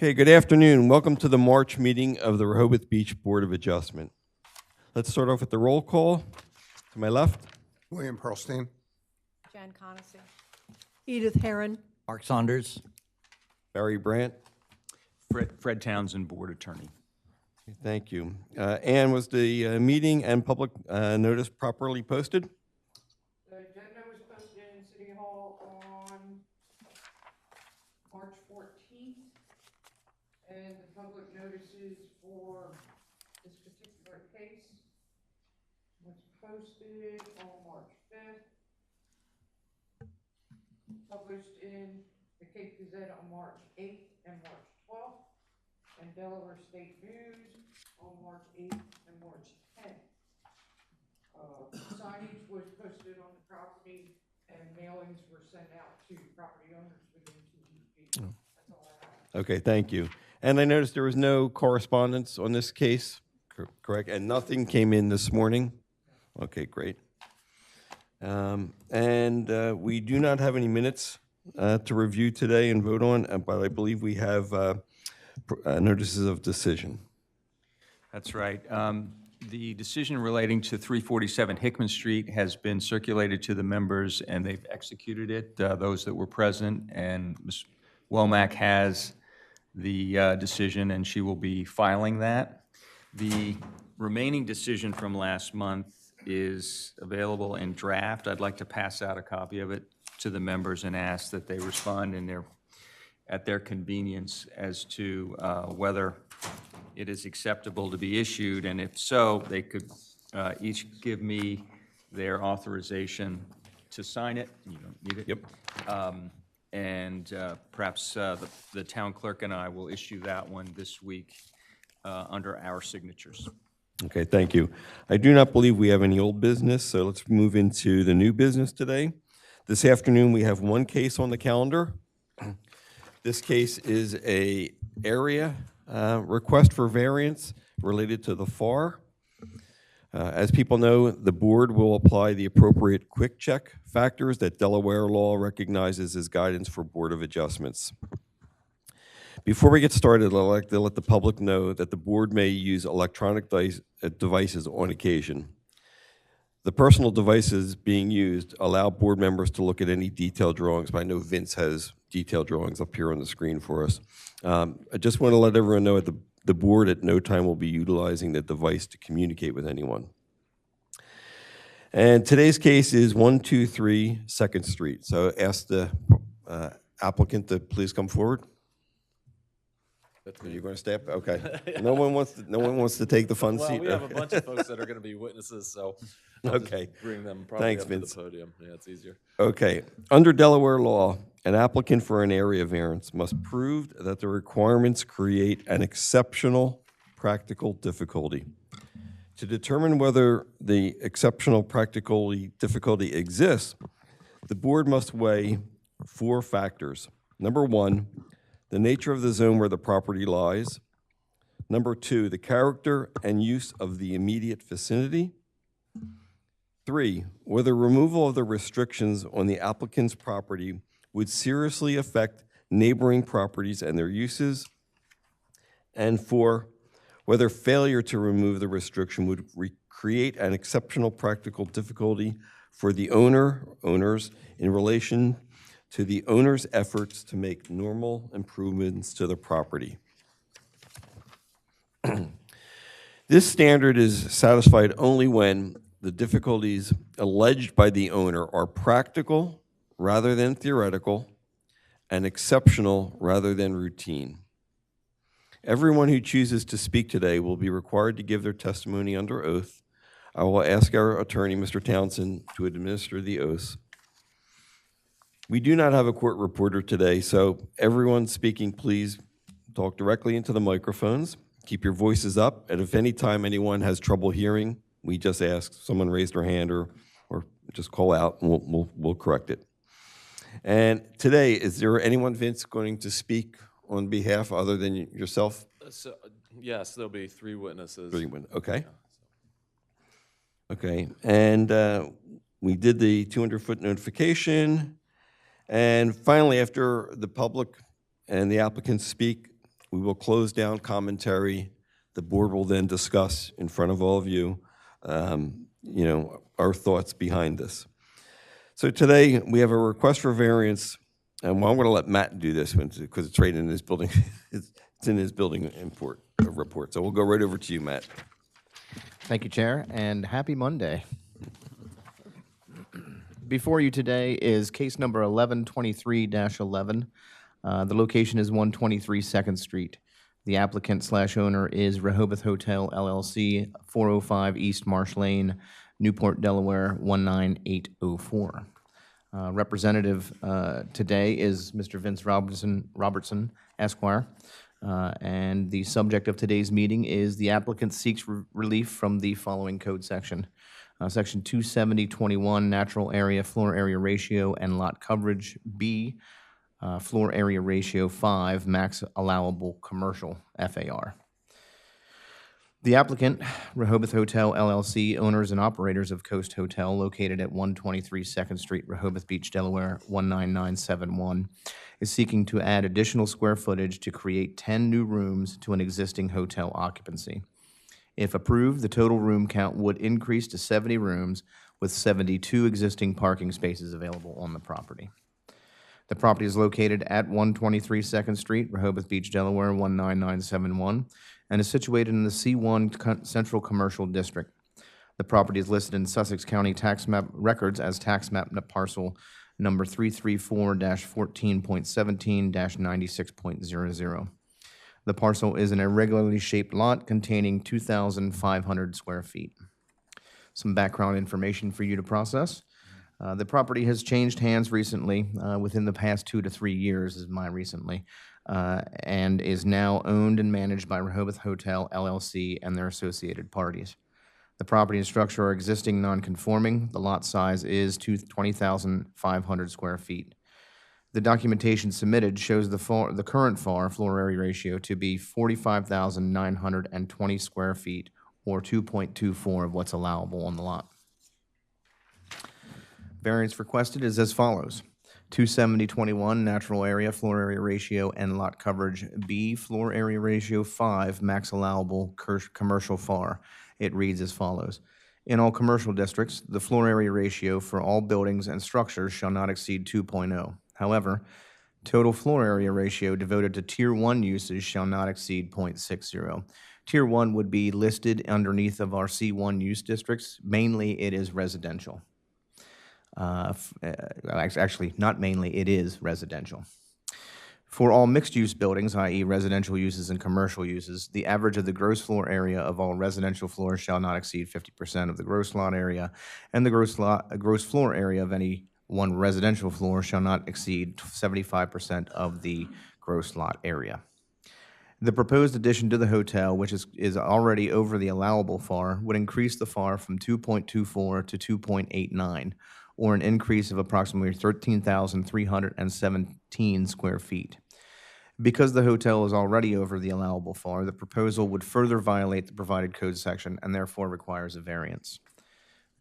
Okay, good afternoon. Welcome to the March meeting of the Rehoboth Beach Board of Adjustment. Let's start off with the roll call. To my left, William Pearlstein. Jan Conacy. Edith Herron. Mark Saunders. Barry Brandt. Fred Townsend, Board Attorney. Thank you. Ann, was the meeting and public notice properly posted? The agenda was posted in City Hall on March 14th, and the public notices for this particular case was posted on March 5th, published in the Cape Gazette on March 8th and March 12th, and Delaware State News on March 8th and March 10th. Signage was posted on the property, and mailings were sent out to property owners within 2 weeks. That's all I have. Okay, thank you. And I noticed there was no correspondence on this case, correct? And nothing came in this morning? Okay, great. We do not have any minutes to review today and vote on, but I believe we have notices of decision. That's right. The decision relating to 347 Hickman Street has been circulated to the members, and they've executed it, those that were present, and Ms. Womack has the decision, and she will be filing that. The remaining decision from last month is available in draft. I'd like to pass out a copy of it to the members and ask that they respond at their convenience as to whether it is acceptable to be issued, and if so, they could each give me their authorization to sign it. You don't need it. Yep. Perhaps the town clerk and I will issue that one this week under our signatures. Okay, thank you. I do not believe we have any old business, so let's move into the new business today. This afternoon, we have one case on the calendar. This case is a area request for variance related to the FAR. As people know, the board will apply the appropriate quick check factors that Delaware law recognizes as guidance for Board of Adjustments. Before we get started, I'd like to let the public know that the board may use electronic devices on occasion. The personal devices being used allow board members to look at any detailed drawings, but I know Vince has detailed drawings up here on the screen for us. I just want to let everyone know that the board at no time will be utilizing the device to communicate with anyone. And today's case is 123 2nd Street. So ask the applicant to please come forward. You're going to step? Okay. No one wants to take the fun seat. Well, we have a bunch of folks that are going to be witnesses, so I'll okay. just bring them probably Thanks, up to Vince. the podium. Yeah, it's easier. Okay. Under Delaware law, an applicant for an area variance must prove that the requirements create an exceptional practical difficulty. To determine whether the exceptional practical difficulty exists, the board must weigh 4 factors. Number 1, the nature of the zone where the property lies. Number 2, the character and use of the immediate vicinity. 3, whether removal of the restrictions on the applicant's property would seriously affect neighboring properties and their uses. And 4, whether failure to remove the restriction would create an exceptional practical difficulty for the owners in relation to the owner's efforts to make normal improvements to the property. This standard is satisfied only when the difficulties alleged by the owner are practical rather than theoretical and exceptional rather than routine. Everyone who chooses to speak today will be required to give their testimony under oath. I will ask our attorney, Mr. Townsend, to administer the oaths. We do not have a court reporter today, so everyone speaking, please talk directly into the microphones. Keep your voices up, and if any time anyone has trouble hearing, we just ask someone raise their hand or just call out, and we'll correct it. And today, is there anyone, Vince, going to speak on behalf other than yourself? Yes, there'll be 3 witnesses. Okay. Okay, and we did the 200-foot notification. And finally, after the public and the applicants speak, We will close down commentary. The board will then discuss in front of all of you, our thoughts behind this. So today, we have a request for variance, and I'm going to let Matt do this one because it's right in his building. It's in his building report. So we'll go right over to you, Matt. Thank you, Chair, and happy Monday. Before you today is case number 1123-11. The location is 123 2nd Street. The applicant/owner is Rehoboth Hotel LLC, 405 East Marsh Lane, Newport, Delaware, 19804. Representative today is Mr. Vince Robertson, Esquire. And the subject of today's meeting is the applicant seeks relief from the following code section. Section 270.21, natural area, floor area ratio, and lot coverage. B, floor area ratio 5, max allowable commercial, FAR. The applicant, Rehoboth Hotel LLC, owners and operators of Coast Hotel, located at 123 2nd Street, Rehoboth Beach, Delaware, 19971, is seeking to add additional square footage to create 10 new rooms to an existing hotel occupancy. If approved, the total room count would increase to 70 rooms with 72 existing parking spaces available on the property. The property is located at 123 2nd Street, Rehoboth Beach, Delaware, 19971, and is situated in the C1 Central Commercial District. The property is listed in Sussex County tax map records as tax map parcel number 334-14.17-96.00. The parcel is an irregularly shaped lot containing 2,500 square feet. Some background information for you to process. The property has changed hands recently, within the past 2 to 3 years is my recently, and is now owned and managed by Rehoboth Hotel LLC and their associated parties. The property and structure are existing non-conforming. The lot size is 20,500 square feet. The documentation submitted shows the current FAR, floor area ratio, to be 45,920 square feet, or 2.24 of what's allowable on the lot. Variance requested is as follows. 270.21, natural area, floor area ratio, and lot coverage. B, floor area ratio 5, max allowable commercial FAR. It reads as follows. In all commercial districts, the floor area ratio for all buildings and structures shall not exceed 2.0. However, total floor area ratio devoted to Tier 1 uses shall not exceed 0.60. Tier 1 would be listed underneath of our C1 use districts. Mainly, it is residential. Actually, not mainly, it is residential. For all mixed-use buildings, i.e. residential uses and commercial uses, the average of the gross floor area of all residential floors shall not exceed 50% of the gross lot area, and the gross floor area of any one residential floor shall not exceed 75% of the gross lot area. The proposed addition to the hotel, which is already over the allowable FAR, would increase the FAR from 2.24 to 2.89, or an increase of approximately 13,317 square feet. Because the hotel is already over the allowable FAR, the proposal would further violate the provided code section and therefore requires a variance.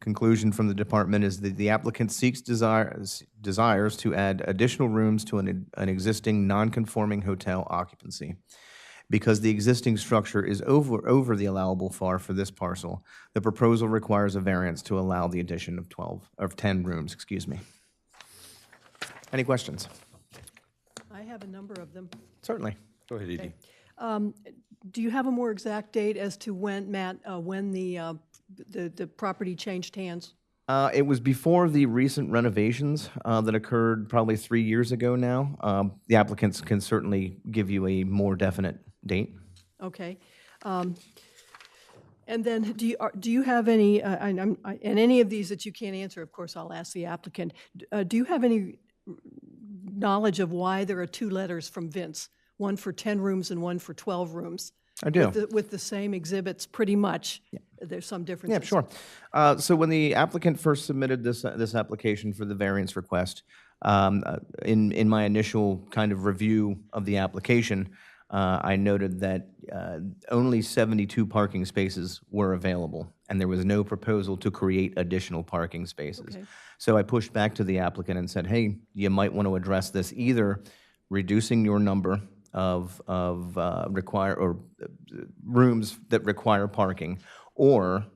Conclusion from the department is that the applicant desires to add additional rooms to an existing non-conforming hotel occupancy. Because the existing structure is over the allowable FAR for this parcel, the proposal requires a variance to allow the addition of 10 rooms, excuse me. Any questions? I have a number of them. Certainly. Go ahead, Edie. Do you have a more exact date as to when, Matt, when the property changed hands? It was before the recent renovations that occurred probably 3 years ago now. The applicants can certainly give you a more definite date. Okay. And then do you have any, and any of these that you can't answer, of course, I'll ask the applicant. Do you have any knowledge of why there are 2 letters from Vince, one for 10 rooms and one for 12 rooms? I do. With the same exhibits, pretty much. Yeah. There's some differences. Yeah, sure. So when the applicant first submitted this application for the variance request, in my initial kind of review of the application, I noted that only 72 parking spaces were available, and there was no proposal to create additional parking spaces. Okay. So I pushed back to the applicant and said, hey, you might want to address this either reducing your number rooms that require parking, or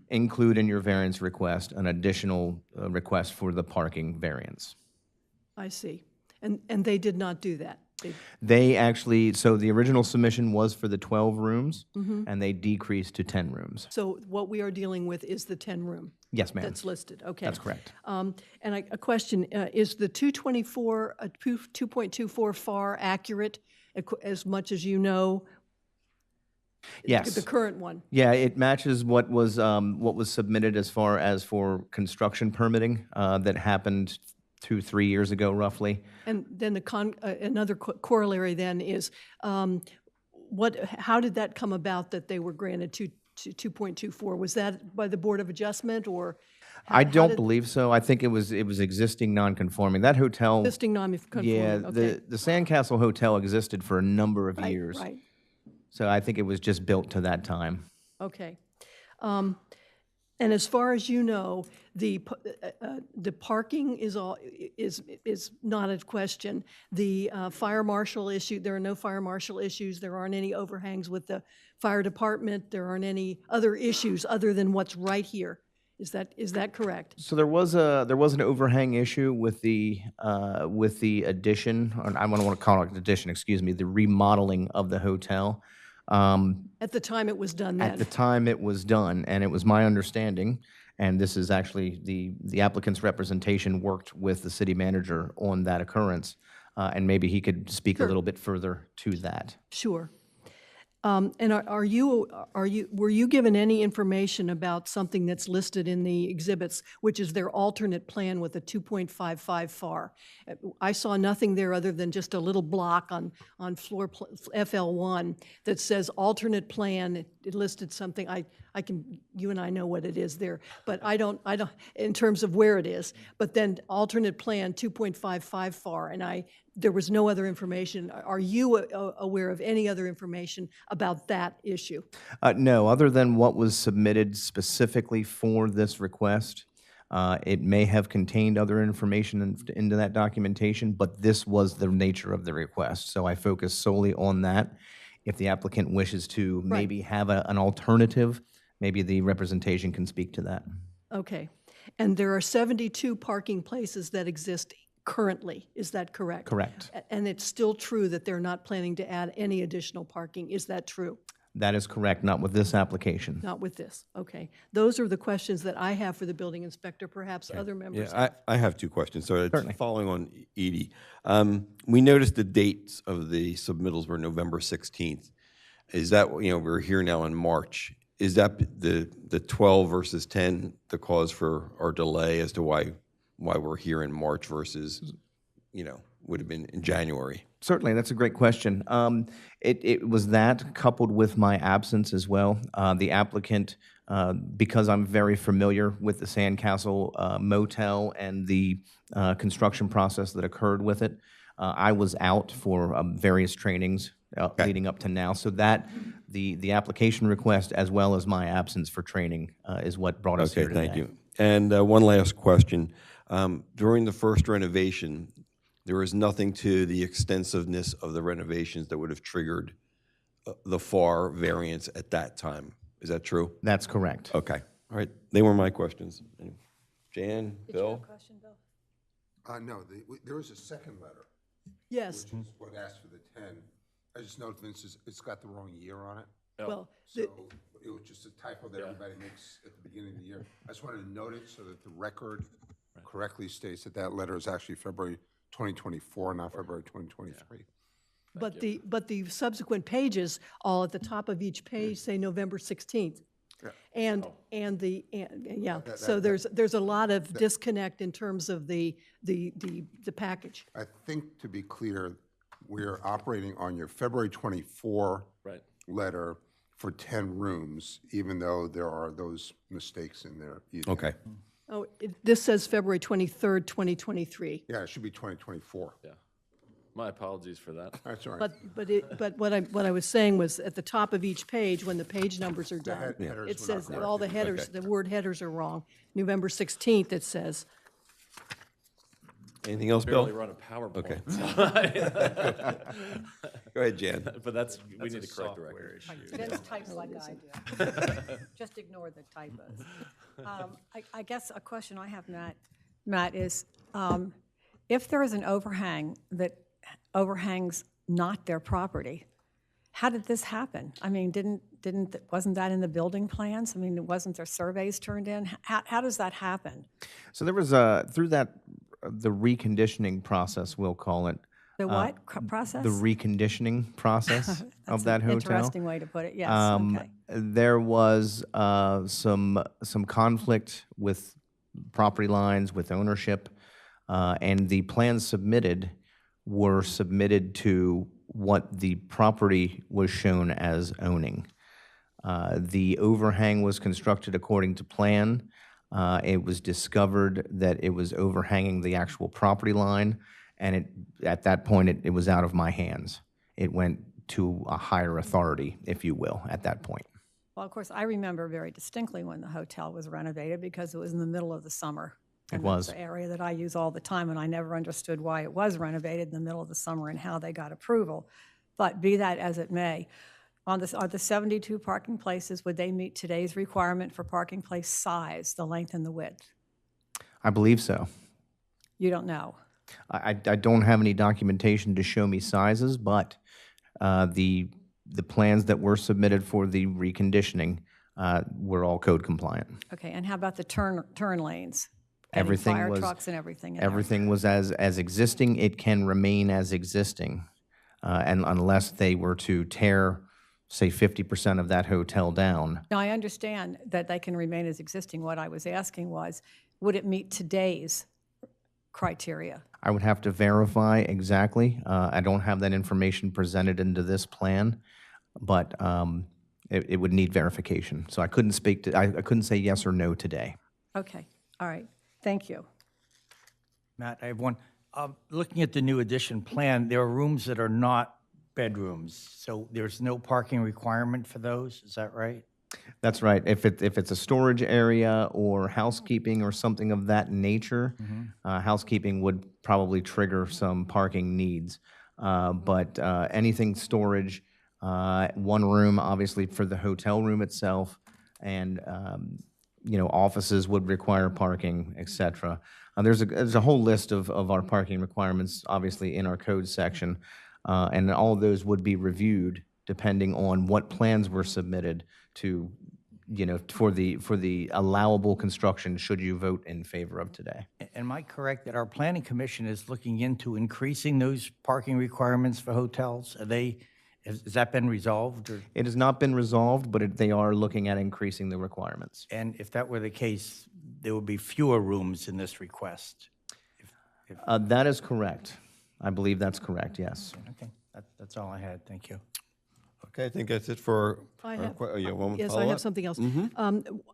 include in your variance request an additional request for the parking variance. I see. And they did not do that. They actually, so the original submission was for the 12 rooms, and they decreased to 10 rooms. So what we are dealing with is the 10-room Yes, ma'am. that's listed, okay. That's correct. And a question, is the 2.24 FAR accurate as much as you know? Yes. The current one? Yeah, it matches what was submitted as far as for construction permitting that happened 2-3 years ago, roughly. And then another corollary then is, how did that come about that they were granted 2.24? Was that by the Board of Adjustment, or? I don't believe so. I think it was existing non-conforming. That hotel. Existing non-conforming, Yeah, okay. the Sandcastle Hotel existed for a number of Right, years. right, So I think it was just built to that time. okay. And as far as you know, the parking is not a question. The fire marshal issue, there are no fire marshal issues. There aren't any overhangs with the fire department. There aren't any other issues other than what's right here. Is that correct? So there was an overhang issue with the addition, or I don't want to call it an addition, excuse me, the remodeling of the hotel. At the time it was done then? At the time it was done, and it was my understanding, and this is actually the applicant's representation worked with the city manager on that occurrence, and maybe he could speak a little bit further to that. Sure. And were you given any information about something that's listed in the exhibits, which is their alternate plan with a 2.55 FAR? I saw nothing there other than just a little block on floor FL1 that says alternate plan. It listed something. You and I know what it is there, but I don't, in terms of where it is. But then alternate plan 2.55 FAR, and there was no other information. Are you aware of any other information about that issue? No, other than what was submitted specifically for this request. It may have contained other information into that documentation, but this was the nature of the request. So I focused solely on that. If the applicant wishes to maybe have an alternative, maybe the representation can speak to that. Okay. And there are 72 parking places that exist currently, is that correct? Correct. And it's still true that they're not planning to add any additional parking, is that true? That is correct, not with this application. Not with this, okay. Those are the questions that I have for the building inspector, perhaps other members have. Yeah, I have two questions. So it's Certainly. following on Edie. We noticed the dates of the submittals were November 16th. Is that, we're here now in March. Is that the 12 versus 10 the cause for our delay as to why we're here in March versus, would have been in January? Certainly, that's a great question. It was that coupled with my absence as well. The applicant, because I'm very familiar with the Sandcastle Motel and the construction process that occurred with it, I was out for various trainings leading up to now. So that the application request as well as my absence for training is what brought us here Okay, today. thank you. And one last question. During the first renovation, there was nothing to the extensiveness of the renovations that would have triggered the FAR variance at that time. Is that true? That's correct. Okay. All right. They were my questions. Jan, Did you have a Bill? question, Bill? No, there was a second letter, Yes, which is what asked for the 10. I just noticed, Vince, it's got the wrong year on it. well, So it was just a typo that everybody makes at the beginning of the year. I just wanted to note it so that the record correctly states that that letter is actually February 2024, not February 2023. but the subsequent pages, all at the top of each page say November 16th. So there's a lot of disconnect in terms of the package. I think, to be clear, we're operating on your February 24 Right. letter for 10 rooms, even though there are those mistakes in there. Okay. Oh, this says February 23rd, 2023. Yeah, it should be 2024. Yeah. My apologies for that. That's all right. But what I was saying was, at the top of each page, when the page numbers are done, headers it were not says that correct. all the headers, the word headers are wrong. November 16th, it says. Anything else, Bill? Barely run a PowerPoint. Okay. so- Go ahead, Jan. But we need to correct the record. Dennis types like I do. Just ignore the typos. I guess a question I have, Matt, is if there is an overhang that overhangs not their property, how did this happen? I mean, wasn't that in the building plans? I mean, wasn't there surveys turned in? How does that happen? So there was through the reconditioning process, we'll call it. The what process? The reconditioning process of that hotel. Interesting way to put it, yes, okay. There was some conflict with property lines, with ownership, and the plans submitted were submitted to what the property was shown as owning. The overhang was constructed according to plan. It was discovered that it was overhanging the actual property line, and at that point, it was out of my hands. It went to a higher authority, if you will, at that point. Well, of course, I remember very distinctly when the hotel was renovated because it was in the middle of the summer. It And was. that's the area that I use all the time, and I never understood why it was renovated in the middle of the summer and how they got approval. But be that as it may, are the 72 parking places, would they meet today's requirement for parking place size, the length and the width? I believe so. You don't know. I don't have any documentation to show me sizes, but the plans that were submitted for the reconditioning were all code compliant. Okay, and how about the turn lanes? Everything Fire was- trucks and everything in there? Everything was as existing. It can remain as existing, and unless they were to tear, say, 50% of that hotel down. Now, I understand that they can remain as existing. What I was asking was, would it meet today's criteria? I would have to verify exactly. I don't have that information presented into this plan, but it would need verification. So I couldn't I couldn't say yes or no today. Okay, all right, thank you. Matt, I have one. Looking at the new addition plan, there are rooms that are not bedrooms, so there's no parking requirement for those, is that right? That's right. If it's a storage area or housekeeping or something of that nature, housekeeping would probably trigger some parking needs. But anything storage, one room obviously for the hotel room itself, and offices would require parking, et cetera. There's a whole list of our parking requirements, obviously in our code section, and all of those would be reviewed depending on what plans were submitted to, for the allowable construction, should you vote in favor of today. Am I correct that our planning commission is looking into increasing those parking requirements for hotels? Has that been resolved? Or? It has not been resolved, but they are looking at increasing the requirements. And if that were the case, there would be fewer rooms in this request? That is correct. I believe that's correct, yes. Okay, that's all I had, thank you. Okay, I think that's it for. I have- One Yes, I follow-up? have something else.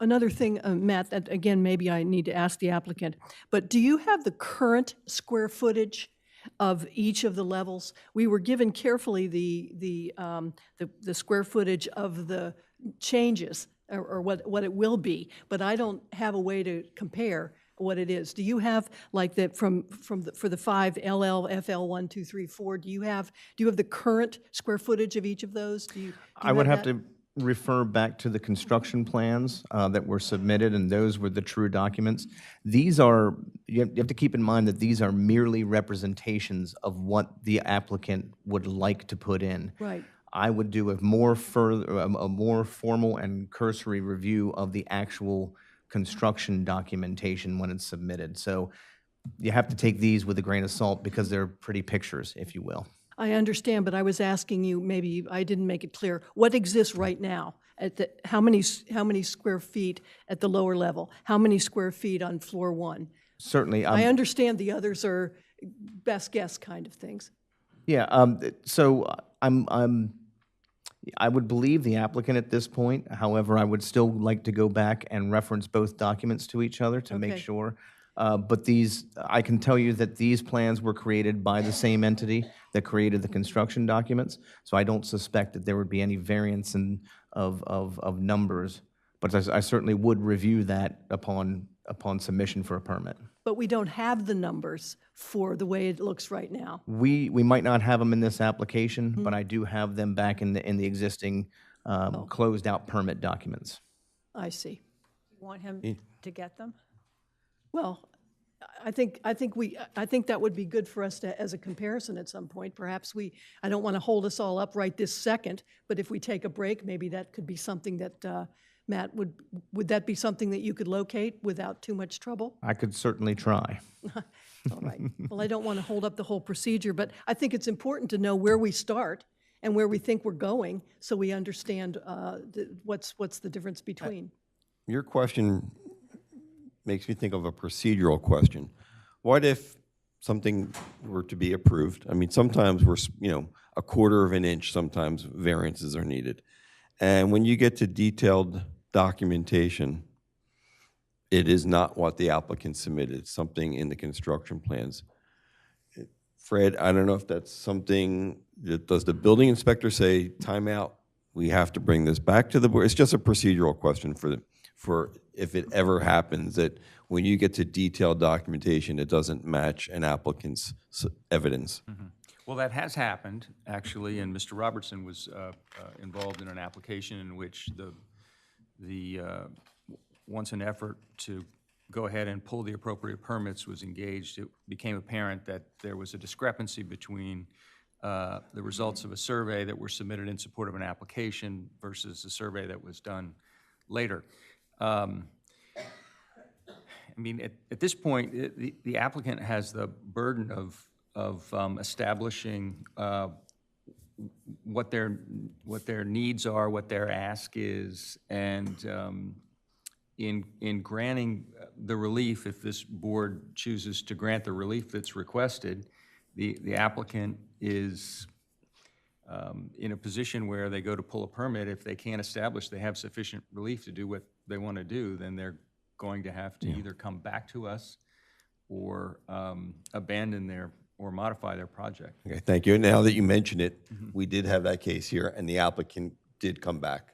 Another thing, Matt, that again, maybe I need to ask the applicant, but do you have the current square footage of each of the levels? We were given carefully the square footage of the changes, or what it will be, but I don't have a way to compare what it is. Do you have, like, that for the 5 LL, FL 1, 2, 3, 4, do you have the current square footage of each of those? Do you I would have that? to refer back to the construction plans that were submitted, and those were the true documents. These are, you have to keep in mind that these are merely representations of what the applicant would like to put in. Right. I would do a more formal and cursory review of the actual construction documentation when it's submitted. So you have to take these with a grain of salt because they're pretty pictures, if you will. I understand, but I was asking you, maybe I didn't make it clear, what exists right now? How many square feet at the lower level? How many square feet on floor 1? Certainly. I understand the others are best guess kind of things. Yeah, so I would believe the applicant at this point. However, I would still like to go back and reference both documents to each other to make Okay. sure. But I can tell you that these plans were created by the same entity that created the construction documents, so I don't suspect that there would be any variance of numbers. But I certainly would review that upon upon submission for a permit. But we don't have the numbers for the way it looks right now. We might not have them in this application, but I do have them back in the existing closed-out permit documents. I see. You want him to get them? Well, I think that would be good for us to, as a comparison at some point. Perhaps I don't want to hold us all up right this second, but if we take a break, maybe that could be something that, Matt, would that be something that you could locate without too much trouble? I could certainly try. All right. Well, I don't want to hold up the whole procedure, but I think it's important to know where we start and where we think we're going, so we understand what's the difference between. Your question makes me think of a procedural question. What if something were to be approved? I mean, sometimes a quarter of an inch, sometimes variances are needed. And when you get to detailed documentation, it is not what the applicant submitted, it's something in the construction plans. Fred, I don't know if that's something, does the building inspector say, time out, we have to bring this back to the board? It's just a procedural question for if it ever happens that when you get to detailed documentation, it doesn't match an applicant's evidence. Well, that has happened, actually, and Mr. Robertson was involved in an application in which once an effort to go ahead and pull the appropriate permits was engaged, it became apparent that there was a discrepancy between the results of a survey that were submitted in support of an application versus a survey that was done later. I mean, at this point, the applicant has the burden of establishing what their needs are, what their ask is, and in granting the relief, if this board chooses to grant the relief that's requested, the applicant is in a position where they go to pull a permit. If they can't establish they have sufficient relief to do what they want to do, then they're going to have to either come back to us or abandon or modify their project. Okay, thank you. And now that you mention it, we did have that case here, and the applicant did come back.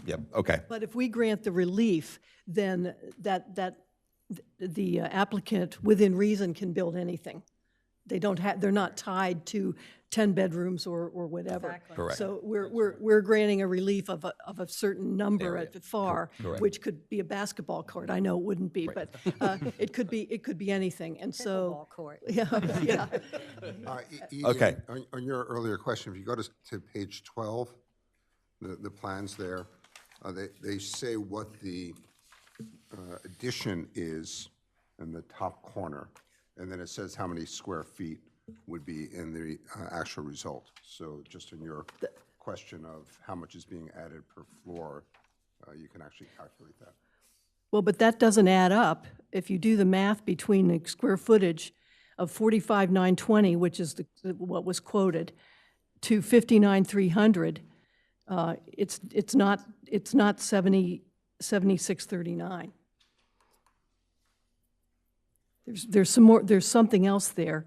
Yep, okay. But if we grant the relief, then the applicant, within reason, can build anything. They're not tied to 10 bedrooms or whatever. Exactly. Correct. So we're granting a relief of a certain number at the FAR, which could be a basketball court. I know it wouldn't be, but it could be anything. And so, Pickleball court. yeah. Okay. On your earlier question, if you go to page 12, the plans there, they say what the addition is in the top corner, and then it says how many square feet would be in the actual result. So just in your question of how much is being added per floor, you can actually calculate that. Well, but that doesn't add up. If you do the math between the square footage of 45,920, which is what was quoted, to 59,300, it's not 7639. There's something else there.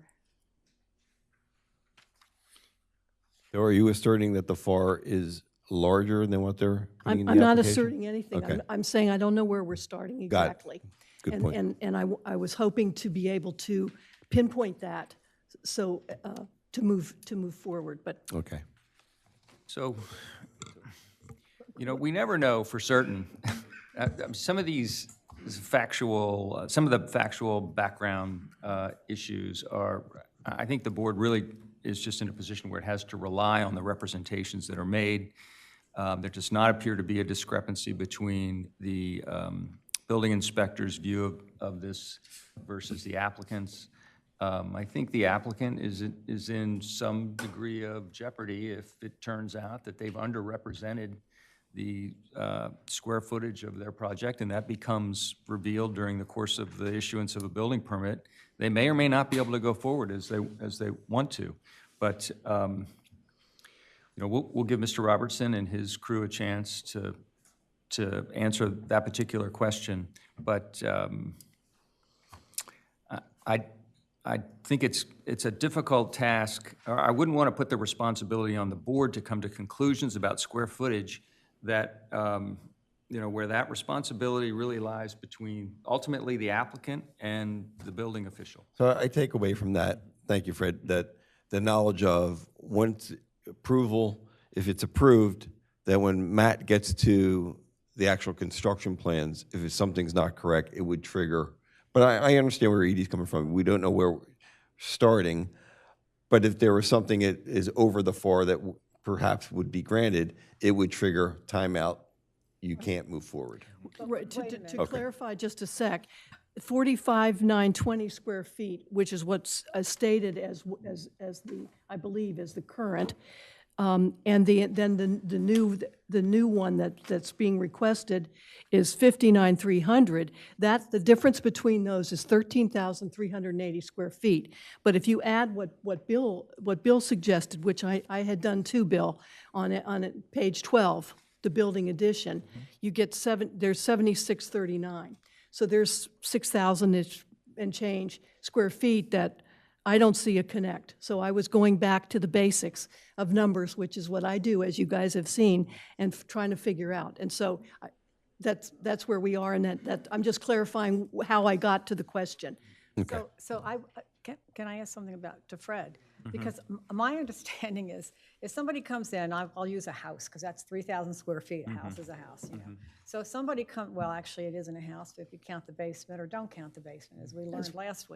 So are you asserting that the FAR is larger than what they're putting in the I'm not application? asserting anything. Okay. I'm saying I don't know where we're starting Got it. exactly. Good point. And I was hoping to be able to pinpoint that, so to move forward. But Okay. So, we never know for certain. Some of the factual background issues are, I think the board really is just in a position where it has to rely on the representations that are made. There does not appear to be a discrepancy between the building inspector's view of this versus the applicant's. I think the applicant is in some degree of jeopardy if it turns out that they've underrepresented the square footage of their project, and that becomes revealed during the course of the issuance of a building permit. They may or may not be able to go forward as they want to, but we'll give Mr. Robertson and his crew a chance to answer that particular question. But I think it's a difficult task. Or I wouldn't want to put the responsibility on the board to come to conclusions about square footage that where that responsibility really lies between ultimately the applicant and the building official. So I take away from that, thank you, Fred, that the knowledge of once approval, if it's approved, that when Matt gets to the actual construction plans, if something's not correct, it would trigger. But I understand where Edie's coming from. We don't know where we're starting, but if there was something that is over the FAR that perhaps would be granted, it would trigger timeout. You can't move forward. Right, to clarify just a sec, 45,920 square feet, which is what's stated as the, I believe, as the current, and then the new one that's being requested is 59,300. That's the difference between those is 13,380 square feet. But if you add what Bill suggested, which I had done too, Bill, on page 12, the building addition, you get there's 7639. So there's 6,000 and change square feet that I don't see a connect. So I was going back to the basics of numbers, which is what I do, as you guys have seen, and trying to figure out. And so that's where we are, and that I'm just clarifying how I got to the question. Okay. So can I ask something to Fred? Because my understanding is, if somebody comes in, I'll use a house, because that's 3,000 square feet, a house is a house, you know. So if somebody well, actually, it isn't a house, if you count the basement or don't count the basement, as we learned last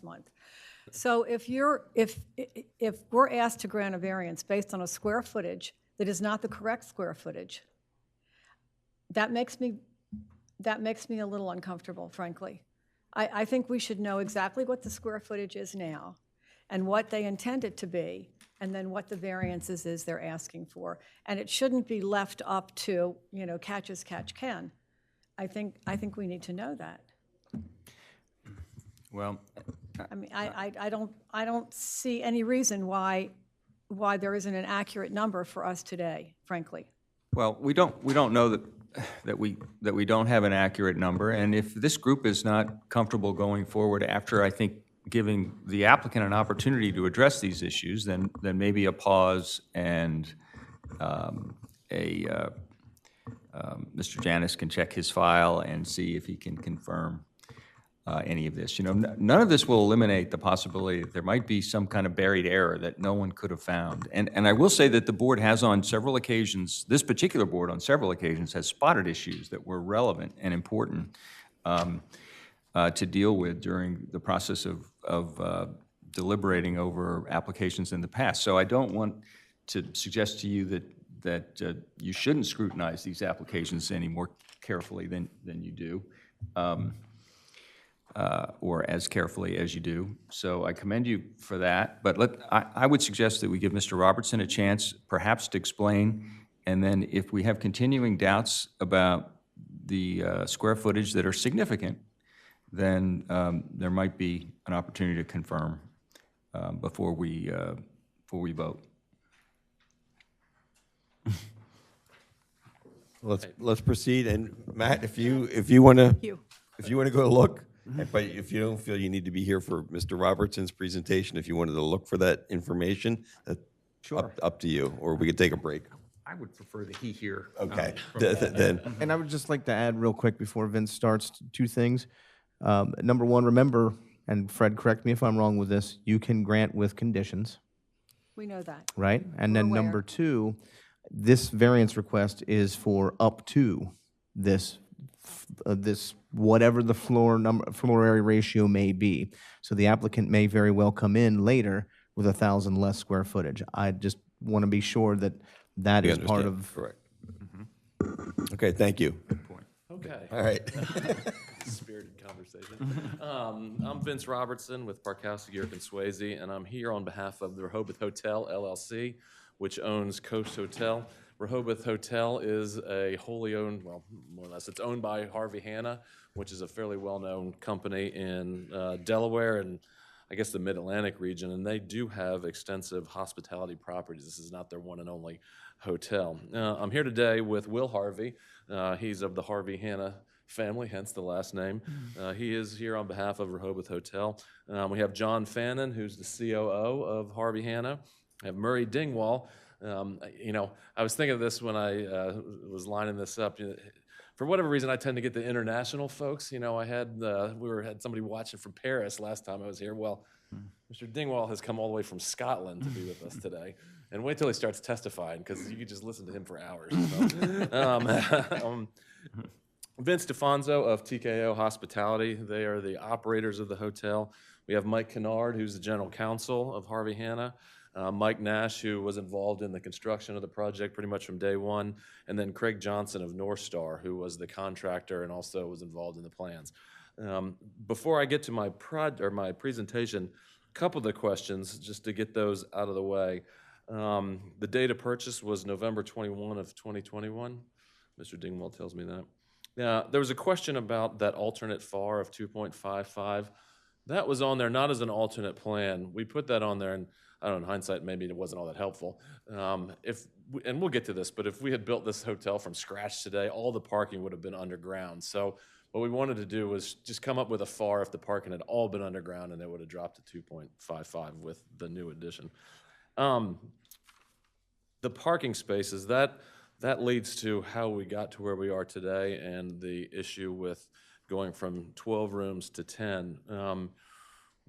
month. So if we're asked to grant a variance based on a square footage that is not the correct square footage, that makes me a little uncomfortable, frankly. I think we should know exactly what the square footage is now and what they intend it to be, and then what the variances is they're asking for. And it shouldn't be left up to, catch as catch can. I think we need to know that. Well, I mean, I don't see any reason why there isn't an accurate number for us today, frankly. well, we don't know that we don't have an accurate number, and if this group is not comfortable going forward after, I think, giving the applicant an opportunity to address these issues, then maybe a pause and Mr. Janis can check his file and see if he can confirm any of this. None of this will eliminate the possibility that there might be some kind of buried error that no one could have found. And I will say that the board has on several occasions, this particular board on several occasions has spotted issues that were relevant and important to deal with during the process of deliberating over applications in the past. So I don't want to suggest to you that you shouldn't scrutinize these applications any more carefully than you do, or as carefully as you do. So I commend you for that. But I would suggest that we give Mr. Robertson a chance perhaps to explain, and then if we have continuing doubts about the square footage that are significant, then there might be an opportunity to confirm before we vote. Let's proceed. And Matt, if you want to go look, but if you don't feel you need to be here for Mr. Robertson's presentation, if you wanted to look for that information, that's up to you, or we could take a break. I would prefer that he hear. Okay. Then And I would just like to add real quick before Vince starts, two things. Number one, remember, and Fred, correct me if I'm wrong with this, you can grant with conditions, We know that. right? And then aware. number two, this variance request is for up to this whatever the floor area ratio may be. So the applicant may very well come in later with 1,000 less square footage. I just want to be sure that that we is part understand. of. Correct. Okay, thank you. Okay. All right. Spirited conversation. I'm Vince Robertson with Parkowski, Geark, and Swayze, and I'm here on behalf of the Rehoboth Hotel LLC, which owns Coast Hotel. Rehoboth Hotel is a wholly owned, well, more or less, it's owned by Harvey Hanna, which is a fairly well-known company in Delaware and I guess the Mid-Atlantic region, and they do have extensive hospitality properties. This is not their one and only hotel. I'm here today with Will Harvey. He's of the Harvey Hanna family, hence the last name. He is here on behalf of Rehoboth Hotel. We have John Fannin, who's the COO of Harvey Hanna. I have Murray Dingwall. I was thinking of this when I was lining this up. for whatever reason, I tend to get the international folks. You know, I had had somebody watching from Paris last time I was here. Well, Mr. Dingwall has come all the way from Scotland to be with us today. And wait till he starts testifying, because you could just listen to him for hours. So. Vince DeFonso of TKO Hospitality. They are the operators of the hotel. We have Mike Kennard, who's the general counsel of Harvey Hanna. Mike Nash, who was involved in the construction of the project pretty much from day one. And then Craig Johnson of North Star, who was the contractor and also was involved in the plans. Before I get to my presentation, a couple of the questions, just to get those out of the way. The date of purchase was November 21 of 2021. Mr. Dingwall tells me that. There was a question about that alternate FAR of 2.55. That was on there not as an alternate plan. We put that on there, and I don't know, in hindsight, maybe it wasn't all that helpful. And we'll get to this, but if we had built this hotel from scratch today, all the parking would have been underground. So what we wanted to do was just come up with a FAR if the parking had all been underground, and it would have dropped to 2.55 with the new addition. The parking spaces, that leads to how we got to where we are today and the issue with going from 12 rooms to 10.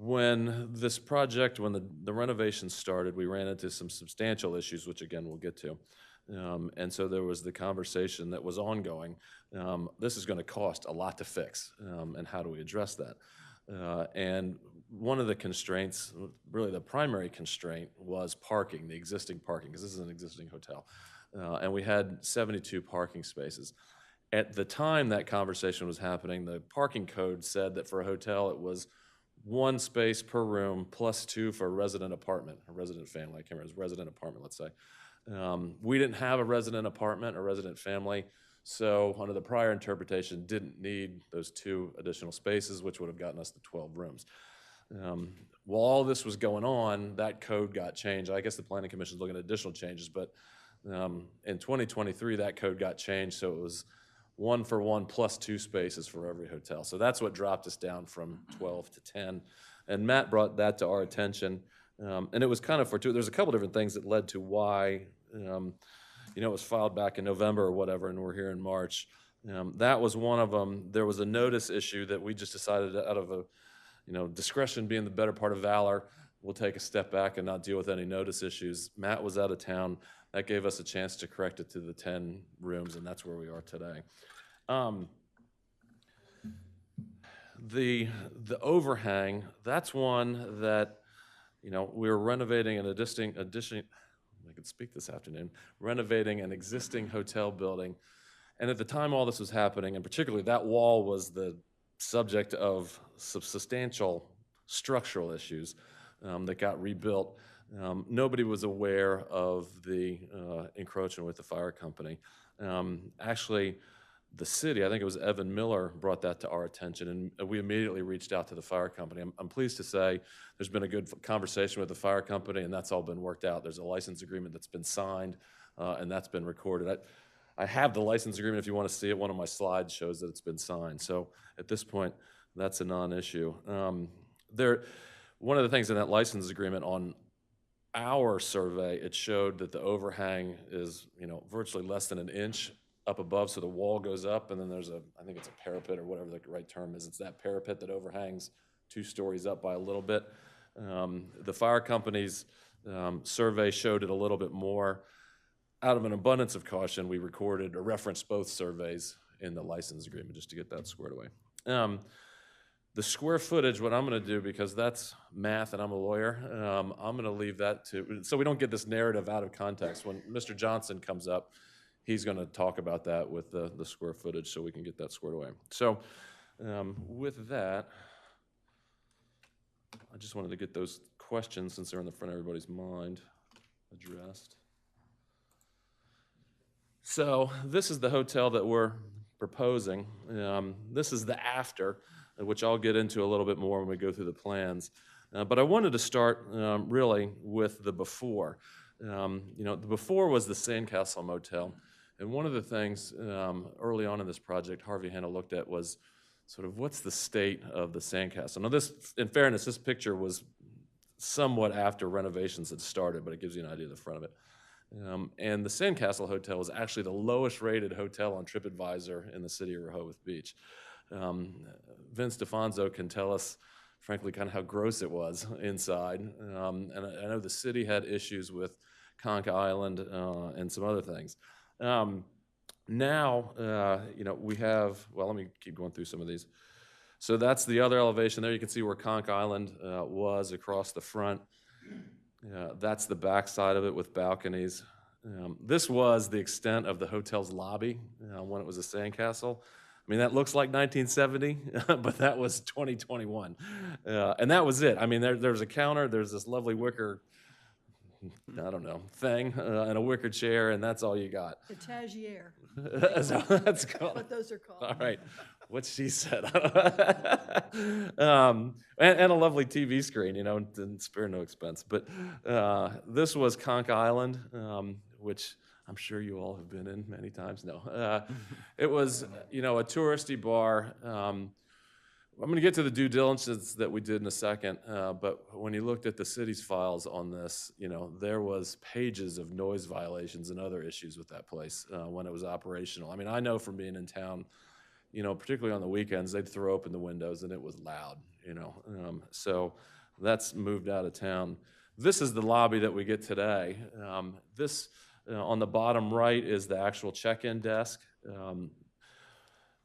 When this project, when the renovation started, we ran into some substantial issues, which again we'll get to. And so there was the conversation that was ongoing. This is going to cost a lot to fix, and how do we address that? And one of the constraints, really the primary constraint, was parking, the existing parking, because this is an existing hotel. And we had 72 parking spaces. At the time that conversation was happening, the parking code said that for a hotel it was 1 space per room plus 2 for a resident apartment, a resident family. I can't remember, it was resident apartment, let's say. We didn't have a resident apartment or resident family, so under the prior interpretation, didn't need those 2 additional spaces, which would have gotten us to 12 rooms. While all this was going on, that code got changed. I guess the Planning Commission is looking at additional changes, but in 2023, that code got changed, so it was 1 for 1 plus 2 spaces for every hotel. So that's what dropped us down from 12 to 10. And Matt brought that to our attention. And it was kind of fortuitous. There's a couple different things that led to why, it was filed back in November or whatever, and we're here in March. That was one of them. There was a notice issue that we just decided out of a, discretion being the better part of valor, we'll take a step back and not deal with any notice issues. Matt was out of town. That gave us a chance to correct it to the 10 rooms, and that's where we are today. The overhang, that's one that, we were renovating I could speak this afternoon, renovating an existing hotel building. And at the time all this was happening, and particularly that wall was the subject of substantial structural issues that got rebuilt. Nobody was aware of the encroachment with the fire company. Actually, the city, I think it was Evan Miller, brought that to our attention, and we immediately reached out to the fire company. I'm pleased to say there's been a good conversation with the fire company, and that's all been worked out. There's a license agreement that's been signed, and that's been recorded. I have the license agreement if you want to see it. One of my slides shows that it's been signed. So at this point, that's a non-issue. One of the things in that license agreement on our survey, it showed that the overhang is, virtually less than an inch up above, so the wall goes up, and then there's I think it's a parapet or whatever the right term is. It's that parapet that overhangs 2 stories up by a little bit. The fire company's survey showed it a little bit more. Out of an abundance of caution, we recorded or referenced both surveys in the license agreement just to get that squared away. The square footage, what I'm going to do, because that's math and I'm a lawyer, I'm going to leave that so we don't get this narrative out of context. When Mr. Johnson comes up, he's going to talk about that with the square footage so we can get that squared away. So with that, I just wanted to get those questions, since they're in the front of everybody's mind, addressed. So this is the hotel that we're proposing. This is the after, which I'll get into a little bit more when we go through the plans. But I wanted to start really with the before. The before was the Sandcastle Motel. And one of the things early on in this project Harvey Hanna looked at was sort of what's the state of the Sandcastle. Now this, in fairness, this picture was somewhat after renovations had started, but it gives you an idea of the front of it. And the Sandcastle Hotel was actually the lowest rated hotel on TripAdvisor in the city of Rehoboth Beach. Vince DeFonso can tell us, frankly, kind of how gross it was inside. And I know the city had issues with Conch Island and some other things. Now, we have, well, let me keep going through some of these. So that's the other elevation there. You can see where Conch Island was across the front. That's the back side of it with balconies. This was the extent of the hotel's lobby when it was a sandcastle. I mean, that looks like 1970, but that was 2021. And that was it. I mean, there's a counter, there's this lovely wicker, I don't know, thing, and a wicker chair, and that's all you got. Etagier, So that's called. what those are called. All right, what she said. And a lovely TV screen, didn't spare no expense. But this was Conch Island, which I'm sure you all have been in many times. No, it was, a touristy bar. I'm going to get to the due diligence that we did in a second, but when you looked at the city's files on this, there was pages of noise violations and other issues with that place when it was operational. I mean, I know from being in town, particularly on the weekends, they'd throw open the windows and it was loud, so that's moved out of town. This is the lobby that we get today. This, on the bottom right, is the actual check-in desk,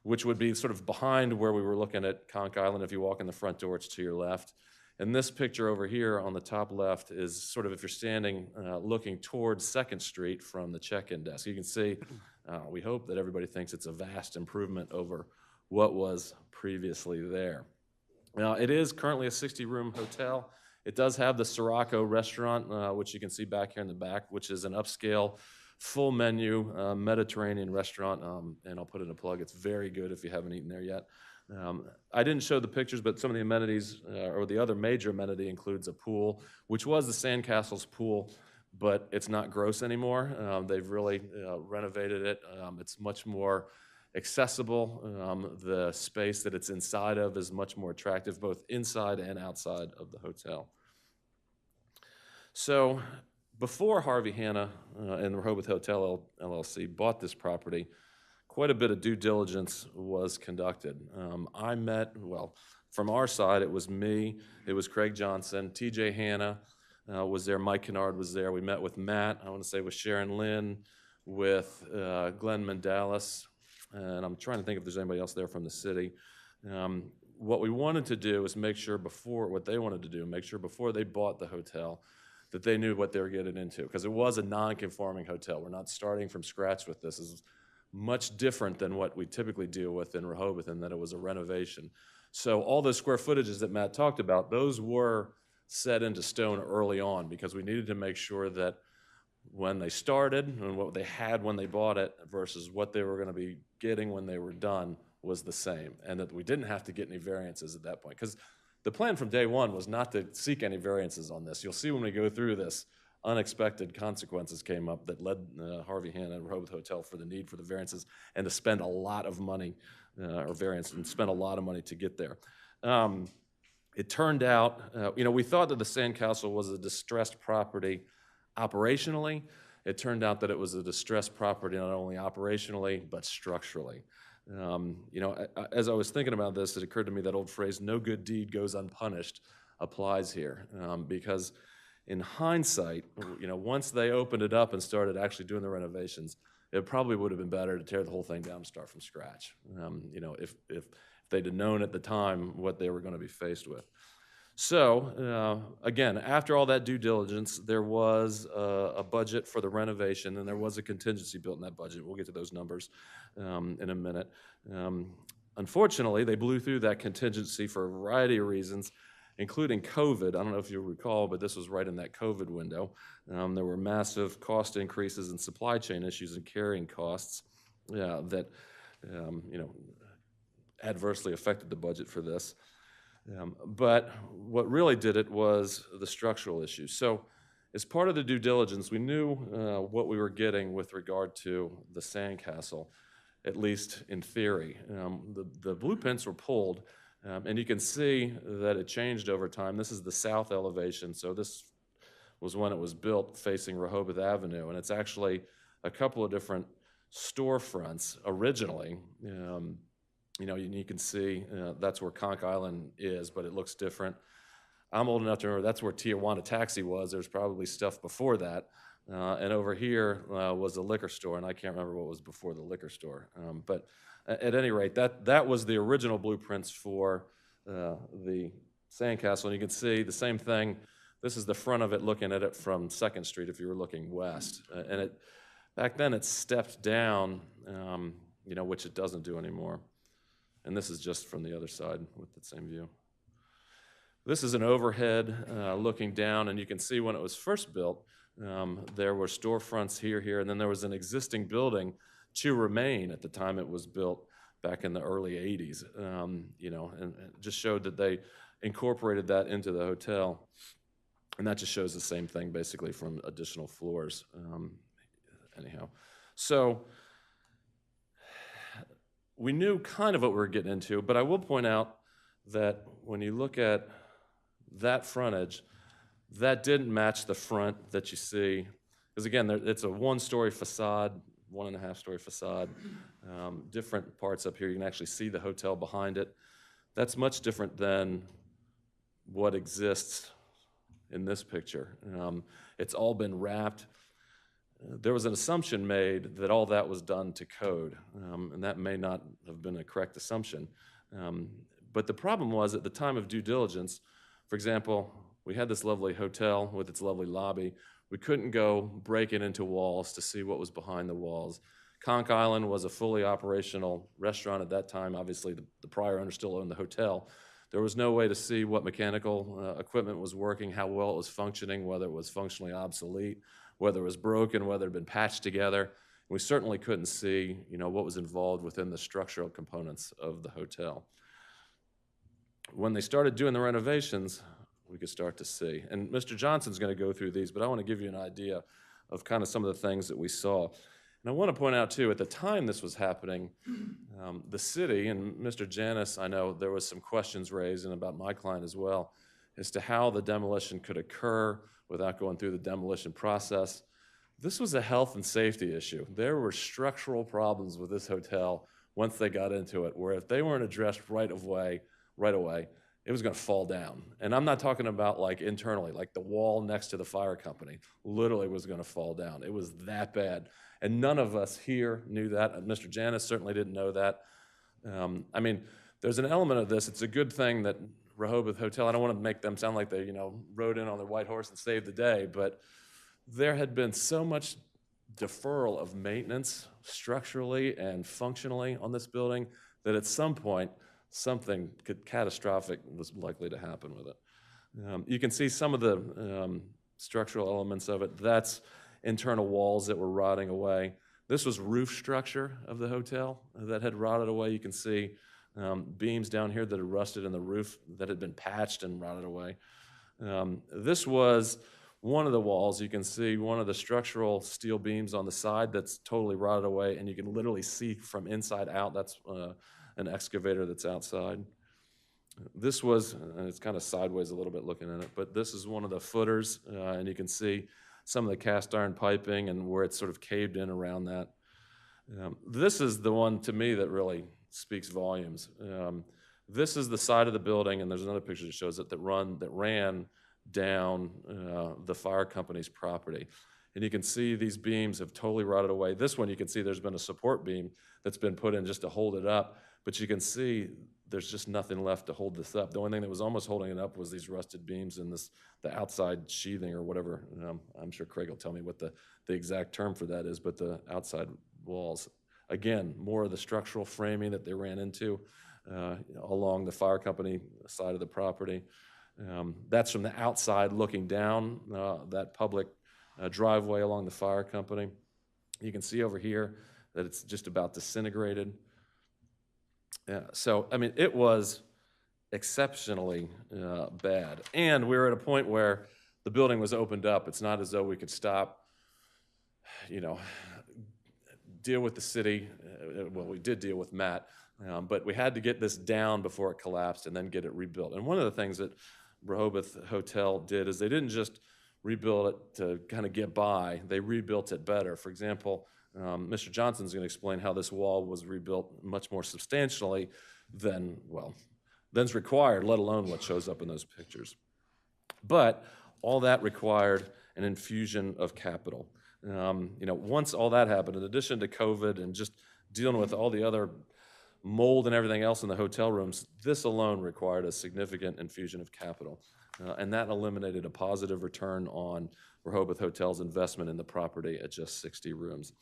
which would be sort of behind where we were looking at Conch Island. If you walk in the front door, it's to your left. And this picture over here on the top left is sort of if you're standing looking towards 2nd Street from the check-in desk. You can see, we hope that everybody thinks it's a vast improvement over what was previously there. Now, it is currently a 60-room hotel. It does have the Sirocco restaurant, which you can see back here in the back, which is an upscale, full menu Mediterranean restaurant, and I'll put in a plug. It's very good if you haven't eaten there yet. I didn't show the pictures, but some of the amenities, or the other major amenity, includes a pool, which was the Sandcastle's pool, but it's not gross anymore. They've really renovated it. It's much more accessible. The space that it's inside of is much more attractive, both inside and outside of the hotel. So, before Harvey Hanna and the Rehoboth Hotel LLC bought this property, quite a bit of due diligence was conducted. I met, from our side, it was me, it was Craig Johnson, TJ Hanna was there, Mike Kennard was there. We met with Matt, I want to say with Sharon Lynn, with Glenn Mandalis, and I'm trying to think if there's anybody else there from the city. What we wanted to do is make sure before they bought the hotel, that they knew what they were getting into, because it was a non-conforming hotel. We're not starting from scratch with this. It's much different than what we typically deal with in Rehoboth, in that it was a renovation. So all those square footages that Matt talked about, those were set into stone early on, because we needed to make sure that when they started and what they had when they bought it versus what they were going to be getting when they were done was the same, and that we didn't have to get any variances at that point. Because the plan from day one was not to seek any variances on this. You'll see when we go through this, unexpected consequences came up that led Harvey Hanna and Rehoboth Hotel for the need for the variances and to spend a lot of money, and spend a lot of money to get there. It turned out, we thought that the Sandcastle was a distressed property operationally. It turned out that it was a distressed property not only operationally, but structurally. As I was thinking about this, it occurred to me that old phrase, no good deed goes unpunished, applies here. Because in hindsight, once they opened it up and started actually doing the renovations, it probably would have been better to tear the whole thing down and start from scratch, if they'd have known at the time what they were going to be faced with. So, again, after all that due diligence, there was a budget for the renovation, and there was a contingency built in that budget. We'll get to those numbers in a minute. Unfortunately, they blew through that contingency for a variety of reasons, including COVID. I don't know if you recall, but this was right in that COVID window. There were massive cost increases and supply chain issues and carrying costs that adversely affected the budget for this. But what really did it was the structural issues. So as part of the due diligence, we knew what we were getting with regard to the Sandcastle, at least in theory. The blueprints were pulled, and you can see that it changed over time. This is the south elevation, so this was when it was built facing Rehoboth Avenue, and it's actually a couple of different storefronts originally. You know, you can see that's where Conch Island is, but it looks different. I'm old enough to remember that's where Tijuana Taxi was. There's probably stuff before that. And over here was the liquor store, and I can't remember what was before the liquor store. But at any rate, that was the original blueprints for the sandcastle. And you can see the same thing. This is the front of it looking at it from 2nd Street if you were looking west. And back then it stepped down, you know, which it doesn't do anymore. And this is just from the other side with the same view. This is an overhead looking down, and you can see when it was first built, there were storefronts here, and then there was an existing building to remain at the time it was built back in the early 80s, you know, and it just showed that they incorporated that into the hotel. And that just shows the same thing basically from additional floors. Anyhow, so we knew kind of what we were getting into, but I will point out that when you look at that frontage, that didn't match the front that you see. Because again, it's a 1-story facade, 1.5-story facade. Different parts up here, you can actually see the hotel behind it. That's much different than what exists in this picture. It's all been wrapped. There was an assumption made that all that was done to code, and that may not have been a correct assumption. But the problem was at the time of due diligence, for example, we had this lovely hotel with its lovely lobby. We couldn't go break it into walls to see what was behind the walls. Conch Island was a fully operational restaurant at that time. Obviously, the prior owner still owned the hotel. There was no way to see what mechanical equipment was working, how well it was functioning, whether it was functionally obsolete, whether it was broken, whether it had been patched together. We certainly couldn't see, you know, what was involved within the structural components of the hotel. When they started doing the renovations, we could start to see. And Mr. Johnson's going to go through these, but I want to give you an idea of kind of some of the things that we saw. And I want to point out, too, at the time this was happening, the city, and Mr. Janus, I know there was some questions raised, and about my client as well, as to how the demolition could occur without going through the demolition process. This was a health and safety issue. There were structural problems with this hotel once they got into it, where if they weren't addressed right away, it was going to fall down. And I'm not talking about like internally, like the wall next to the fire company literally was going to fall down. It was that bad. And none of us here knew that. Mr. Janus certainly didn't know that. I mean, there's an element of this. It's a good thing that Rehoboth Hotel, I don't want to make them sound like they, you know, rode in on their white horse and saved the day, but there had been so much deferral of maintenance structurally and functionally on this building that at some point, something catastrophic was likely to happen with it. You can see some of the structural elements of it. That's internal walls that were rotting away. This was roof structure of the hotel that had rotted away. You can see beams down here that had rusted in the roof that had been patched and rotted away. This was one of the walls. You can see one of the structural steel beams on the side that's totally rotted away, and you can literally see from inside out. That's an excavator that's outside. This was, and it's kind of sideways a little bit looking at it, but this is one of the footers, and you can see some of the cast iron piping and where it's sort of caved in around that. This is the one to me that really speaks volumes. This is the side of the building, and there's another picture that shows it that ran down the fire company's property. And you can see these beams have totally rotted away. This one you can see there's been a support beam that's been put in just to hold it up, but you can see there's just nothing left to hold this up. The only thing that was almost holding it up was these rusted beams and the outside sheathing or whatever. I'm sure Craig will tell me what the exact term for that is, but the outside walls. Again, more of the structural framing that they ran into along the fire company side of the property. That's from the outside looking down that public driveway along the fire company. You can see over here that it's just about disintegrated. So, I mean, it was exceptionally bad. And we were at a point where the building was opened up. It's not as though we could stop, you know, deal with the city. Well, we did deal with Matt, but we had to get this down before it collapsed and then get it rebuilt. And one of the things that Rehoboth Hotel did is they didn't just rebuild it to kind of get by. They rebuilt it better. For example, Mr. Johnson's going to explain how this wall was rebuilt much more substantially than, well, than's required, let alone what shows up in those pictures. But all that required an infusion of capital. Once all that happened, in addition to COVID and just dealing with all the other mold and everything else in the hotel rooms, this alone required a significant infusion of capital. And that eliminated a positive return on Rehoboth Hotel's investment in the property at just 60 rooms.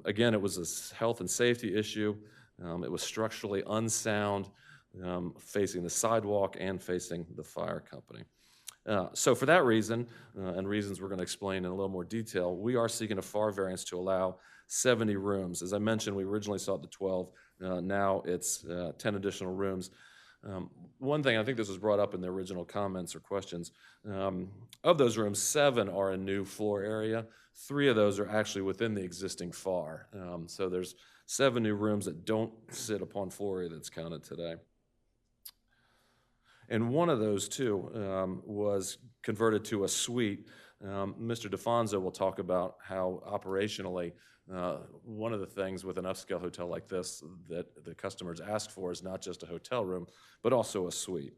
Again, it was a health and safety issue. It was structurally unsound, facing the sidewalk and facing the fire company. So for that reason, and reasons we're going to explain in a little more detail, we are seeking a FAR variance to allow 70 rooms. As I mentioned, we originally sought the 12. Now it's 10 additional rooms. One thing, I think this was brought up in the original comments or questions, of those rooms, 7 are a new floor area. 3 of those are actually within the existing FAR. So there's 7 new rooms that don't sit upon floor area that's counted today. And one of those, too, was converted to a suite. Mr. DeFonso will talk about how operationally one of the things with an upscale hotel like this that the customers ask for is not just a hotel room, but also a suite.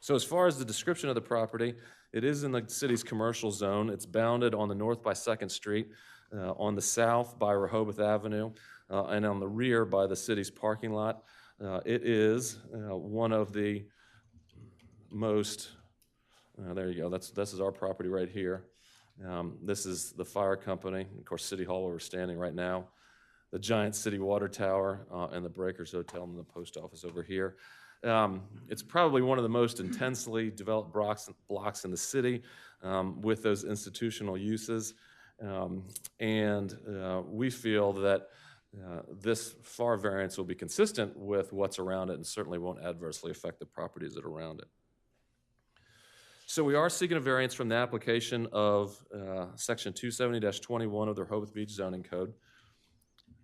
So as far as the description of the property, it is in the city's commercial zone. It's bounded on the north by 2nd Street, on the south by Rehoboth Avenue, and on the rear by the city's parking lot. It is one of the most, there you go, this is our property right here. This is the fire company, of course, City Hall where we're standing right now, the giant city water tower, and the Breakers Hotel and the post office over here. It's probably one of the most intensely developed blocks in the city with those institutional uses. And we feel that this FAR variance will be consistent with what's around it and certainly won't adversely affect the properties that are around it. So we are seeking a variance from the application of Section 270-21 of the Rehoboth Beach Zoning Code.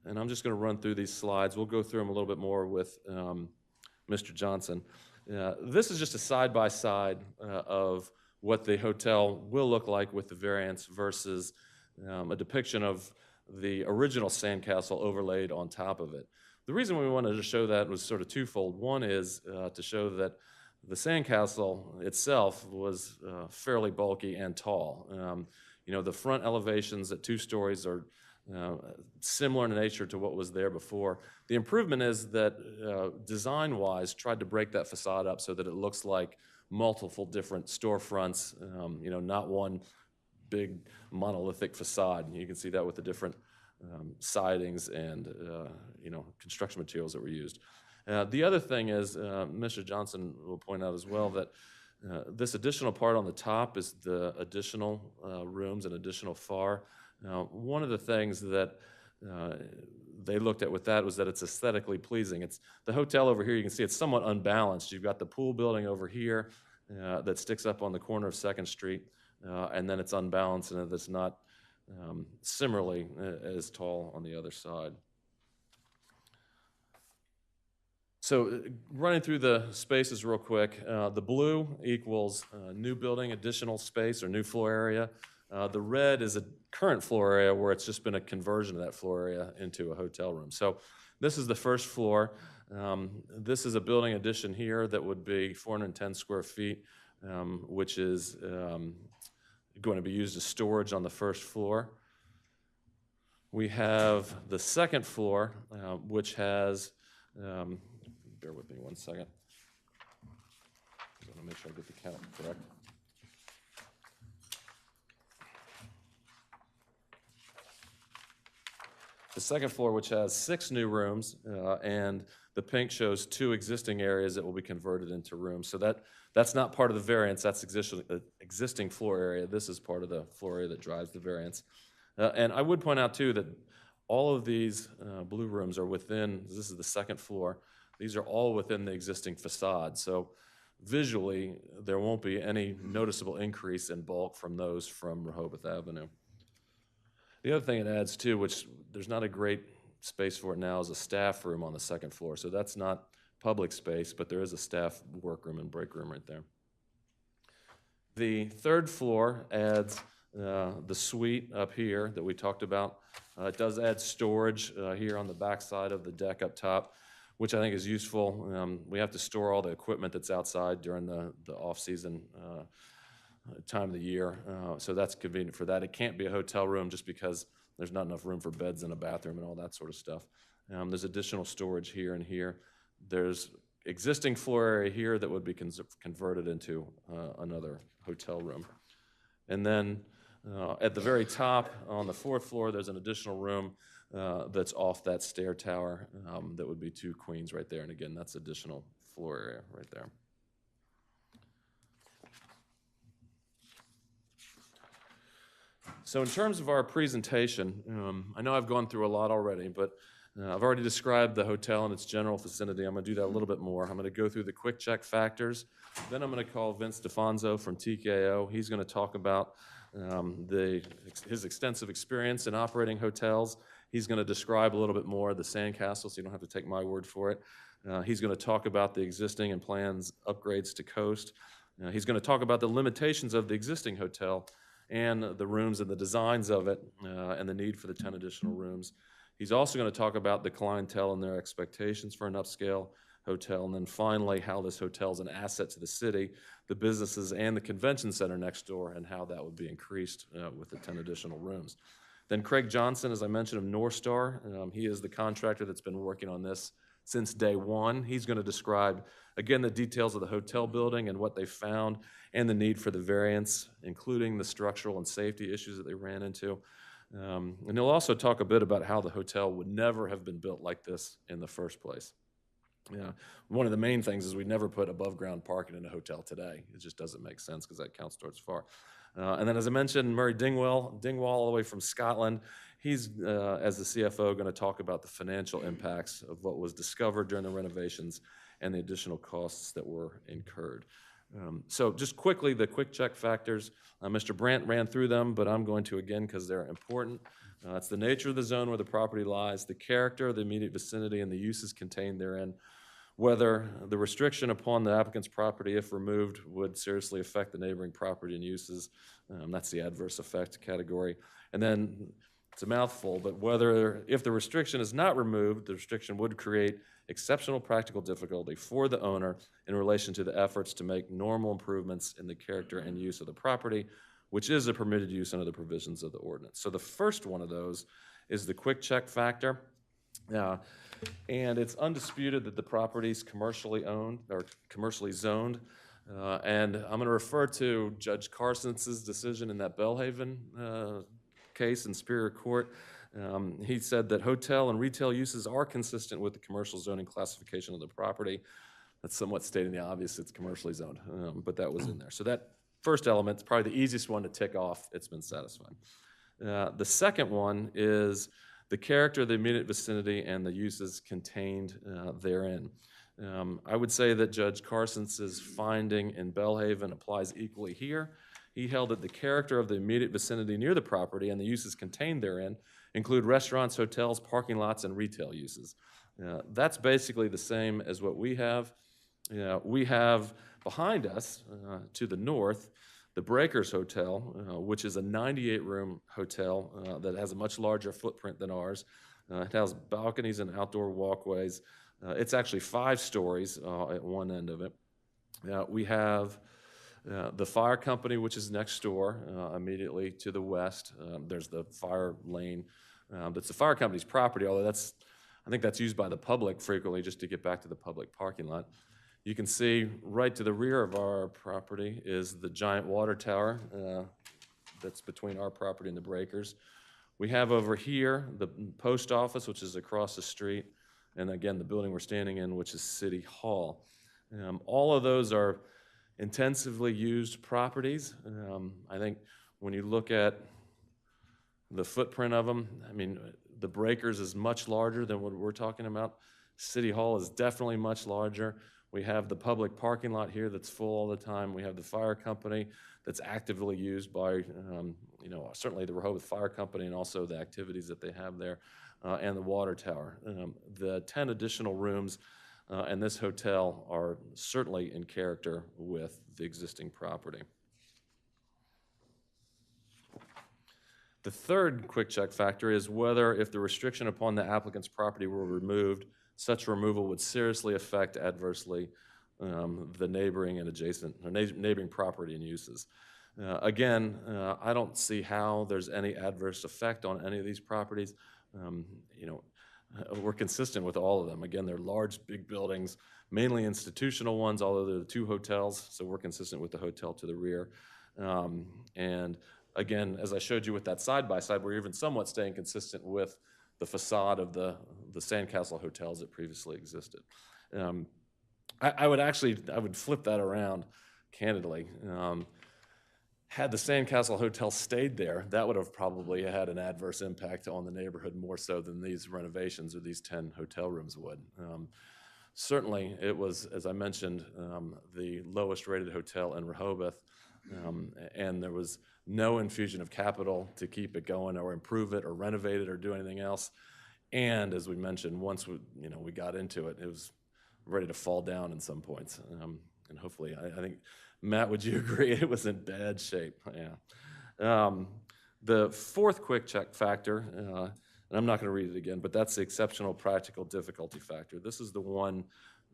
And I'm just going to run through these slides. We'll go through them a little bit more with Mr. Johnson. This is just a side-by-side of what the hotel will look like with the variance versus a depiction of the original sandcastle overlaid on top of it. The reason we wanted to show that was sort of twofold. One is to show that the sandcastle itself was fairly bulky and tall. The front elevations at 2 stories are similar in nature to what was there before. The improvement is that design-wise tried to break that facade up so that it looks like multiple different storefronts, not one big monolithic facade. You can see that with the different sidings and construction materials that were used. The other thing is, Mr. Johnson will point out as well that this additional part on the top is the additional rooms and additional FAR. One of the things that they looked at with that was that it's aesthetically pleasing. It's the hotel over here, you can see it's somewhat unbalanced. You've got the pool building over here that sticks up on the corner of 2nd Street, and then it's unbalanced and it's not similarly as tall on the other side. So running through the spaces real quick, the blue equals new building, additional space or new floor area. The red is a current floor area where it's just been a conversion of that floor area into a hotel room. So this is the first floor. This is a building addition here that would be 410 square feet, which is going to be used as storage on the first floor. We have the second floor, which has, bear with me one second. I want to make sure I get the count correct. The second floor, which has 6 new rooms, and the pink shows 2 existing areas that will be converted into rooms. So that's not part of the variance. That's existing floor area. This is part of the floor area that drives the variance. And I would point out, too, that all of these blue rooms are within, this is the second floor, these are all within the existing facade. So visually, there won't be any noticeable increase in bulk from those from Rehoboth Avenue. The other thing it adds, too, which there's not a great space for it now, is a staff room on the second floor. So that's not public space, but there is a staff workroom and break room right there. The third floor adds the suite up here that we talked about. It does add storage here on the back side of the deck up top, which I think is useful. We have to store all the equipment that's outside during the off-season time of the year, so that's convenient for that. It can't be a hotel room just because there's not enough room for beds and a bathroom and all that sort of stuff. There's additional storage here and here. There's existing floor area here that would be converted into another hotel room. And then at the very top on the fourth floor, there's an additional room that's off that stair tower that would be 2 queens right there. And again, that's additional floor area right there. So in terms of our presentation, I know I've gone through a lot already, but I've already described the hotel and its general vicinity. I'm going to do that a little bit more. I'm going to go through the quick check factors. Then I'm going to call Vince DeFonso from TKO. He's going to talk about his extensive experience in operating hotels. He's going to describe a little bit more the sandcastle, so you don't have to take my word for it. He's going to talk about the existing and plans upgrades to Coast. He's going to talk about the limitations of the existing hotel and the rooms and the designs of it and the need for the 10 additional rooms. He's also going to talk about the clientele and their expectations for an upscale hotel, and then finally how this hotel is an asset to the city, the businesses, and the convention center next door, and how that would be increased with the 10 additional rooms. Then Craig Johnson, as I mentioned, of North Star. He is the contractor that's been working on this since day one. He's going to describe, again, the details of the hotel building and what they found and the need for the variance, including the structural and safety issues that they ran into. And he'll also talk a bit about how the hotel would never have been built like this in the first place. One of the main things is we never put above ground parking in a hotel today. It just doesn't make sense because that counts towards FAR. And then, as I mentioned, Murray Dingwall all the way from Scotland. He's, as the CFO, going to talk about the financial impacts of what was discovered during the renovations and the additional costs that were incurred. So just quickly, the quick check factors. Mr. Brandt ran through them, but I'm going to again because they're important. It's the nature of the zone where the property lies, the character of the immediate vicinity, and the uses contained therein. Whether the restriction upon the applicant's property, if removed, would seriously affect the neighboring property and uses. That's the adverse effect category. And then it's a mouthful, but if the restriction is not removed, the restriction would create exceptional practical difficulty for the owner in relation to the efforts to make normal improvements in the character and use of the property, which is a permitted use under the provisions of the ordinance. So the first one of those is the quick check factor. And it's undisputed that the property is commercially owned or commercially zoned. And I'm going to refer to Judge Carson's decision in that Belhaven case in Superior Court. He said that hotel and retail uses are consistent with the commercial zoning classification of the property. That's somewhat stating the obvious, it's commercially zoned, but that was in there. So that first element is probably the easiest one to tick off. It's been satisfied. The second one is the character of the immediate vicinity and the uses contained therein. I would say that Judge Carson's finding in Belhaven applies equally here. He held that the character of the immediate vicinity near the property and the uses contained therein include restaurants, hotels, parking lots, and retail uses. That's basically the same as what we have. We have behind us, to the north, the Breakers Hotel, which is a 98-room hotel that has a much larger footprint than ours. It has balconies and outdoor walkways. It's actually 5 stories at one end of it. We have the fire company, which is next door, immediately to the west. There's the fire lane. That's the fire company's property, although I think that's used by the public frequently just to get back to the public parking lot. You can see right to the rear of our property is the giant water tower that's between our property and the Breakers. We have over here the post office, which is across the street, and again, the building we're standing in, which is City Hall. All of those are intensively used properties. I think when you look at the footprint of them, I mean, the Breakers is much larger than what we're talking about. City Hall is definitely much larger. We have the public parking lot here that's full all the time. We have the fire company that's actively used by, certainly the Rehoboth Fire Company and also the activities that they have there, and the water tower. The 10 additional rooms and this hotel are certainly in character with the existing property. The third quick check factor is whether if the restriction upon the applicant's property were removed, such removal would seriously affect adversely the neighboring and adjacent, or neighboring property and uses. Again, I don't see how there's any adverse effect on any of these properties. You know, we're consistent with all of them. Again, they're large, big buildings, mainly institutional ones, although there are 2 hotels, so we're consistent with the hotel to the rear. And again, as I showed you with that side-by-side, we're even somewhat staying consistent with the facade of the Sandcastle hotels that previously existed. I would flip that around, candidly. Had the Sandcastle Hotel stayed there, that would have probably had an adverse impact on the neighborhood more so than these renovations or these 10 hotel rooms would. Certainly, it was, as I mentioned, the lowest rated hotel in Rehoboth, and there was no infusion of capital to keep it going or improve it or renovate it or do anything else. And as we mentioned, once we got into it, it was ready to fall down in some points. And hopefully, I think, Matt, would you agree it was in bad shape? Yeah. The fourth quick check factor, and I'm not going to read it again, but that's the exceptional practical difficulty factor. This is the one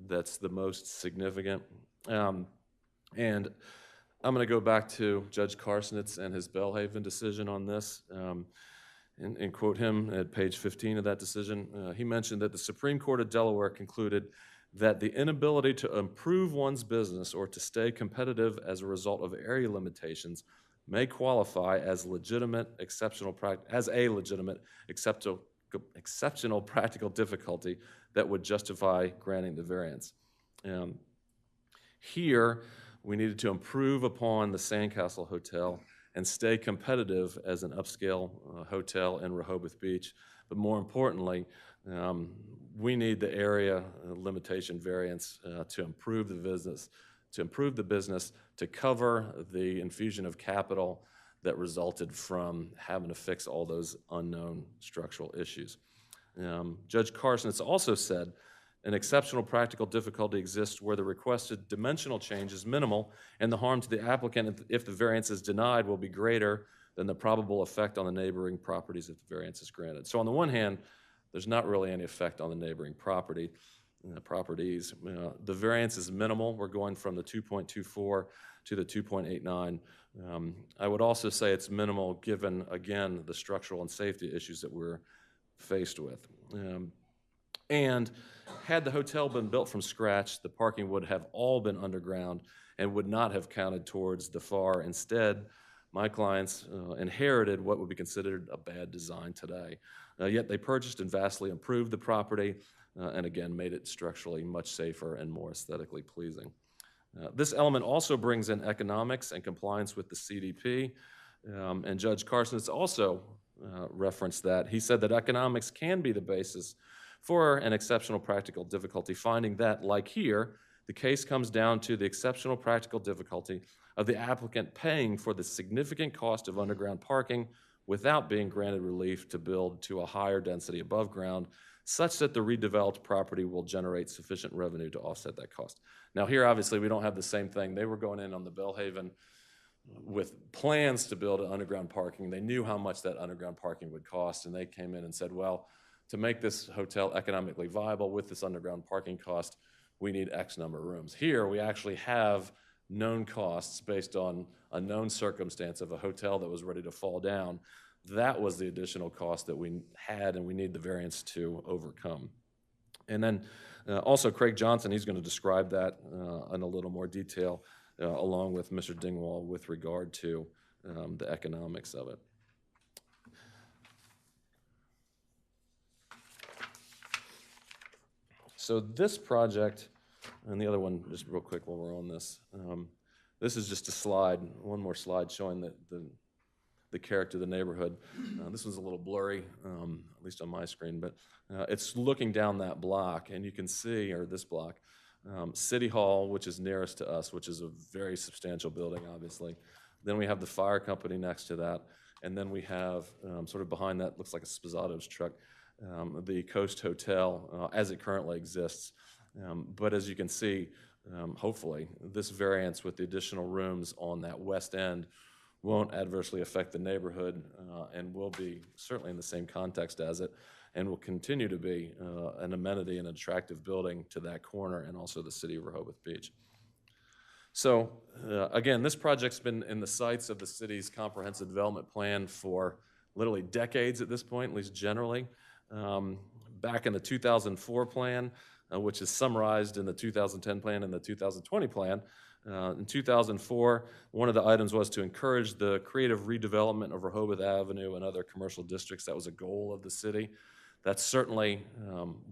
that's the most significant. And I'm going to go back to Judge Carstens and his Belhaven decision on this, and quote him at page 15 of that decision. He mentioned that the Supreme Court of Delaware concluded that the inability to improve one's business or to stay competitive as a result of area limitations may qualify as exceptional practical difficulty that would justify granting the variance. Here, we needed to improve upon the Sandcastle Hotel and stay competitive as an upscale hotel in Rehoboth Beach. But more importantly, we need the area limitation variance to improve the business, to cover the infusion of capital that resulted from having to fix all those unknown structural issues. Judge Carstens also said an exceptional practical difficulty exists where the requested dimensional change is minimal and the harm to the applicant if the variance is denied will be greater than the probable effect on the neighboring properties if the variance is granted. So on the one hand, there's not really any effect on the neighboring properties. The variance is minimal. We're going from the 2.24 to the 2.89. I would also say it's minimal given, again, the structural and safety issues that we're faced with. And had the hotel been built from scratch, the parking would have all been underground and would not have counted towards the FAR. Instead, my clients inherited what would be considered a bad design today. Yet they purchased and vastly improved the property and again made it structurally much safer and more aesthetically pleasing. This element also brings in economics and compliance with the CDP, and Judge Carstens also referenced that. He said that economics can be the basis for an exceptional practical difficulty, finding that, like here, the case comes down to the exceptional practical difficulty of the applicant paying for the significant cost of underground parking without being granted relief to build to a higher density above ground, such that the redeveloped property will generate sufficient revenue to offset that cost. Now here, obviously, we don't have the same thing. They were going in on the Belhaven with plans to build an underground parking. They knew how much that underground parking would cost, and they came in and said, well, to make this hotel economically viable with this underground parking cost, we need X number of rooms. Here, we actually have known costs based on a known circumstance of a hotel that was ready to fall down. That was the additional cost that we had and we need the variance to overcome. And then also Craig Johnson, he's going to describe that in a little more detail along with Mr. Dingwall with regard to the economics of it. So this project, and the other one, just real quick while we're on this, this is just a slide, one more slide showing the character of the neighborhood. This one's a little blurry, at least on my screen, but it's looking down that block, and you can see, or this block, City Hall, which is nearest to us, which is a very substantial building, obviously. Then we have the fire company next to that, and then we have, sort of behind that, looks like a Sposado's truck, the Coast Hotel as it currently exists. But as you can see, hopefully, this variance with the additional rooms on that west end won't adversely affect the neighborhood, and will be certainly in the same context as it, and will continue to be an amenity and attractive building to that corner and also the city of Rehoboth Beach. So again, this project's been in the sights of the city's comprehensive development plan for literally decades at this point, at least generally. Back in the 2004 plan, which is summarized in the 2010 plan and the 2020 plan, in 2004, one of the items was to encourage the creative redevelopment of Rehoboth Avenue and other commercial districts. That was a goal of the city. That's certainly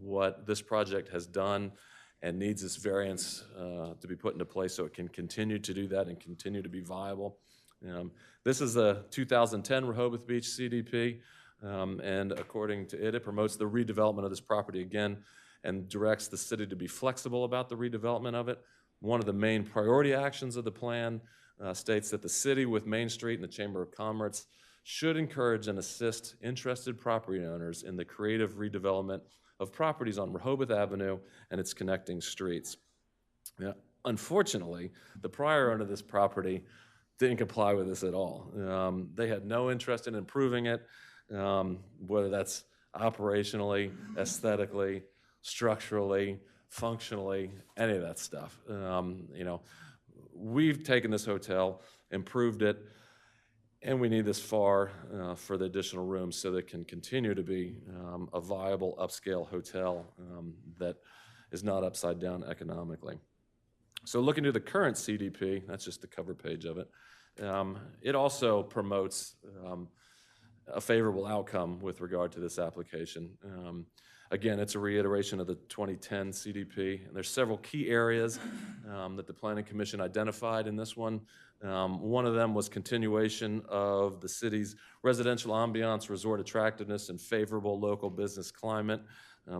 what this project has done and needs this variance to be put into place so it can continue to do that and continue to be viable. This is a 2010 Rehoboth Beach CDP, and according to it, it promotes the redevelopment of this property again and directs the city to be flexible about the redevelopment of it. One of the main priority actions of the plan states that the city with Main Street and the Chamber of Commerce should encourage and assist interested property owners in the creative redevelopment of properties on Rehoboth Avenue and its connecting streets. Now, unfortunately, the prior owner of this property didn't comply with this at all. They had no interest in improving it, whether that's operationally, aesthetically, structurally, functionally, any of that stuff. We've taken this hotel, improved it, and we need this FAR for the additional rooms so that it can continue to be a viable upscale hotel that is not upside down economically. So looking to the current CDP, that's just the cover page of it, it also promotes a favorable outcome with regard to this application. Again, it's a reiteration of the 2010 CDP. And there's several key areas that the Planning Commission identified in this one. One of them was continuation of the city's residential ambiance, resort attractiveness, and favorable local business climate.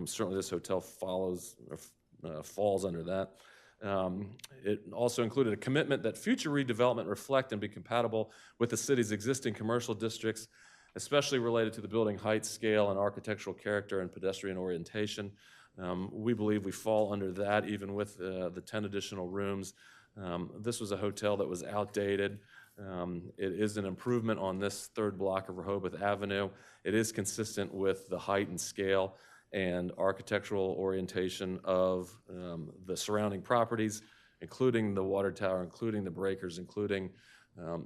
Certainly this hotel falls under that. It also included a commitment that future redevelopment reflect and be compatible with the city's existing commercial districts, especially related to the building height, scale, and architectural character and pedestrian orientation. We believe we fall under that even with the 10 additional rooms. This was a hotel that was outdated. It is an improvement on this third block of Rehoboth Avenue. It is consistent with the height and scale and architectural orientation of the surrounding properties, including the water tower, including the breakers, including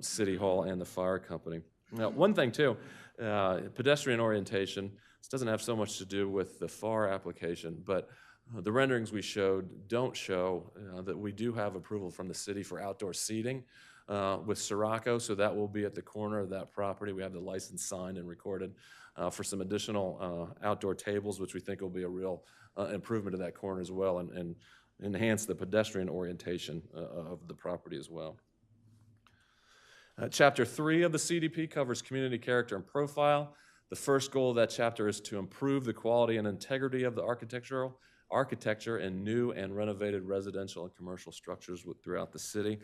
City Hall and the fire company. Now, one thing too, pedestrian orientation, this doesn't have so much to do with the FAR application, but the renderings we showed don't show that we do have approval from the city for outdoor seating with Sirocco, so that will be at the corner of that property. We have the license signed and recorded for some additional outdoor tables, which we think will be a real improvement to that corner as well and enhance the pedestrian orientation of the property as well. Chapter 3 of the CDP covers community character and profile. The first goal of that chapter is to improve the quality and integrity of the architecture in new and renovated residential and commercial structures throughout the city.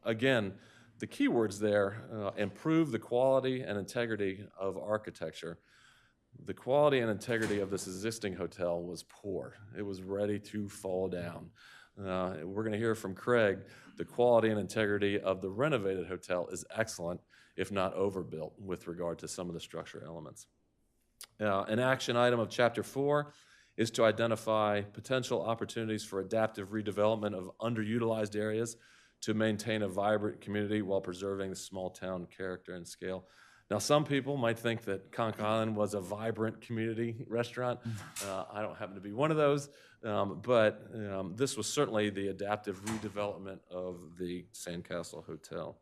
Again, the key words there, improve the quality and integrity of architecture. The quality and integrity of this existing hotel was poor. It was ready to fall down. We're going to hear from Craig. The quality and integrity of the renovated hotel is excellent, if not overbuilt, with regard to some of the structure elements. An action item of Chapter 4 is to identify potential opportunities for adaptive redevelopment of underutilized areas to maintain a vibrant community while preserving the small town character and scale. Now, some people might think that Conch Island was a vibrant community restaurant. I don't happen to be one of those, but this was certainly the adaptive redevelopment of the Sandcastle Hotel.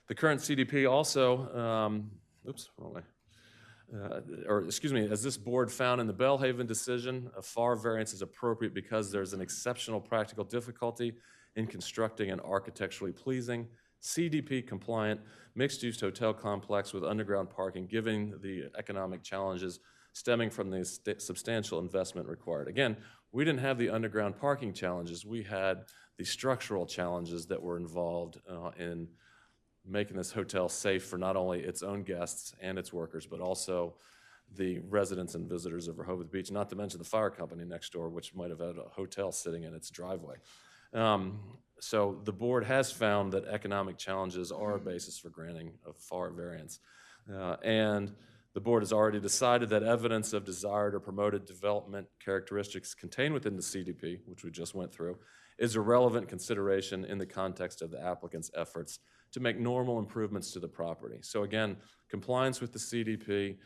The current CDP also, as this board found in the Bellhaven decision, a FAR variance is appropriate because there's an exceptional practical difficulty in constructing an architecturally pleasing, CDP-compliant, mixed-use hotel complex with underground parking, given the economic challenges stemming from the substantial investment required. Again, we didn't have the underground parking challenges. We had the structural challenges that were involved in making this hotel safe for not only its own guests and its workers, but also the residents and visitors of Rehoboth Beach, not to mention the fire company next door, which might have had a hotel sitting in its driveway. So the board has found that economic challenges are a basis for granting a FAR variance. And the board has already decided that evidence of desired or promoted development characteristics contained within the CDP, which we just went through, is a relevant consideration in the context of the applicant's efforts to make normal improvements to the property. So again, compliance with the CDP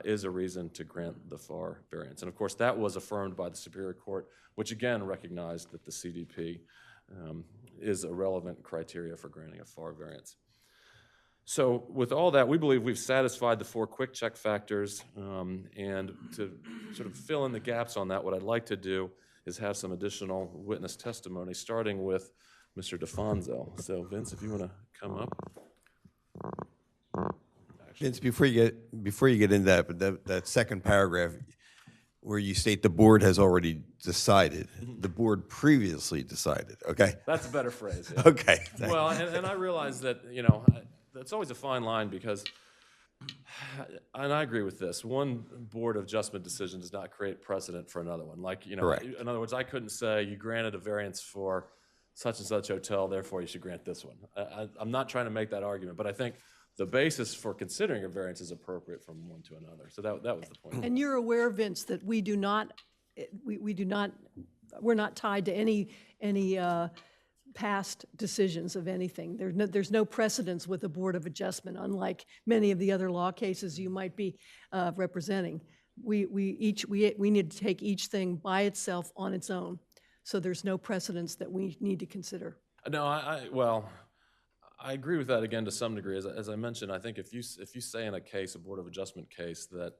is a reason to grant the FAR variance. And of course, that was affirmed by the Superior Court, which again recognized that the CDP is a relevant criteria for granting a FAR variance. So with all that, we believe we've satisfied the 4 quick check factors, and to sort of fill in the gaps on that, what I'd like to do is have some additional witness testimony, starting with Mr. DeFonso. So Vince, if you want to come up. Vince, before you get into that, but that second paragraph where you state the board has already decided, the board previously decided, okay? That's a better phrase. Yeah. Okay. thank Well, and I realize that, that's always a fine line because, and I agree with this, one board of adjustment decision does not create precedent for another one. Like, Correct. in other words, I couldn't say you granted a variance for such and such hotel, therefore you should grant this one. I'm not trying to make that argument, but I think the basis for considering a variance is appropriate from one to another. So that was the point. And you're aware, Vince, that we're not tied to any past decisions of anything. There's no precedence with the Board of Adjustment, unlike many of the other law cases you might be representing. We need to take each thing by itself on its own. So there's no precedence that we need to consider. No, I agree with that again to some degree. As I mentioned, I think if you say in a case, a Board of Adjustment case, that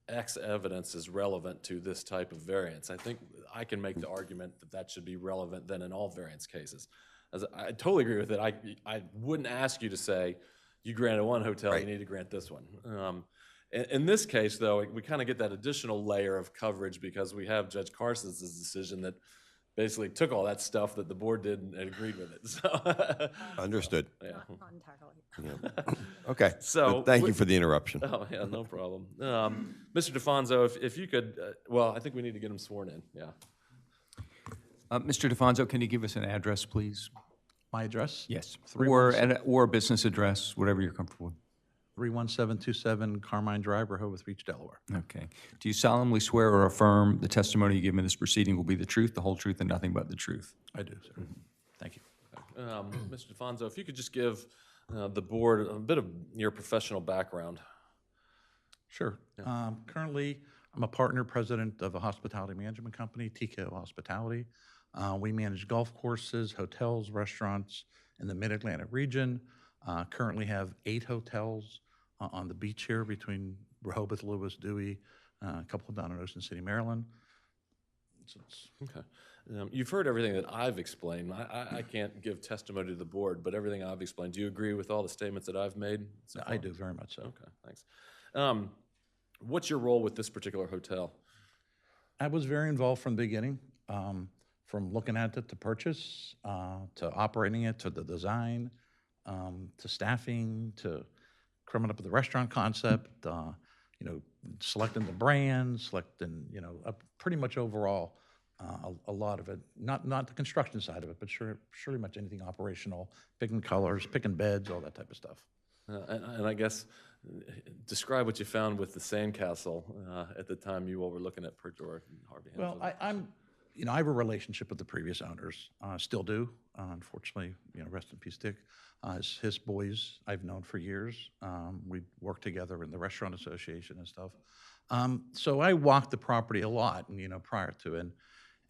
X evidence is relevant to this type of variance, I think I can make the argument that that should be relevant then in all variance cases. I totally agree with it. I wouldn't ask you to say, you granted one hotel, you need to grant this one. In this case, though, we kind of get that additional layer of coverage because we have Judge Carson's decision that basically took all that stuff that the board did and agreed with it. So Understood. yeah. Not entirely. Okay. So Thank you for the interruption. Oh yeah, no problem. Mr. DeFonso, if you could, well, I think we need to get him sworn in. Yeah. Mr. DeFonso, can you give us an address, please? My address? Yes. 317 Or a business address, whatever you're comfortable with. 31727 Carmine Drive, Rehoboth Beach, Delaware. Okay. Do you solemnly swear or affirm the testimony you give in this proceeding will be the truth, the whole truth, and nothing but the truth? I do, sir. Thank you. Mr. DeFonso, if you could just give the board a bit of your professional background. Sure. Currently, I'm a partner president of a hospitality management company, TKO Hospitality. We manage golf courses, hotels, restaurants in the Mid-Atlantic region. Currently have 8 hotels on the beach here between Rehoboth, Lewis, Dewey, a couple down in Ocean City, Maryland. So Okay. You've heard everything that I've explained. I can't give testimony to the board, but everything I've explained, do you agree with all the statements that I've made so far? I do, very much so. Okay, thanks. What's your role with this particular hotel? I was very involved from the beginning, from looking at it to purchase, to operating it, to the design, to staffing, to coming up with the restaurant concept, selecting the brand, selecting, pretty much overall, a lot of it, not the construction side of it, but surely much anything operational, picking colors, picking beds, all that type of stuff. And I guess describe what you found with the sandcastle at the time you all were looking at Perdora and Harvey Hansen. Well, I have a relationship with the previous owners, still do. Unfortunately, rest in peace, Dick. His boys I've known for years. We worked together in the restaurant association and stuff. So I walked the property a lot, prior to,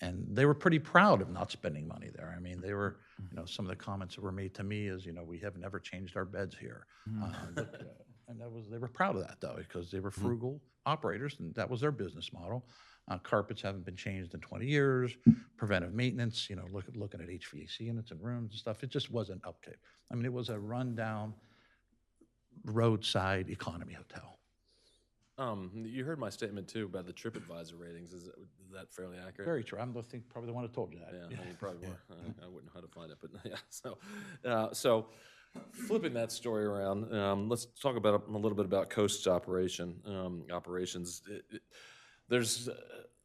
and they were pretty proud of not spending money there. I mean, they were, some of the comments that were made to me is, we have never changed our beds here. And they were proud of that, though, because they were frugal operators, and that was their business model. Carpets haven't been changed in 20 years, preventive maintenance, looking at HVAC units and rooms and stuff. It just wasn't upkeep. I mean, it was a rundown roadside economy hotel. You heard my statement, too, about the TripAdvisor ratings. Is that fairly accurate? Very true. I'm probably the one who told you that. Yeah, you probably were. I wouldn't know how to find it, but yeah. So flipping that story around, let's talk about a little bit about Coast's operations. there's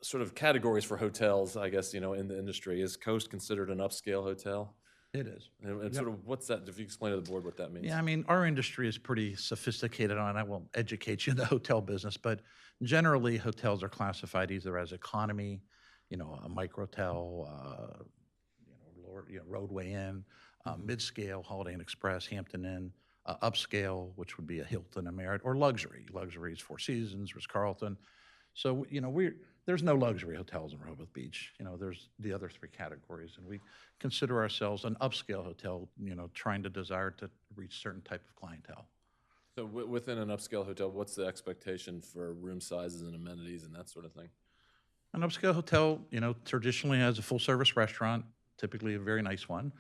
sort of categories for hotels, I guess, in the industry. Is Coast considered an upscale hotel? It is. And sort of what's that, if you explain to the board what that means? Yeah, I mean, our industry is pretty sophisticated on, I won't educate you in the hotel business, but generally hotels are classified either as economy, a microtel, lower, Roadway Inn, mid-scale, Holiday Inn Express, Hampton Inn, upscale, which would be a Hilton, a Marriott, or luxury. Luxury is Four Seasons, Ritz-Carlton. So, there's no luxury hotels in Rehoboth Beach. There's the other three categories, and we consider ourselves an upscale hotel, trying to desire to reach certain type of clientele. So within an upscale hotel, what's the expectation for room sizes and amenities and that sort of thing? An upscale hotel, traditionally has a full-service restaurant, typically a very nice one.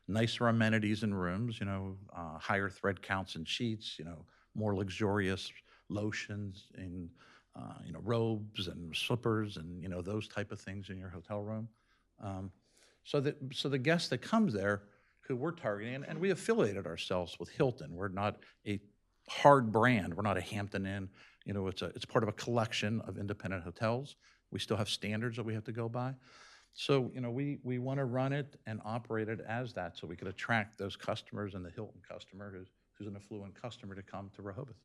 Nicer amenities in rooms, higher thread counts in sheets, more luxurious lotions and robes and slippers and those type of things in your hotel room. So the guest that comes there, who we're targeting, and we affiliated ourselves with Hilton. We're not a hard brand. We're not a Hampton Inn. It's part of a collection of independent hotels. We still have standards that we have to go by. So we want to run it and operate it as that, so we could attract those customers and the Hilton customer who's an affluent customer to come to Rehoboth.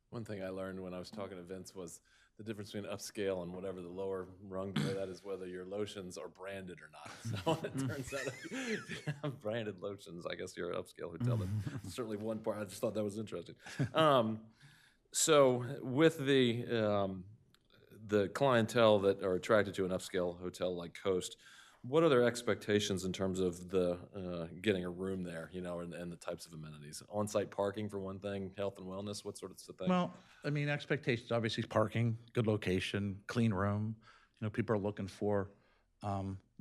One thing I learned when I was talking to Vince was the difference between upscale and whatever the lower rung below that is, whether your lotions are branded or not. So it turns out if you have branded lotions, I guess you're an upscale hotel. That's certainly one part. I just thought that was interesting. So with the clientele that are attracted to an upscale hotel like Coast, what are their expectations in terms of the getting a room there, and the types of amenities? On-site parking for one thing, health and wellness, what sort of thing? Well, I mean, expectations, obviously parking, good location, clean room. People are looking for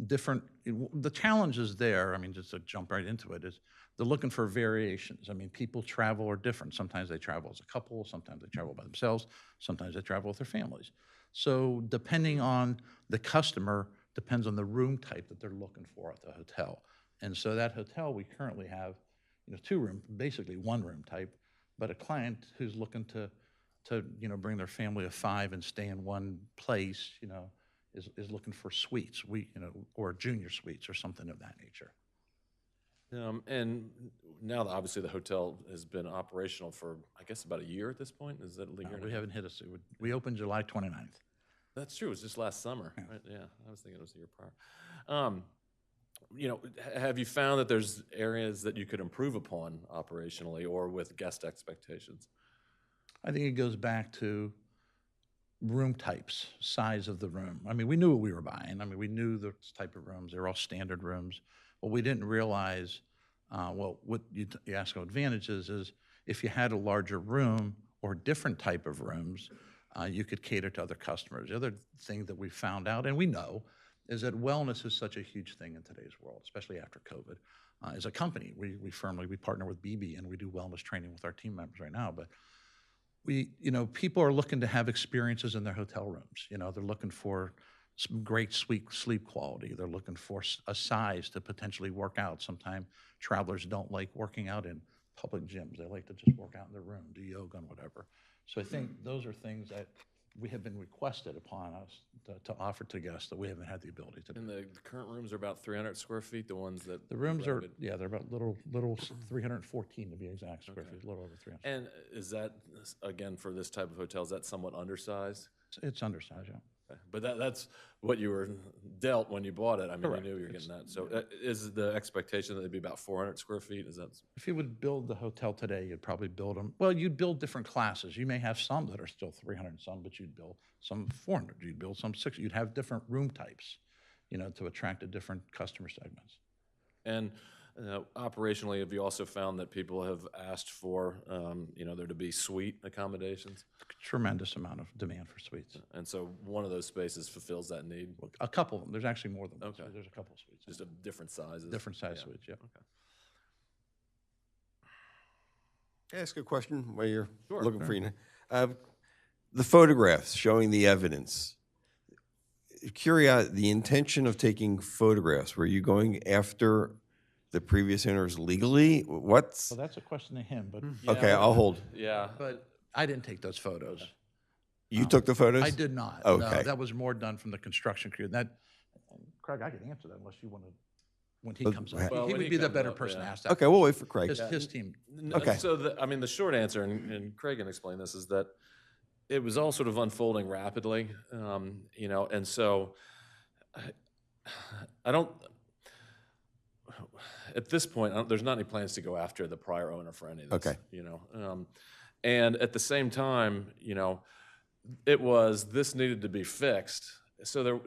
different, the challenge is there, I mean, just to jump right into it, is they're looking for variations. I mean, people travel are different. Sometimes they travel as a couple, sometimes they travel by themselves, sometimes they travel with their families. So depending on the customer, depends on the room type that they're looking for at the hotel. And so that hotel, we currently have, two room, basically one room type, but a client who's looking to bring their family of 5 and stay in one place, is looking for suites, or junior suites or something of that nature. And now that obviously the hotel has been operational for, I guess, about a year at this point. Is that a year? We haven't hit us. We opened July 29th. That's true. It was just last summer, right? Yeah, I was thinking it was the year prior. Have you found that there's areas that you could improve upon operationally or with guest expectations? I think it goes back to room types, size of the room. I mean, we knew what we were buying. I mean, we knew the type of rooms. They're all standard rooms. What we didn't realize, what you ask about advantages is if you had a larger room or different type of rooms, you could cater to other customers. The other thing that we found out, and we know, is that wellness is such a huge thing in today's world, especially after COVID. As a company, we partner with BB and we do wellness training with our team members right now. But people are looking to have experiences in their hotel rooms. They're looking for some great sleep quality. They're looking for a size to potentially work out. Sometimes travelers don't like working out in public gyms. They like to just work out in their room, do yoga and whatever. So I think those are things that we have been requested upon us to offer to guests that we haven't had the ability to do. And the current rooms are about 300 square feet, the ones that... The rooms are, they're about little 314 to be exact square feet, a little over 300. And is that, again, for this type of hotel, is that somewhat undersized? It's undersized, yeah. Okay. But that's what you were dealt when you bought it. I mean, Correct. you knew you were getting that. So is the expectation that it'd be about 400 square feet? Is that... If you would build the hotel today, you'd probably build them, well, you'd build different classes. You may have some that are still 300 and some, but you'd build some 400, you'd build some 600. You'd have different room types, to attract the different customer segments. And operationally, have you also found that people have asked for, there to be suite accommodations? Tremendous amount of demand for suites. And so one of those spaces fulfills that need? A couple of them. There's actually more than one. Okay. There's a couple of suites. Just of different sizes? Different size suites, yeah. Okay. Can I ask a question while you're Sure. looking for you? The photographs showing the evidence. Curiosity, the intention of taking photographs, were you going after the previous owners legally? What's... So that's a question to him, but Okay, I'll hold. Yeah. but I didn't take those photos. You took the photos? I did not. No, Okay. that was more done from the construction crew. That, Craig, I can answer that unless you want to, when he comes up. Well, He when would he be the comes better up, person to yeah. ask that. Okay, we'll wait for Craig. His team. Okay. So, I mean, the short answer, and Craig can explain this, is that it was all sort of unfolding rapidly, you know, and so I don't, at this point, there's not any plans to go after the prior owner for any of this. Okay. You know, and at the same time, you know, this needed to be fixed. So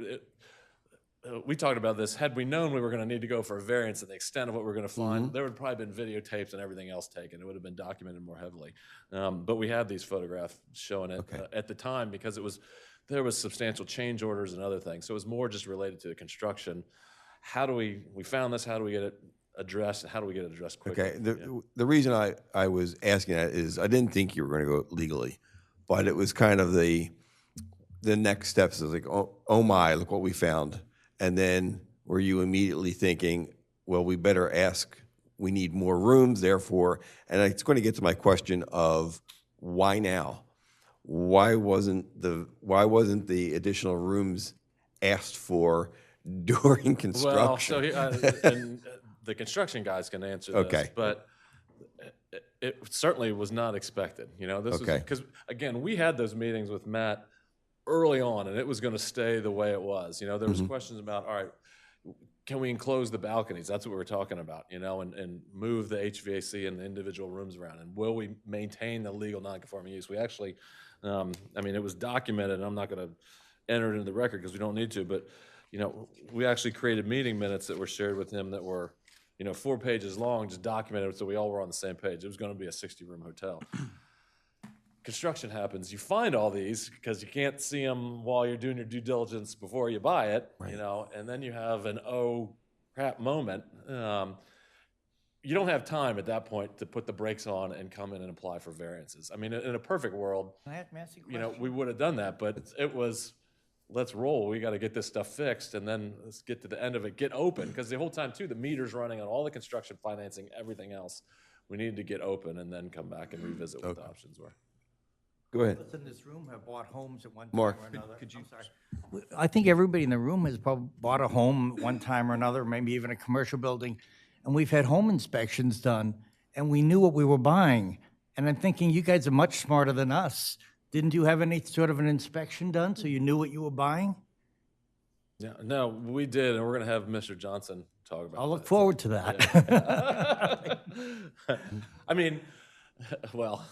we talked about this. Had we known we were going to need to go for a variance and the extent of what we're going to find, there would probably been videotapes and everything else taken. It would have been documented more heavily. But we had these photographs showing it at the time because there was substantial change orders and other things. So it was more just related to the construction. How do we found this? How do we get it addressed? How do we get it addressed quickly? Okay, the reason I was asking that is I didn't think you were going to go legally, but it was kind of the next steps. It was like, oh my, look what we found. And then were you immediately thinking, well, we better ask, we need more rooms, therefore, and it's going to get to my question of why now? Why wasn't the additional rooms asked for during construction? Well, so and the construction guys can answer this, Okay. but it certainly was not expected. You know, this Okay. is because again, we had those meetings with Matt early on, and it was going to stay the way it was. You know, there was questions about, all right, can we enclose the balconies? That's what we were talking about, you know, and move the HVAC and the individual rooms around, and will we maintain the legal non-conforming use? We actually, I mean, it was documented, and I'm not going to enter it into the record because we don't need to, but you know, we actually created meeting minutes that were shared with him that were, you know, 4 pages long, just documented so we all were on the same page. It was going to be a 60-room hotel. Construction happens. You find all these because you can't see them while you're doing your due diligence before you buy it, you know, and then you have an oh crap moment. You don't have time at that point to put the brakes on and come in and apply for variances. I mean, in a perfect world, Can I ask you a you know, question? we would have done that, but it was, let's roll. We got to get this stuff fixed, and then let's get to the end of it, get open, because the whole time too, the meter's running on all the construction financing, everything else. We needed to get open and then come back and revisit what the options were. Go ahead. Us in this room have bought homes at one time Mark. or another. I'm sorry. I think everybody in the room has probably bought a home at one time or another, maybe even a commercial building. And we've had home inspections done, and we knew what we were buying. And I'm thinking, you guys are much smarter than us. Didn't you have any sort of an inspection done so you knew what you were buying? Yeah, no, we did, and we're going to have Mr. Johnson talk about I'll look that. forward to that. I mean, well,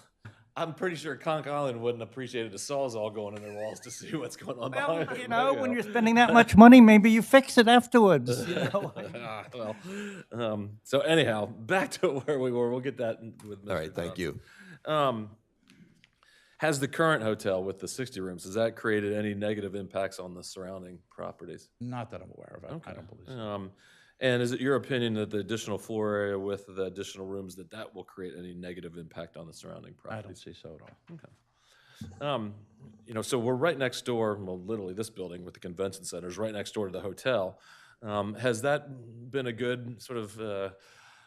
I'm pretty sure Conch Island wouldn't appreciate a Sawzall going in their walls to see what's going on Well, behind you it, know, but, when you're spending that much money, maybe you fix it afterwards, you know? So anyhow, back to where we were. We'll get that with Mr. All right, thank you. Has the current hotel with the 60 rooms, has that created any negative impacts on the surrounding properties? Not that I'm aware of. I don't believe so. And is it your opinion that the additional floor area with the additional rooms, that will create any negative impact on the surrounding I don't properties? see so at all. You know, so we're right next door, well, literally this building with the convention center is right next door to the hotel. Has that been a good sort of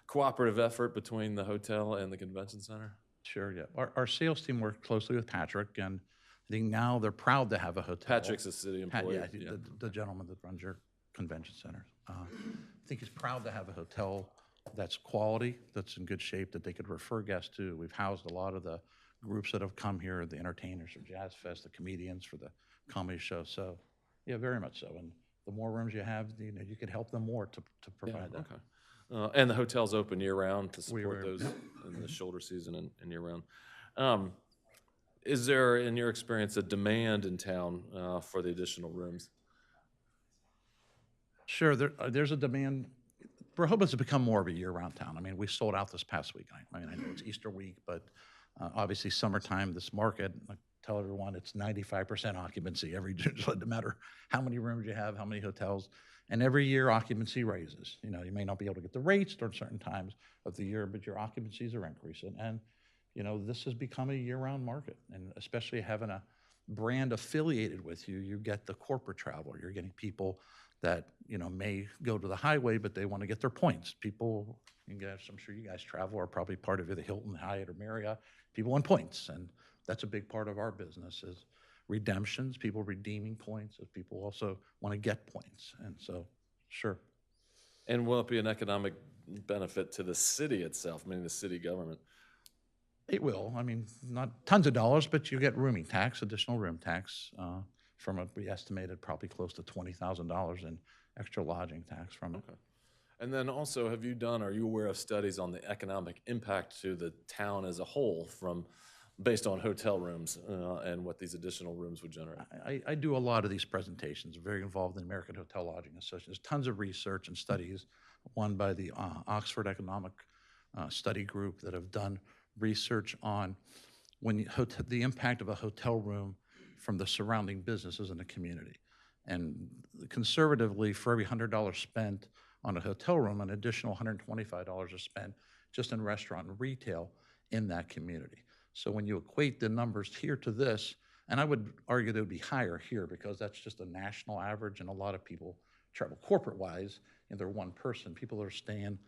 cooperative effort between the hotel and the convention center? Sure, yeah. Our sales team worked closely with Patrick, and I think now they're proud to have a hotel. Patrick's a city employee. Yeah, the gentleman that runs your convention center. I think he's proud to have a hotel that's quality, that's in good shape, that they could refer guests to. We've housed a lot of the groups that have come here, the entertainers for Jazz Fest, the comedians for the comedy show. So, yeah, very much so. And the more rooms you have, you know, you could help them more to provide that. Okay. And the hotel's open year-round to support were- those in the shoulder season and year-round. Is there, in your experience, a demand in town for the additional rooms? Sure, there's a demand. Rehoboth has become more of a year-round town. I mean, we sold out this past week. I mean, I know it's Easter week, but obviously summertime, this market, I tell everyone it's 95% occupancy every, no matter how many rooms you have, how many hotels. And every year occupancy raises. You know, you may not be able to get the rates during certain times of the year, but your occupancies are increasing. And, you know, this has become a year-round market. And especially having a brand affiliated with you, you get the corporate traveler. You're getting people that, you know, may go to the highway, but they want to get their points. People, you guys, I'm sure you guys travel, are probably part of the Hilton, Hyatt, or Marriott. People want points, and that's a big part of our business is redemptions, people redeeming points, if people also want to get points. And so, sure. And will it be an economic benefit to the city itself, meaning the city government? It will. I mean, not tons of dollars, but you get rooming tax, additional room tax from it. We estimated probably close to $20,000 in extra lodging tax from it. Okay. And then also, are you aware of studies on the economic impact to the town as a whole based on hotel rooms and what these additional rooms would generate? I do a lot of these presentations, very involved in the American Hotel Lodging Association. There's tons of research and studies, one by the Oxford Economic Study Group, that have done research on the impact of a hotel room from the surrounding businesses in the community. And conservatively, for every $100 spent on a hotel room, an additional $125 is spent just in restaurant and retail in that community. So when you equate the numbers here to this, and I would argue they would be higher here because that's just a national average, and a lot of people travel corporate-wise, and they're one person. People that are staying,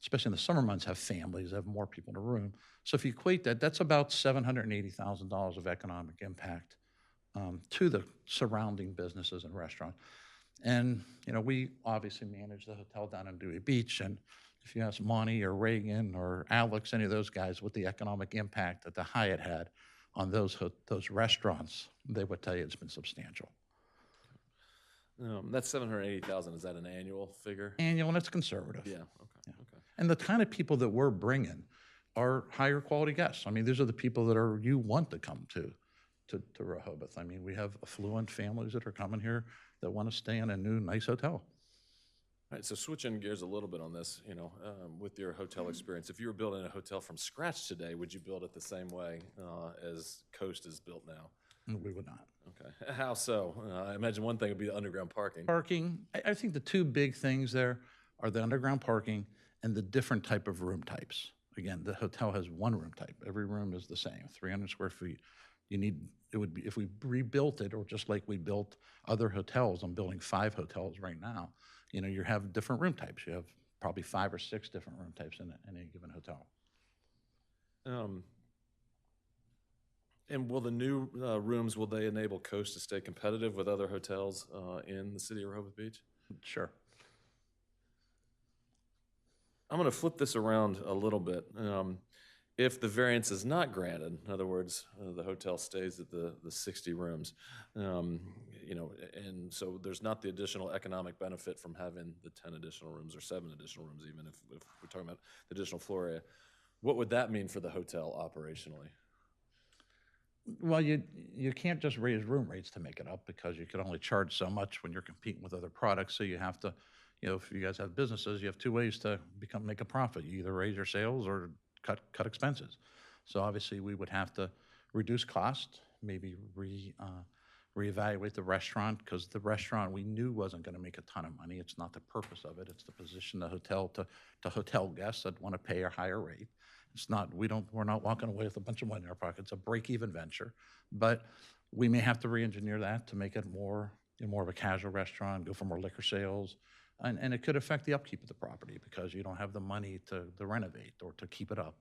especially in the summer months, have families, have more people in a room. So if you equate that, that's about $780,000 of economic impact to the surrounding businesses and restaurants. And, we obviously manage the hotel down in Dewey Beach, and if you ask Monty or Reagan or Alex, any of those guys, what the economic impact that the Hyatt had on those restaurants, they would tell you it's been substantial. That's 780,000. Is that an annual figure? Annual, and it's conservative. Yeah. Okay. Okay. And the kind of people that we're bringing are higher quality guests. I mean, these are the people that you want to come to Rehoboth. I mean, we have affluent families that are coming here that want to stay in a new, nice hotel. All right, so switching gears a little bit on this, with your hotel experience, if you were building a hotel from scratch today, would you build it the same way as Coast is built now? We would not. Okay. How so? I imagine one thing would be the underground parking. Parking, I think the two big things there are the underground parking and the different type of room types. Again, the hotel has one room type. Every room is the same, 300 square feet. It would be, if we rebuilt it, or just like we built other hotels, I'm building 5 hotels right now, you have different room types. You have probably 5 or 6 different room types in any given hotel. And will the new rooms, will they enable Coast to stay competitive with other hotels in the city of Rehoboth Beach? Sure. I'm going to flip this around a little bit. If the variance is not granted, in other words, the hotel stays at the 60 rooms, and so there's not the additional economic benefit from having the 10 additional rooms or 7 additional rooms, even if we're talking about the additional floor area, what would that mean for the hotel operationally? Well, you can't just raise room rates to make it up, because you can only charge so much when you're competing with other products. So you have to, if you guys have businesses, you have 2 ways to make a profit. You either raise your sales or cut expenses. So obviously we would have to reduce cost, maybe reevaluate the restaurant, because the restaurant we knew wasn't going to make a ton of money. It's not the purpose of it. It's to position the hotel to hotel guests that want to pay a higher rate. It's not, we're not walking away with a bunch of money in our pocket. It's a break-even venture, but we may have to re-engineer that to make it more of a casual restaurant, go for more liquor sales. And it could affect the upkeep of the property, because you don't have the money to renovate or to keep it up.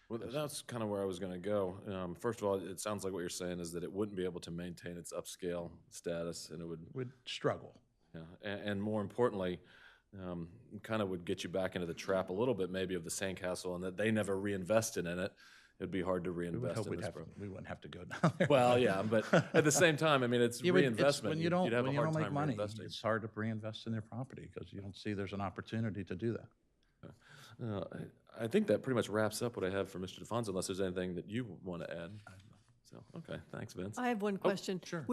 Well, that's kind of where I was going to go. First of all, it sounds like what you're saying is that it wouldn't be able to maintain its upscale status, and it would struggle. Yeah, and more importantly, kind of would get you back into the trap a little bit, maybe, of the Sandcastle, and that they never reinvested in it. It'd be hard to reinvest in this program. We wouldn't have to go down there. Well, yeah, but at the same time, I mean, it's reinvestment. When you don't make money, reinvesting. it's hard to reinvest in their property, because you don't see there's an opportunity to do that. I think that pretty much wraps up what I have for Mr. DeFonso, unless there's anything that you want to add. So, okay, thanks, Vince. I have one question. Sure.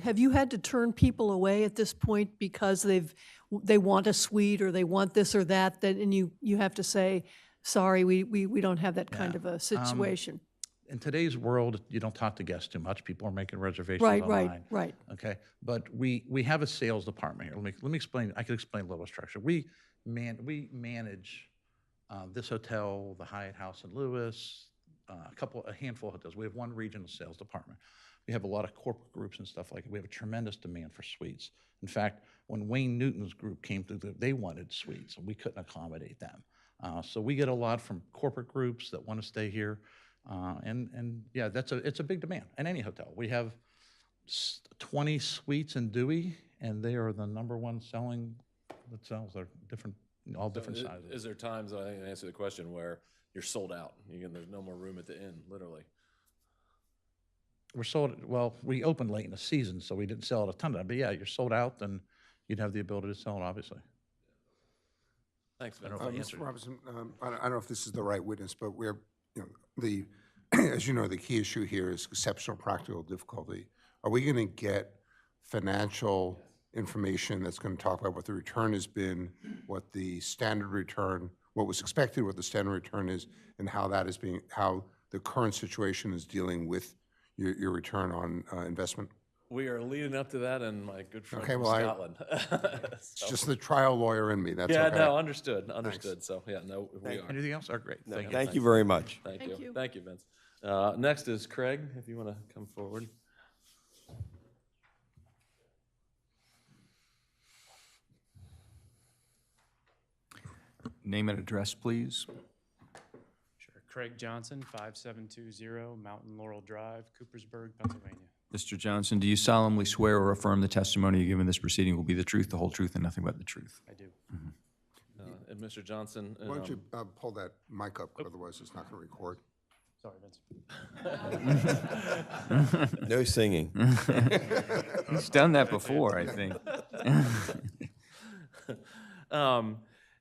Have you had to turn people away at this point because they want a suite, or they want this or that, and you have to say, sorry, we don't have that kind of a situation? In today's world, you don't talk to guests too much. People are making reservations online. Right. Okay, but we have a sales department here. Let me explain. I could explain a little structure. We manage this hotel, the Hyatt House in Lewis, a handful of hotels. We have one regional sales department. We have a lot of corporate groups and stuff like that. We have a tremendous demand for suites. In fact, when Wayne Newton's group came through, they wanted suites, and we couldn't accommodate them. So we get a lot from corporate groups that want to stay here, and yeah, it's a big demand in any hotel. We have 20 suites in Dewey, and they are the #1 selling hotels. They're different, all different sizes. Is there times, I think, to answer the question, where you're sold out? There's no more room at the inn, literally. We're sold, well, we opened late in the season, so we didn't sell it a ton of that. But yeah, you're sold out, and you'd have the ability to sell it, obviously. Thanks, Vince. Mr. Robinson, I don't know if this is the right witness, but as you know, the key issue here is exceptional practical difficulty. Are we going to get financial information that's going to talk about what the return has been, what the standard return, what was expected, what the standard return is, and how that is how the current situation is dealing with your return on investment? We are leading up to that, and my good friend Okay, from well, Scotland. It's just the trial lawyer in me, that's Yeah, okay. no, understood. So, yeah, no, we are. Anything else? Oh, great. No, Thank you. thank you very much. Thank Thank you. you. Thank you, Vince. Next is Craig, if you want to come forward. Name and address, please. Sure. Craig Johnson, 5720 Mountain Laurel Drive, Coopersburg, Pennsylvania. Mr. Johnson, do you solemnly swear or affirm the testimony you give in this proceeding will be the truth, the whole truth, and nothing but the truth? I do. And Mr. Johnson. Why don't you pull that mic up, otherwise it's not going to record. Sorry, Vince. No singing. He's done that before, I think.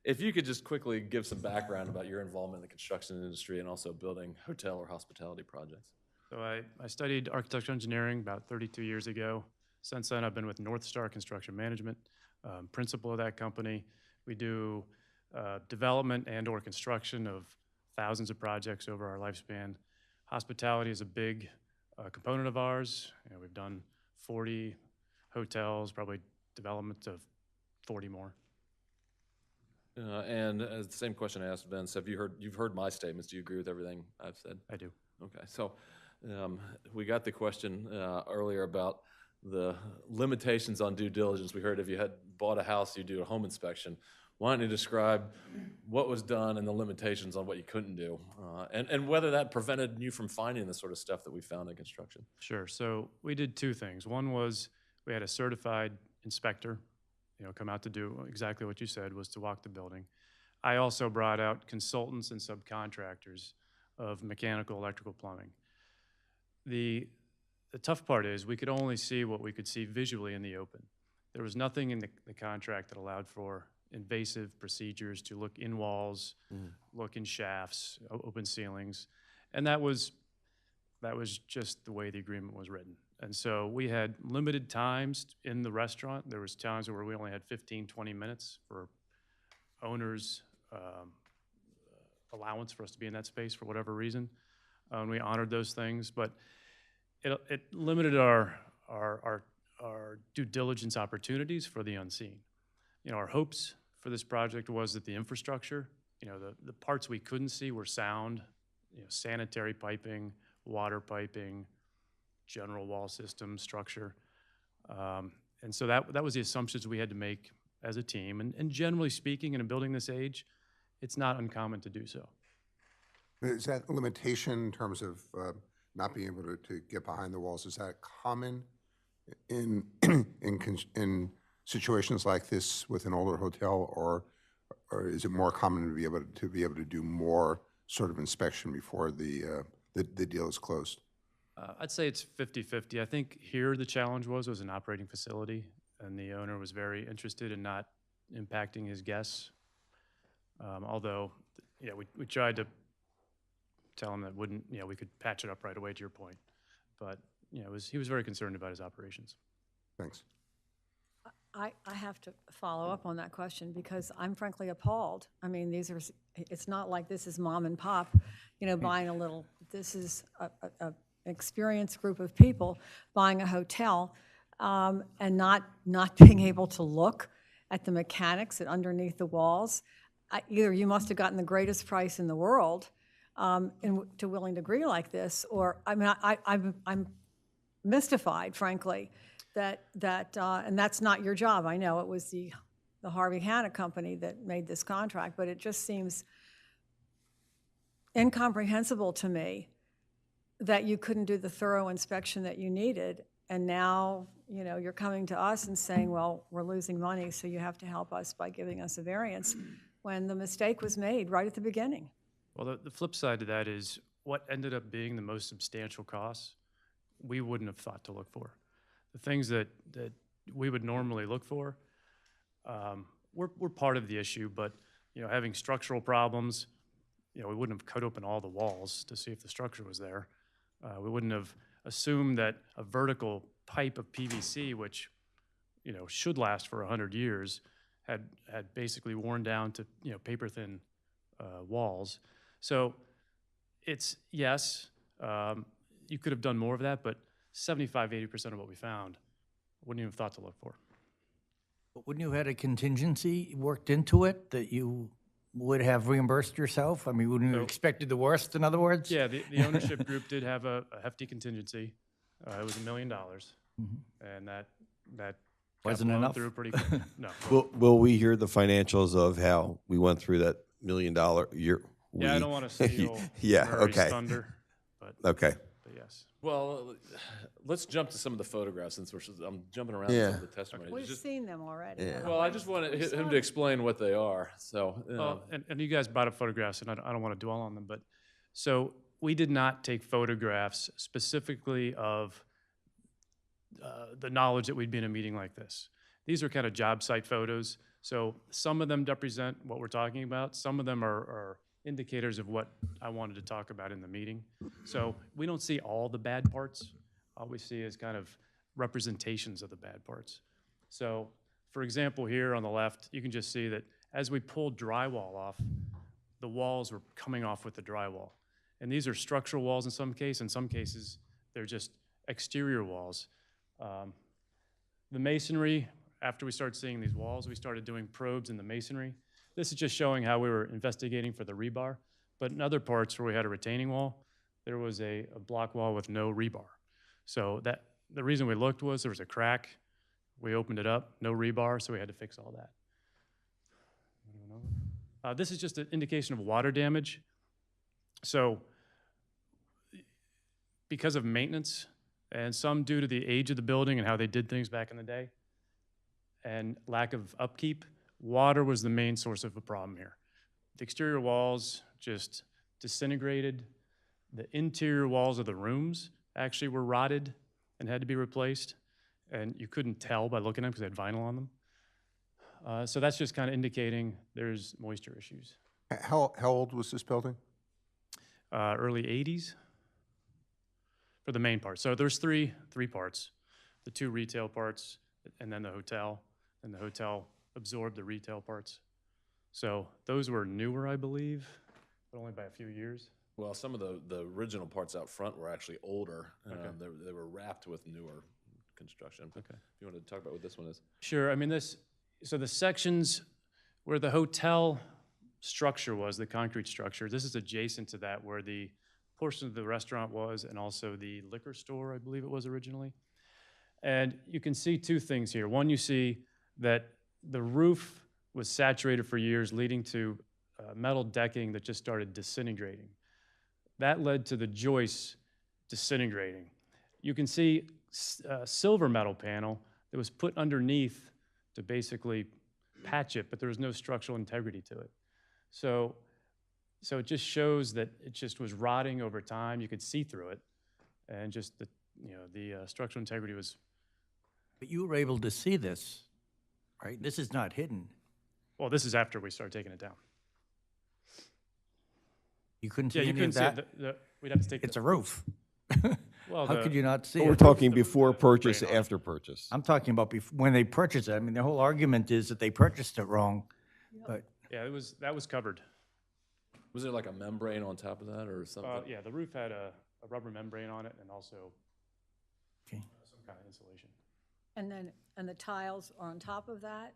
If you could just quickly give some background about your involvement in the construction industry and also building hotel or hospitality projects. So I studied architectural engineering about 32 years ago. Since then, I've been with North Star Construction Management, principal of that company. We do development and or construction of thousands of projects over our lifespan. Hospitality is a big component of ours. We've done 40 hotels, probably development of 40 more. And the same question I asked Vince, you've heard my statements. Do you agree with everything I've said? I do. Okay, so we got the question earlier about the limitations on due diligence. We heard if you had bought a house, you do a home inspection. Why don't you describe what was done and the limitations on what you couldn't do, and whether that prevented you from finding the sort of stuff that we found in construction? Sure. So we did two things. One was we had a certified inspector, come out to do exactly what you said, was to walk the building. I also brought out consultants and subcontractors of mechanical, electrical, plumbing. The tough part is we could only see what we could see visually in the open. There was nothing in the contract that allowed for invasive procedures to look in walls, look in shafts, open ceilings, and that was just the way the agreement was written. And so we had limited times in the restaurant. There was times where we only had 15, 20 minutes for owners' allowance for us to be in that space for whatever reason. And we honored those things, but it limited our due diligence opportunities for the unseen. Our hopes for this project was that the infrastructure, the parts we couldn't see were sound, sanitary piping, water piping, general wall system structure. And so that was the assumptions we had to make as a team. And generally speaking, in a building this age, it's not uncommon to do so. Is that limitation in terms of not being able to get behind the walls, is that common in situations like this with an older hotel, or is it more common to be able to do more sort of inspection before the deal is closed? I'd say it's 50-50. I think here the challenge was an operating facility, and the owner was very interested in not impacting his guests. Although, we tried to tell him that we could patch it up right away, to your point. But, he was very concerned about his operations. Thanks. I have to follow up on that question because I'm frankly appalled. I mean, it's not like this is mom and pop, buying a little, this is an experienced group of people buying a hotel and not being able to look at the mechanics and underneath the walls. Either you must have gotten the greatest price in the world to willing to agree like this, or I'm mystified, frankly, that and that's not your job. I know it was the Harvey Hanna company that made this contract, but it just seems incomprehensible to me that you couldn't do the thorough inspection that you needed And now, you know, you're coming to us and saying, well, we're losing money, so you have to help us by giving us a variance, when the mistake was made right at the beginning. Well, the flip side to that is what ended up being the most substantial costs, we wouldn't have thought to look for. The things that we would normally look for, we're part of the issue, but, you know, having structural problems, you know, we wouldn't have cut open all the walls to see if the structure was there. We wouldn't have assumed that a vertical pipe of PVC, which, you know, should last for 100 years, had basically worn down to, you know, paper-thin walls. So it's, yes, you could have done more of that, but 75–80% of what we found, wouldn't even have thought to look for. But wouldn't you have had a contingency worked into it that you would have reimbursed yourself? I mean, wouldn't you have expected the worst, in other words? Yeah, the ownership group did have a hefty contingency. It was $1 million, and that got Wasn't blown enough? through pretty quick. No. Will we hear the financials of how we went through that $1 million year? Yeah, I don't want to steal Yeah, Murray's okay. thunder, but Okay. yes. Well, let's jump to some of the photographs since I'm jumping around Yeah. some of the testimony. We've Just- seen them already. Yeah. well, I just wanted him to explain what they are. So, Well, and you guys brought up photographs, and I don't want to dwell on them, but, so we did not take photographs specifically of the knowledge that we'd be in a meeting like this. These are kind of job site photos, so some of them represent what we're talking about, some of them are indicators of what I wanted to talk about in the meeting. So we don't see all the bad parts. All we see is kind of representations of the bad parts. So, for example, here on the left, you can just see that as we pulled drywall off, the walls were coming off with the drywall. And these are structural walls in some cases, they're just exterior walls. The masonry, after we started seeing these walls, we started doing probes in the masonry. This is just showing how we were investigating for the rebar. But in other parts where we had a retaining wall, there was a block wall with no rebar. So the reason we looked was there was a crack. We opened it up, no rebar, so we had to fix all that. This is just an indication of water damage. So because of maintenance, and some due to the age of the building and how they did things back in the day, and lack of upkeep, water was the main source of a problem here. The exterior walls just disintegrated. The interior walls of the rooms actually were rotted and had to be replaced. And you couldn't tell by looking at them because they had vinyl on them. So that's just kind of indicating there's moisture issues. How old was this building? Early 80s for the main part. So there's three parts, the two retail parts and then the hotel. And the hotel absorbed the retail parts. So those were newer, I believe, but only by a few years. well, some of the original parts out front were actually older. Okay. They were wrapped with newer construction. Okay. If you want to talk about what this one is. Sure, I mean, so the sections where the hotel structure was, the concrete structure, this is adjacent to that where the portion of the restaurant was and also the liquor store, I believe it was originally. And you can see two things here. One, you see that the roof was saturated for years, leading to metal decking that just started disintegrating. That led to the joists disintegrating. You can see a silver metal panel that was put underneath to basically patch it, but there was no structural integrity to it. So it just shows that it just was rotting over time. You could see through it, and just the structural integrity was. But you were able to see this, right? This is not hidden. Well, this is after we started taking it down. You couldn't see Yeah, you any couldn't of see that? it. We'd have to take. It's a roof. Well, How could you not see We're it? talking before purchase, Right on. after purchase. I'm talking about when they purchased it. I mean, the whole argument is that they purchased it wrong. But Yeah, that was covered. Was there like a membrane on top of that or something? Yeah, the roof had a rubber membrane on it and also okay. some kind of insulation. And the tiles are on top of that?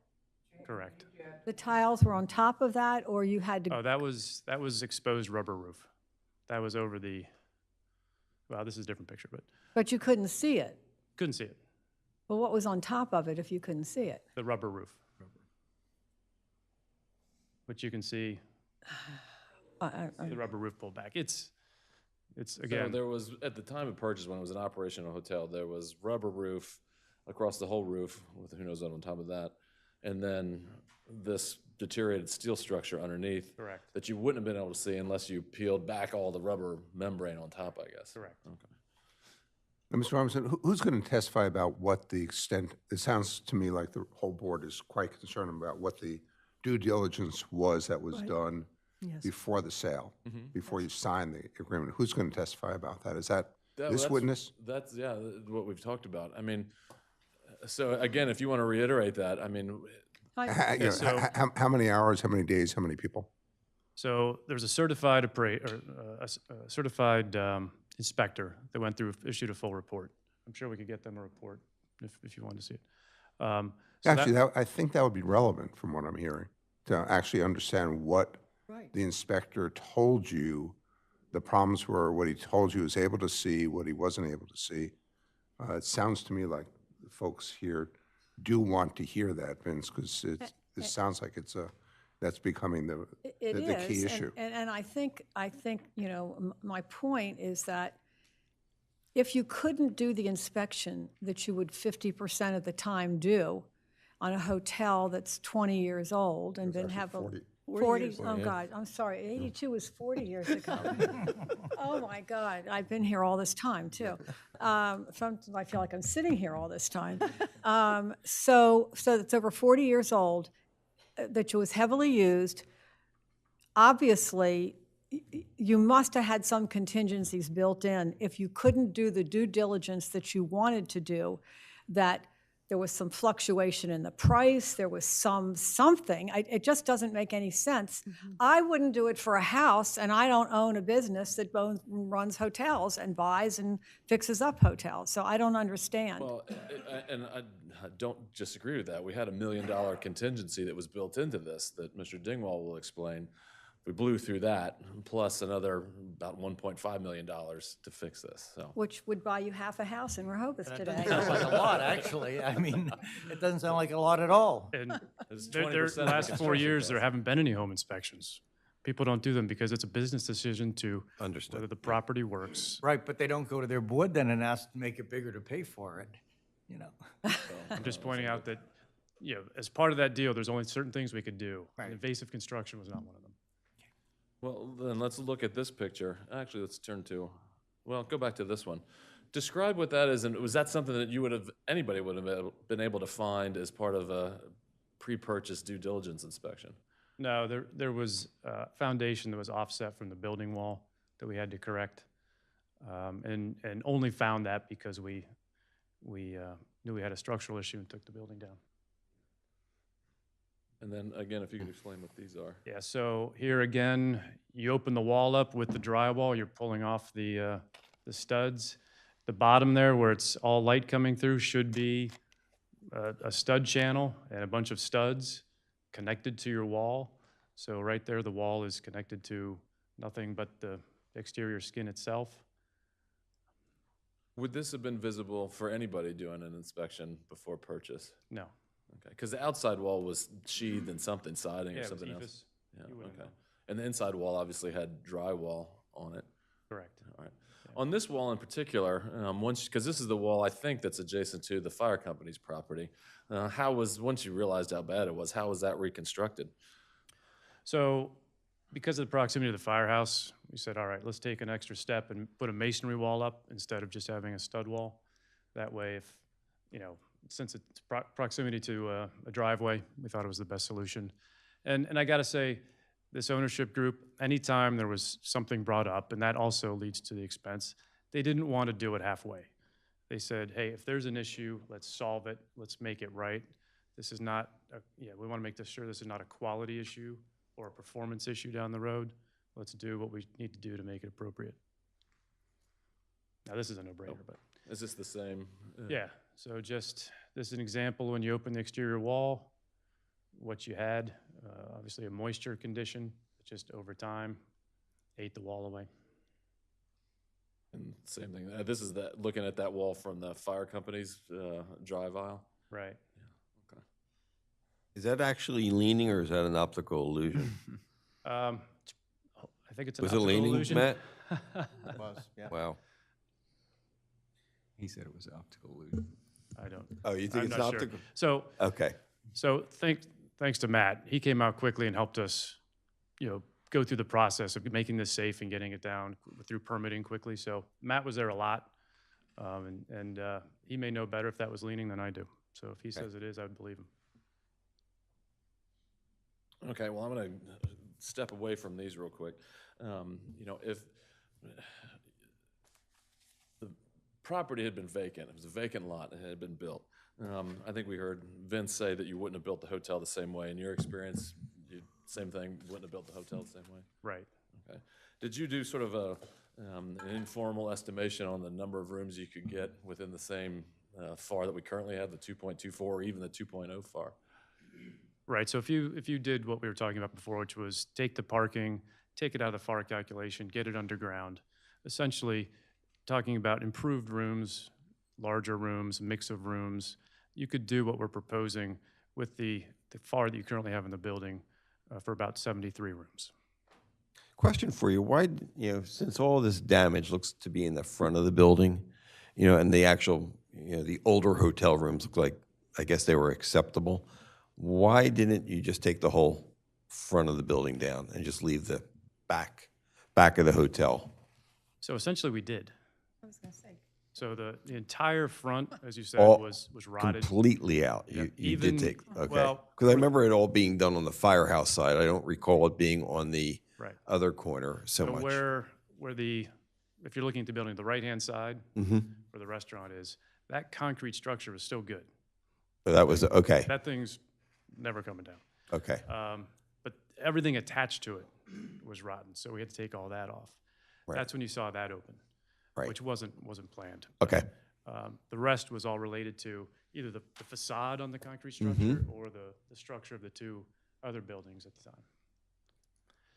Correct. The tiles were on top of that, or you had to? Oh, that was exposed rubber roof. That was over the. Well, this is a different picture, but But you couldn't see it. couldn't see it. Well, what was on top of it if you couldn't see it? The rubber roof. But you can see the rubber roof pulled back. It's, So again, there was, at the time of purchase, when it was an operational hotel, there was rubber roof across the whole roof, with who knows what on top of that, and then this deteriorated steel structure underneath. correct, That you wouldn't have been able to see unless you peeled back all the rubber membrane on top, I guess. correct. Okay. Now, Mr. Robinson, who's going to testify about what the extent, it sounds to me like the whole board is quite concerned about what the due diligence was that was done Yes. before the sale, before you signed the agreement. Who's going to testify about that? Is that That- this that's- witness? That's, yeah, what we've talked about. I mean, so again, if you want to reiterate that, I mean, You know, so- how many hours, how many days, how many people? So there's a certified certified inspector that went through, issued a full report. I'm sure we could get them a report if you want to see it. So Actually, I think that would be relevant from what I'm hearing, to actually understand what Right. the inspector told you the problems were, what he told you he was able to see, what he wasn't able to see. It sounds to me like the folks here do want to hear that, Vince, because it sounds like that's becoming the key issue. And I think, you know, my point is that if you couldn't do the inspection that you would 50% of the time do on a hotel that's 20 years old and then have a 40, oh God, I'm sorry, 82 was 40 years ago. Oh my God, I've been here all this time too. Sometimes I feel like I'm sitting here all this time. So it's over 40 years old, that was heavily used. Obviously, you must have had some contingencies built in if you couldn't do the due diligence that you wanted to do, that there was some fluctuation in the price, there was something. It just doesn't make any sense. I wouldn't do it for a house, and I don't own a business that runs hotels and buys and fixes up hotels, so I don't understand. well, and I don't disagree with that. We had $1 million contingency that was built into this that Mr. Dingwall will explain. We blew through that, plus another about $1.5 million to fix this, so. Which would buy you half a house in Rehoboth today. Sounds like a lot, actually. I mean, it doesn't sound like a lot at all. And It's the 20% of the last 4 construction years, cost. there haven't been any home inspections. People don't do them because it's a business decision to Understood. whether the property works. Right, but they don't go to their board then and ask to make it bigger to pay for it, you know? I'm just pointing out that, you know, as part of that deal, there's only certain things we could do. And Right. invasive construction was not one of them. Well, then let's look at this picture. Actually, let's turn to, well, go back to this one. Describe what that is, and was that something that you would have, anybody would have been able to find as part of a pre-purchase due diligence inspection? No, there was a foundation that was offset from the building wall that we had to correct. And only found that because we knew we had a structural issue and took the building down. And then, again, if you could explain what these are. Yeah, so here again, you open the wall up with the drywall, you're pulling off the studs. The bottom there, where it's all light coming through, should be a stud channel and a bunch of studs connected to your wall. So right there, the wall is connected to nothing but the exterior skin itself. Would this have been visible for anybody doing an inspection before purchase? No. Okay, because the outside wall was sheathed in something, siding Yeah, or it was something else. ephes. Yeah, You wouldn't okay. know. And the inside wall obviously had drywall on it. Correct. All right. On this wall in particular, because this is the wall I think that's adjacent to the fire company's property, once you realized how bad it was, how was that reconstructed? So because of the proximity to the firehouse, we said, all right, let's take an extra step and put a masonry wall up instead of just having a stud wall. That way, if, you know, since it's proximity to a driveway, we thought it was the best solution. And I got to say, this ownership group, anytime there was something brought up, and that also leads to the expense, they didn't want to do it halfway. They said, hey, if there's an issue, let's solve it, let's make it right. This is not, we want to make sure this is not a quality issue or a performance issue down the road. Let's do what we need to do to make it appropriate. Now, this is a no-brainer, but. Is this the same? Yeah, so just, this is an example when you open the exterior wall, what you had, obviously a moisture condition, just over time, ate the wall away. And same thing. This is looking at that wall from the fire company's drive aisle. Right. Okay. Is that actually leaning or is that an optical illusion? I think it's an Was it optical leaning, illusion. Matt? Was, yeah. Wow. He said it was optical illusion. I don't. Oh, you think I'm it's not not sure. the? So, Okay. so thanks to Matt, he came out quickly and helped us, go through the process of making this safe and getting it down through permitting quickly. So Matt was there a lot, and he may know better if that was leaning than I do. So if he says it is, I would believe him. Okay, well, I'm going to step away from these real quick. If the property had been vacant, it was a vacant lot, and it had been built. I think we heard Vince say that you wouldn't have built the hotel the same way. In your experience, same thing, wouldn't have built the hotel the same way? Right. Okay. Did you do sort of an informal estimation on the number of rooms you could get within the same FAR that we currently have, the 2.24 or even the 2.0 FAR? Right. So if you did what we were talking about before, which was take the parking, take it out of the FAR calculation, get it underground, essentially talking about improved rooms, larger rooms, mix of rooms, you could do what we're proposing with the FAR that you currently have in the building for about 73 rooms. Question for you. Why, since all this damage looks to be in the front of the building, and the actual, the older hotel rooms look like, I guess they were acceptable. Why didn't you just take the whole front of the building down and just leave the back of the hotel? So essentially we did. I was going to say. So the entire front, as you said, All was rotted. completely out. You Even- did take, okay. well, Because I remember it all being done on the firehouse side. I don't recall it being on the Right. other corner so So much. if you're looking at the building, the right-hand side Mm-hmm. where the restaurant is, that concrete structure was still good. So that was, okay, That thing's never coming down. okay. But everything attached to it was rotten, so we had to take all that off. Right. That's when you saw that open, Right. which wasn't planned. Okay, The rest was all related to either the facade on the concrete Mm-hmm. structure or the structure of the two other buildings at the time.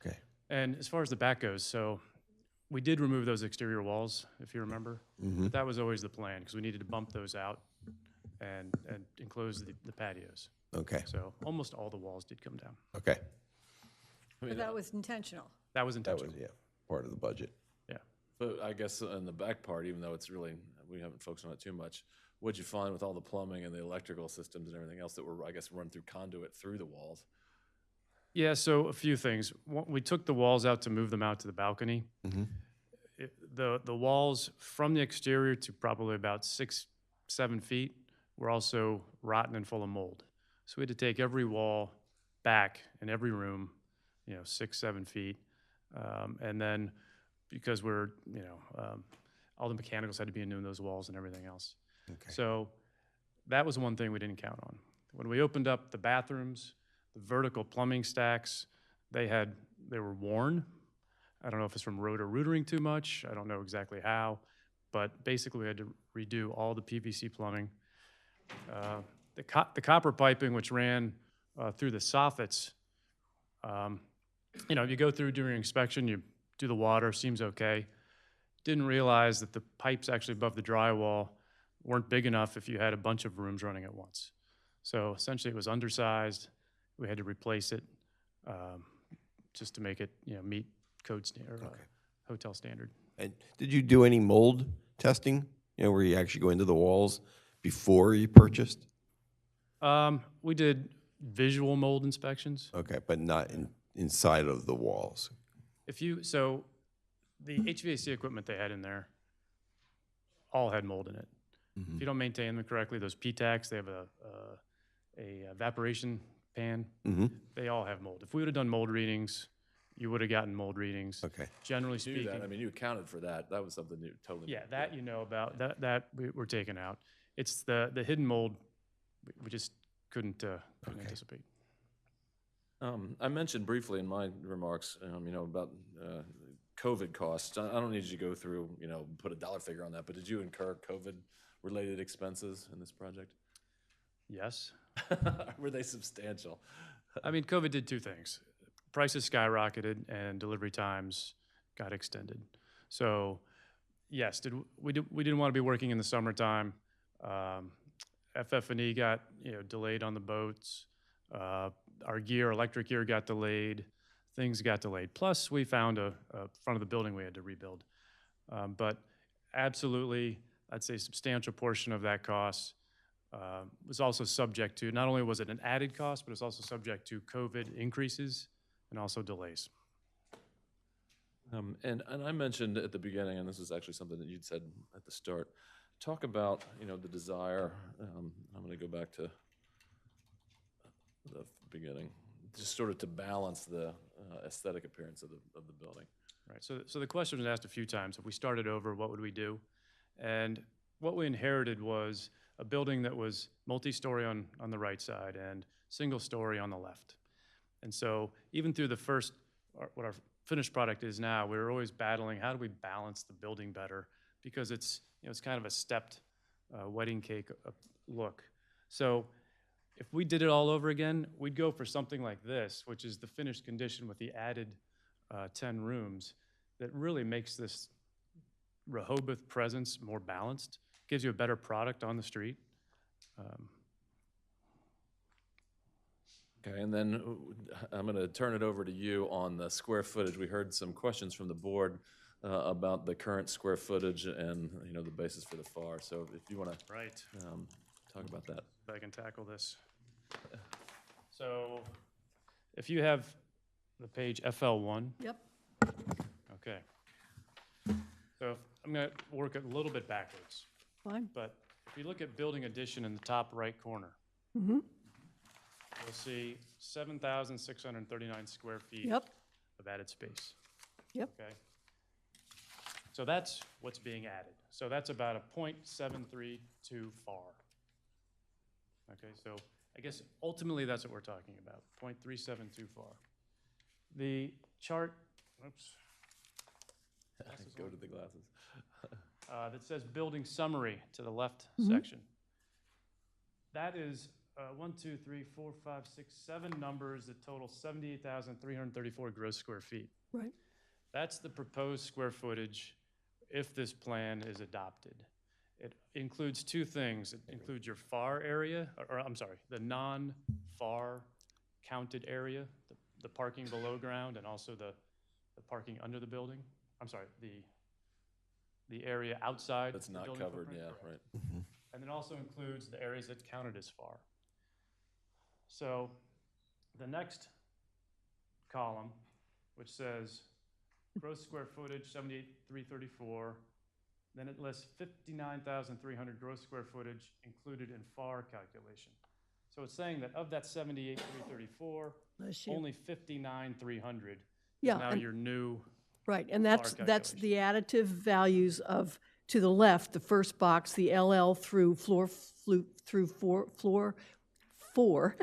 okay. And as far as the back goes, so we did remove those exterior walls, if you remember. Mm-hmm. But that was always the plan, because we needed to bump those out and enclose the patios. Okay, So almost all the walls did come down. okay. But that was intentional. That was That intentional. was, yeah, part of the budget. Yeah. But I guess in the back part, even though it's really, we haven't focused on it too much, what'd you find with all the plumbing and the electrical systems and everything else that were, I guess, run through conduit through the walls? Yeah, so a few things. We took the walls out to move them out to the balcony. Mhm. The walls from the exterior to probably about 6-7 feet were also rotten and full of mold. So we had to take every wall back in every room, 6-7 feet. And then because all the mechanicals had to be in those walls and everything else. Okay. So that was one thing we didn't count on. When we opened up the bathrooms, the vertical plumbing stacks, they were worn. I don't know if it's from rootering too much. I don't know exactly how, but basically we had to redo all the PVC plumbing. The copper piping, which ran through the soffits, you go through during inspection, you do the water, seems okay. Didn't realize that the pipes actually above the drywall weren't big enough if you had a bunch of rooms running at once. So essentially it was undersized. We had to replace it just to make it, meet code standard, hotel standard. And did you do any mold testing, where you actually go into the walls before you purchased? We did visual mold inspections. Okay, but not inside of the walls. So the HVAC equipment they had in there all had mold in it. If you don't maintain them correctly, those PTACs, they have a evaporation pan. Mm-hmm. They all have mold. If we would have done mold readings, you would have gotten mold readings. Okay. Generally You knew speaking. that, I mean, you accounted for that. That was something you totally. Yeah, that you know about. That we're taking out. It's the hidden mold we just couldn't anticipate. I mentioned briefly in my remarks, about COVID costs. I don't need you to go through, put a dollar figure on that, but did you incur COVID-related expenses in this project? Yes. Were they substantial? I mean, COVID did two things. Prices skyrocketed and delivery times got extended. So, yes, we didn't want to be working in the summertime. FF&E got delayed on the boats. Our electric gear got delayed. things got delayed. Plus, we found a front of the building we had to rebuild. But absolutely, I'd say a substantial portion of that cost was also subject to, not only was it an added cost, but it's also subject to COVID increases and also delays. And I mentioned at the beginning, and this is actually something that you'd said at the start, talk about, the desire, I'm going to go back to the beginning, just sort of to balance the aesthetic appearance of the building. Right, so the question was asked a few times, if we started over, what would we do? And what we inherited was a building that was multi-story on the right side and single-story on the left. And so even through the first, what our finished product is now, we're always battling, how do we balance the building better? Because it's, it's kind of a stepped wedding cake look. So if we did it all over again, we'd go for something like this, which is the finished condition with the added 10 rooms that really makes this Rehoboth presence more balanced, gives you a better product on the street. Okay, and then I'm going to turn it over to you on the square footage. We heard some questions from the board about the current square footage and, the basis for the FAR. So if you want to talk about that. If I can tackle this. So if you have the page FL1. Yep. Okay. So I'm going to work it a little bit backwards. Fine. But if you look at building addition in the top right corner, Mm-hmm. you'll see 7,639 square feet Yep. of added space. Yep. Okay. So that's what's being added. So that's about a 0.732 FAR. Okay, so I guess ultimately that's what we're talking about, 0.372 FAR. The chart, oops. Go to the glasses. That says building summary to the left Mm-hmm. section. That is 1, 2, 3, 4, 5, 6, 7 numbers that total 78,334 gross square feet. Right. That's the proposed square footage if this plan is adopted. It includes two things. It includes your FAR area, or I'm sorry, the non-FAR counted area, the parking below ground, and also the parking under the building. I'm sorry, the area outside. That's the not building covered, footprint, yeah, correct. right. And it also includes the areas that counted as FAR. So the next column, which says gross square footage, 78,334, then it lists 59,300 gross square footage included in FAR calculation. So it's saying that of that 78,334, Bless you. only 59,300 Yeah, is now and- your new. Right, and that's calculation. the additive values of, to the left, the first box, the LL through floor, floor 4,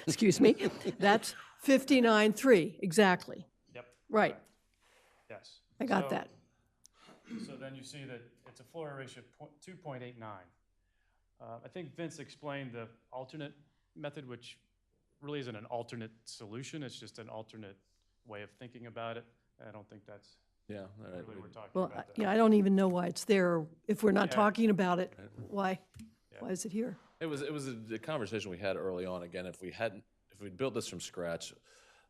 excuse me, that's 59.3, exactly. Yep. Right, Yes. I got So- that. So then you see that it's a floor area ratio of 2.89. I think Vince explained the alternate method, which really isn't an alternate solution. It's just an alternate way of thinking about it. I don't think that's Yeah, all right. really we're talking Well, about that. yeah, I don't even know why it's there. If we're not Yeah. talking about it, why is it here? It was a conversation we had early on. Again, if we'd built this from scratch,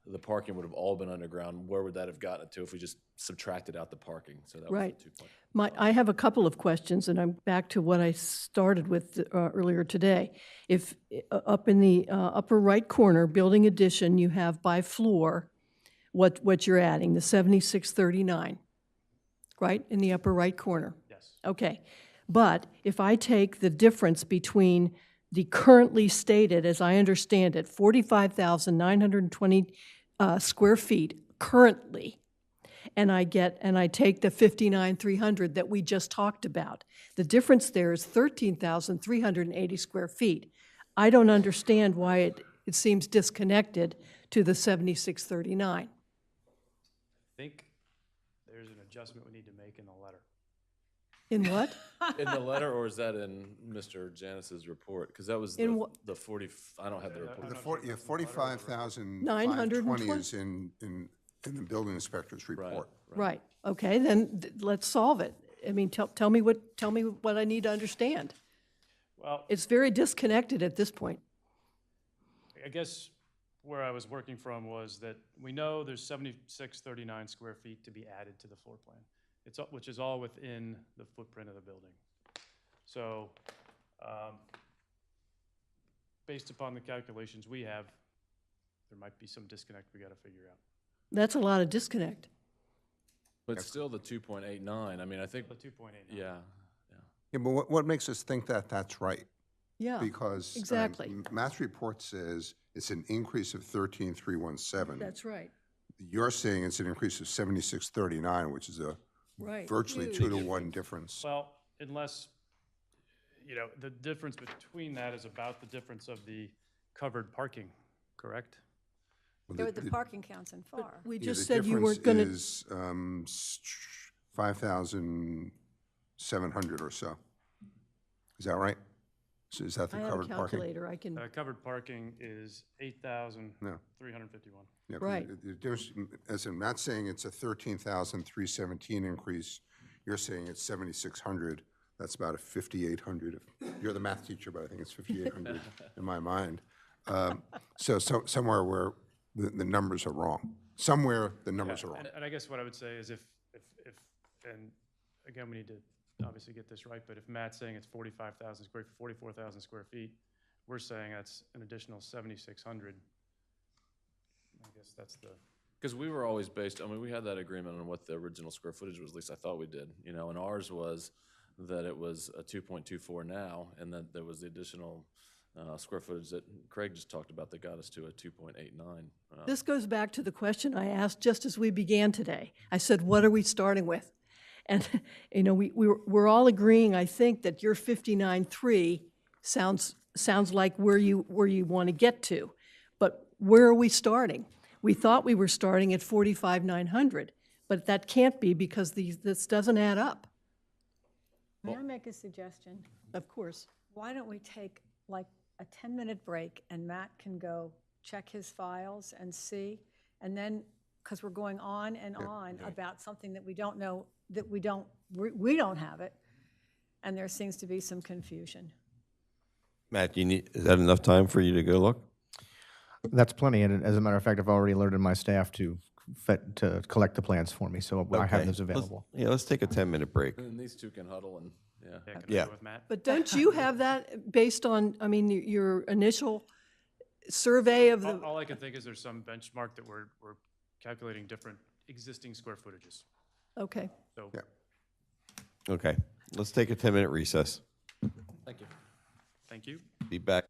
the parking would have all been underground. Where would that have gotten it to if we just subtracted out the parking? So that Right. was the 2 point. I have a couple of questions, and I'm back to what I started with earlier today. If up in the upper right corner, building addition, you have by floor what you're adding, the 7639, right, in the upper right corner? Yes. Okay. But if I take the difference between the currently stated, as I understand it, 45,920 square feet currently, and I take the 59,300 that we just talked about. The difference there is 13,380 square feet. I don't understand why it seems disconnected to the 7639. I think there's an adjustment we need to make in the letter. In what? In the letter, or is that in Mr. Janice's report? Because that was In the, what? the 40, I don't have the report. The 45,520 920? is in the building inspector's report. Right, okay, then let's solve it. I mean, tell me what I need to understand. Well, It's very disconnected at this point. I guess where I was working from was that we know there's 7639 square feet to be added to the floor plan. Which is all within the footprint of the building. So, based upon the calculations we have, there might be some disconnect we gotta figure out. That's a lot of disconnect. But still the 2.89, I mean, I think, The 2.89. yeah. Yeah, but what makes us think that that's right? Yeah, Because exactly. Matt's report says it's an increase of 13,317. That's right, You're saying it's an increase of 7639, which is a right. virtually Huge. 2-to-1 difference. Well, unless, the difference between that is about the difference of the covered parking, correct? Well, There were the parking counts in FAR. We yeah, just the said you weren't going to, difference is 5,700 or so. Is that right? So is that the I have a covered parking? calculator, I can, Covered parking is 8,351. Yeah, 'cause Right. the difference, as in Matt's saying it's a 13,317 increase, you're saying it's 7,600. That's about a 5,800. You're the math teacher, but I think it's 5,800 in my mind. So somewhere where the numbers are wrong. Somewhere the numbers are wrong. And I guess what I would say is if, and again, we need to obviously get this right, but if Matt's saying it's 44,000 square feet, we're saying that's an additional 7,600. I guess that's the, Because we were always based, I mean, we had that agreement on what the original square footage was, at least I thought we did, and ours was that it was a 2.24 now, and that there was the additional square footage that Craig just talked about that got us to a 2.89. this goes back to the question I asked just as we began today. I said, what are we starting with? And, we're all agreeing, I think, that your 59.3 sounds like where you want to get to. But where are we starting? We thought we were starting at 45,900, but that can't be because this doesn't add up. May I make a suggestion? Of course. Why don't we take like a 10-minute break and Matt can go check his files and see? And then, because we're going on and on about something that we don't know, that we don't have it, and there seems to be some confusion. Matt, is that enough time for you to go look? That's plenty, and as a matter of fact, I've already alerted my staff to collect the plans for me, so I have Okay. those available. Let's take a 10-minute break. And these two can huddle and, yeah, can I Yeah. go with Matt? But don't you have that based on, your initial survey of the, All I can think is there's some benchmark that we're calculating different existing square footages. okay. So, Yeah. Okay, let's take a 10-minute recess. thank you. thank you. Be back.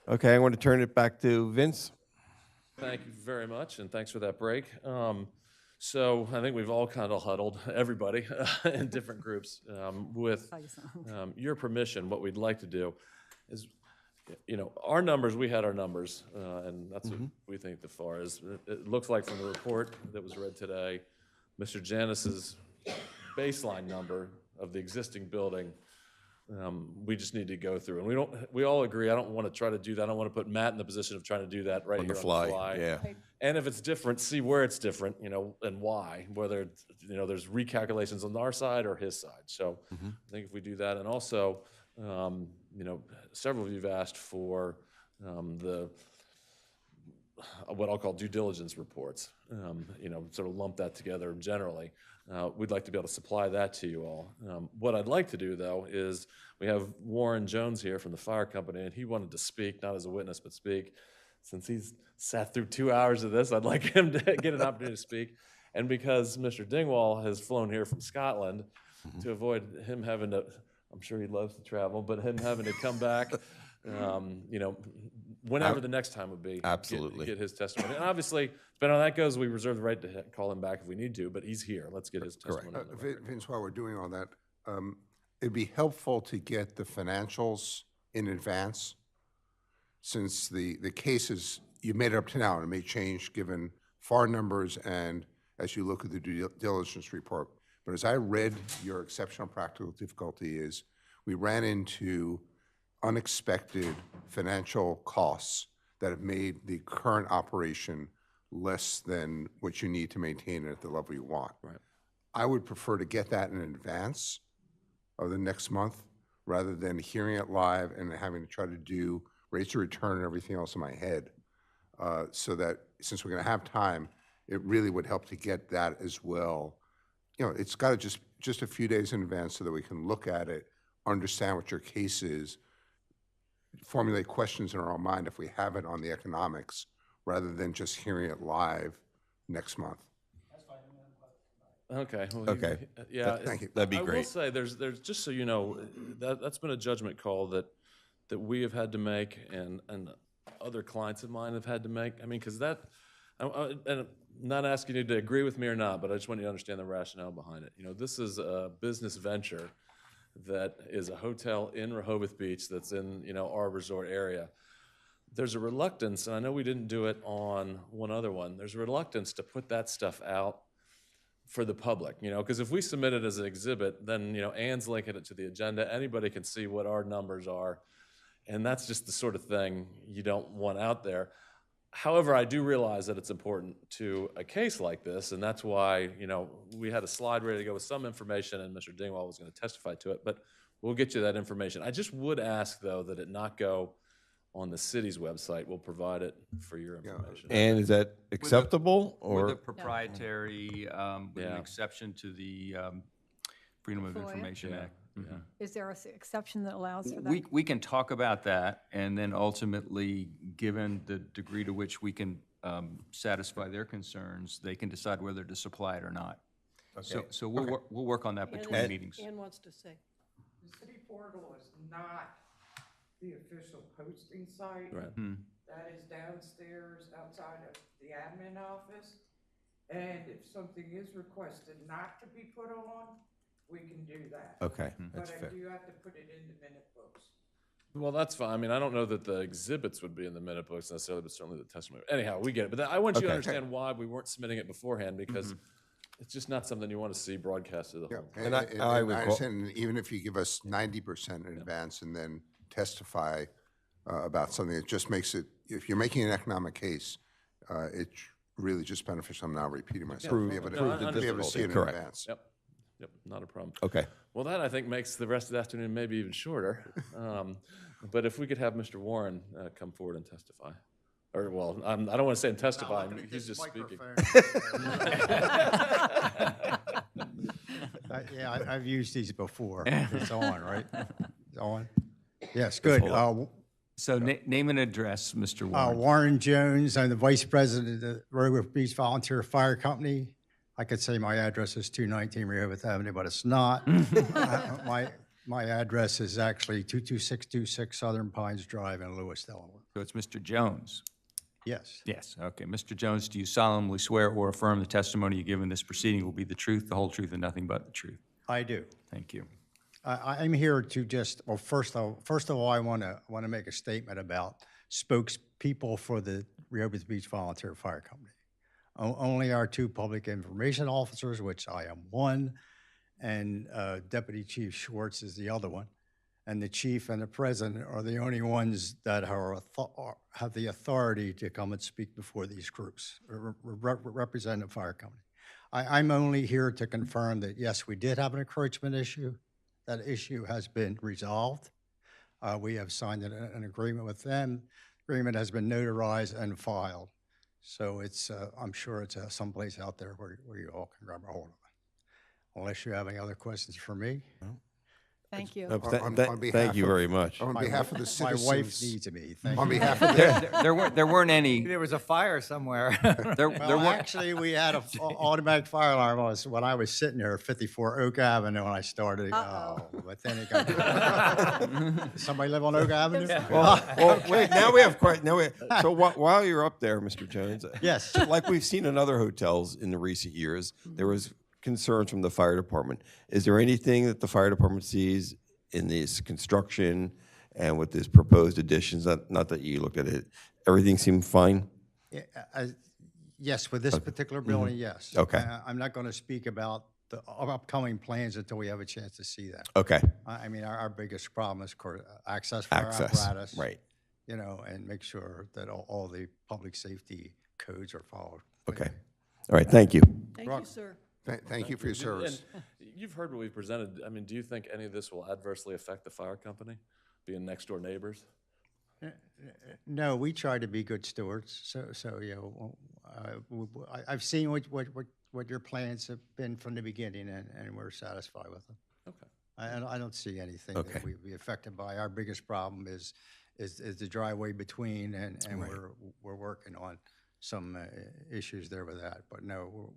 Okay, I want to turn it back to Vince. Thank you very much, and thanks for that break. So I think we've all kind of huddled, everybody, in different groups. With your permission, what we'd like to do is, our numbers, we had our numbers, and that's what we think the FAR is. It looks like from the report that was read today, Mr. Janis's baseline number of the existing building, we just need to go through. And we all agree, I don't want to try to do that. I don't want to put Matt in the position of trying to do that right On here the on fly, the fly. yeah. And if it's different, see where it's different, and why, whether, there's recalculations on our side or his side. So I think if we do that, and also, several of you've asked for what I'll call due diligence reports, sort of lump that together generally. We'd like to be able to supply that to you all. What I'd like to do, though, is we have Warren Jones here from the fire company, and he wanted to speak, not as a witness, but speak. Since he's sat through 2 hours of this, I'd like him to get an opportunity to speak. And because Mr. Dingwall has flown here from Scotland, to avoid him having to, I'm sure he loves to travel, but him having to come back, whenever the next time would be. Absolutely. Get his testimony. And obviously, depending on how that goes, we reserve the right to call him back if we need to, but he's here. Let's get his testimony. on the record. Vince, while we're doing all that, it'd be helpful to get the financials in advance, since the cases, you made it up to now, and it may change given FAR numbers and as you look at the due diligence report. But as I read your exceptional practical difficulty is, we ran into unexpected financial costs that have made the current operation less than what you need to maintain it at the level you want. Right. I would prefer to get that in advance of the next month, rather than hearing it live and having to try to do rates of return and everything else in my head. So that, since we're gonna have time, it really would help to get that as well. It's gotta just a few days in advance so that we can look at it, understand what your case is, formulate questions in our own mind if we have it on the economics, rather than just hearing it live next month. Okay. Well, Okay. Yeah. Thank you. That'd be I will great. say, there's just so you know, that's been a judgment call that we have had to make, and other clients of mine have had to make. I mean, because and I'm not asking you to agree with me or not, but I just want you to understand the rationale behind it. This is a business venture that is a hotel in Rehoboth Beach that's in, our resort area. There's a reluctance, and I know we didn't do it on one other one, there's a reluctance to put that stuff out for the public, because if we submit it as an exhibit, then, Ann's linking it to the agenda, anybody can see what our numbers are, and that's just the sort of thing you don't want out there. However, I do realize that it's important to a case like this, and that's why, we had a slide ready to go with some information, and Mr. Dingwall was going to testify to it, but we'll get you that information. I just would ask, though, that it not go on the city's website. We'll provide it for your information. And is that acceptable, With a or? proprietary, with an Yeah. exception to the Freedom of FOIA? Information Act. Is there an exception that allows for that? We can talk about that, and then ultimately, given the degree to which we can satisfy their concerns, they can decide whether to supply it or not. So we'll work on that between meetings. Ann wants to say. The city portal is not the official posting site. Right. That is downstairs outside of the admin office. And if something is requested not to be put on, we can do that. Okay, that's But I fair. do have to put it in the minute books. Well, that's fine. I mean, I don't know that the exhibits would be in the minute books necessarily, but certainly the testimony. Anyhow, we get it. But I want you to Okay. understand why we weren't submitting it beforehand, because it's just not something you want to see broadcast to the whole. And I I recall- understand, even if you give us 90% in advance and then testify about something, it just makes it, if you're making an economic case, it's really just beneficial. I'm now repeating myself. To be able to- Prove the to be able to see it in Correct. advance. Yep, not a problem. Okay. Well, that I think makes the rest of the afternoon maybe even shorter. But if we could have Mr. Warren come forward and testify. Or, well, I don't want to say him testify, he's just speaking. Yeah, I've used these before. It's on, right? It's on? Yes, good. So name and address, Mr. Warren. Warren Jones, I'm the Vice President of the Rehoboth Beach Volunteer Fire Company. I could say my address is 219 Rehoboth Avenue, but it's not. My address is actually 22626 Southern Pines Drive in Lewis, Delaware. So it's Mr. Jones? Yes. Yes, okay. Mr. Jones, do you solemnly swear or affirm the testimony you give in this proceeding will be the truth, the whole truth, and nothing but the truth? I do. Thank you. I'm here to just, well, first of all, I want to make a statement about spokespeople for the Rehoboth Beach Volunteer Fire Company. Only our 2 public information officers, which I am one, and Deputy Chief Schwartz is the other one, and the chief and the president are the only ones that have the authority to come and speak before these groups, represent the fire company. I'm only here to confirm that, yes, we did have an encroachment issue. That issue has been resolved. We have signed an agreement with them. Agreement has been notarized and filed. So it's, I'm sure it's someplace out there where you all can grab a hold of it. Unless you have any other questions for me? Thank you. Thank you very much. On behalf of the My citizens. wife needs me. Thank On you. behalf of the, There weren't any, There was a fire somewhere. there Well, weren't, actually, we had an automatic fire alarm when I was sitting there at 54 Oak Avenue when I started. But then it got. Somebody live on Oak Avenue? Well, wait, now we have quite, so while you're up there, Mr. Jones. Yes. Like we've seen in other hotels in the recent years, there was concerns from the fire department. Is there anything that the fire department sees in this construction and with this proposed additions, not that you looked at it, everything seemed fine? Yes, with this particular building, yes. Okay. I'm not going to speak about the upcoming plans until we have a chance to see that. Okay, I mean, our biggest problem is access for our access, apparatus. right. You know, and make sure that all the public safety codes are followed. Okay. All right, thank you. Thank you, sir. thank you for your service. And you've heard what we've presented. I mean, do you think any of this will adversely affect the fire company, being next door neighbors? No, we try to be good stewards. So you know, I've seen what your plans have been from the beginning, and we're satisfied with them. Okay. I don't see anything Okay. that we'd be affected by. Our biggest problem is the driveway between, and we're working on some issues there with that. But no,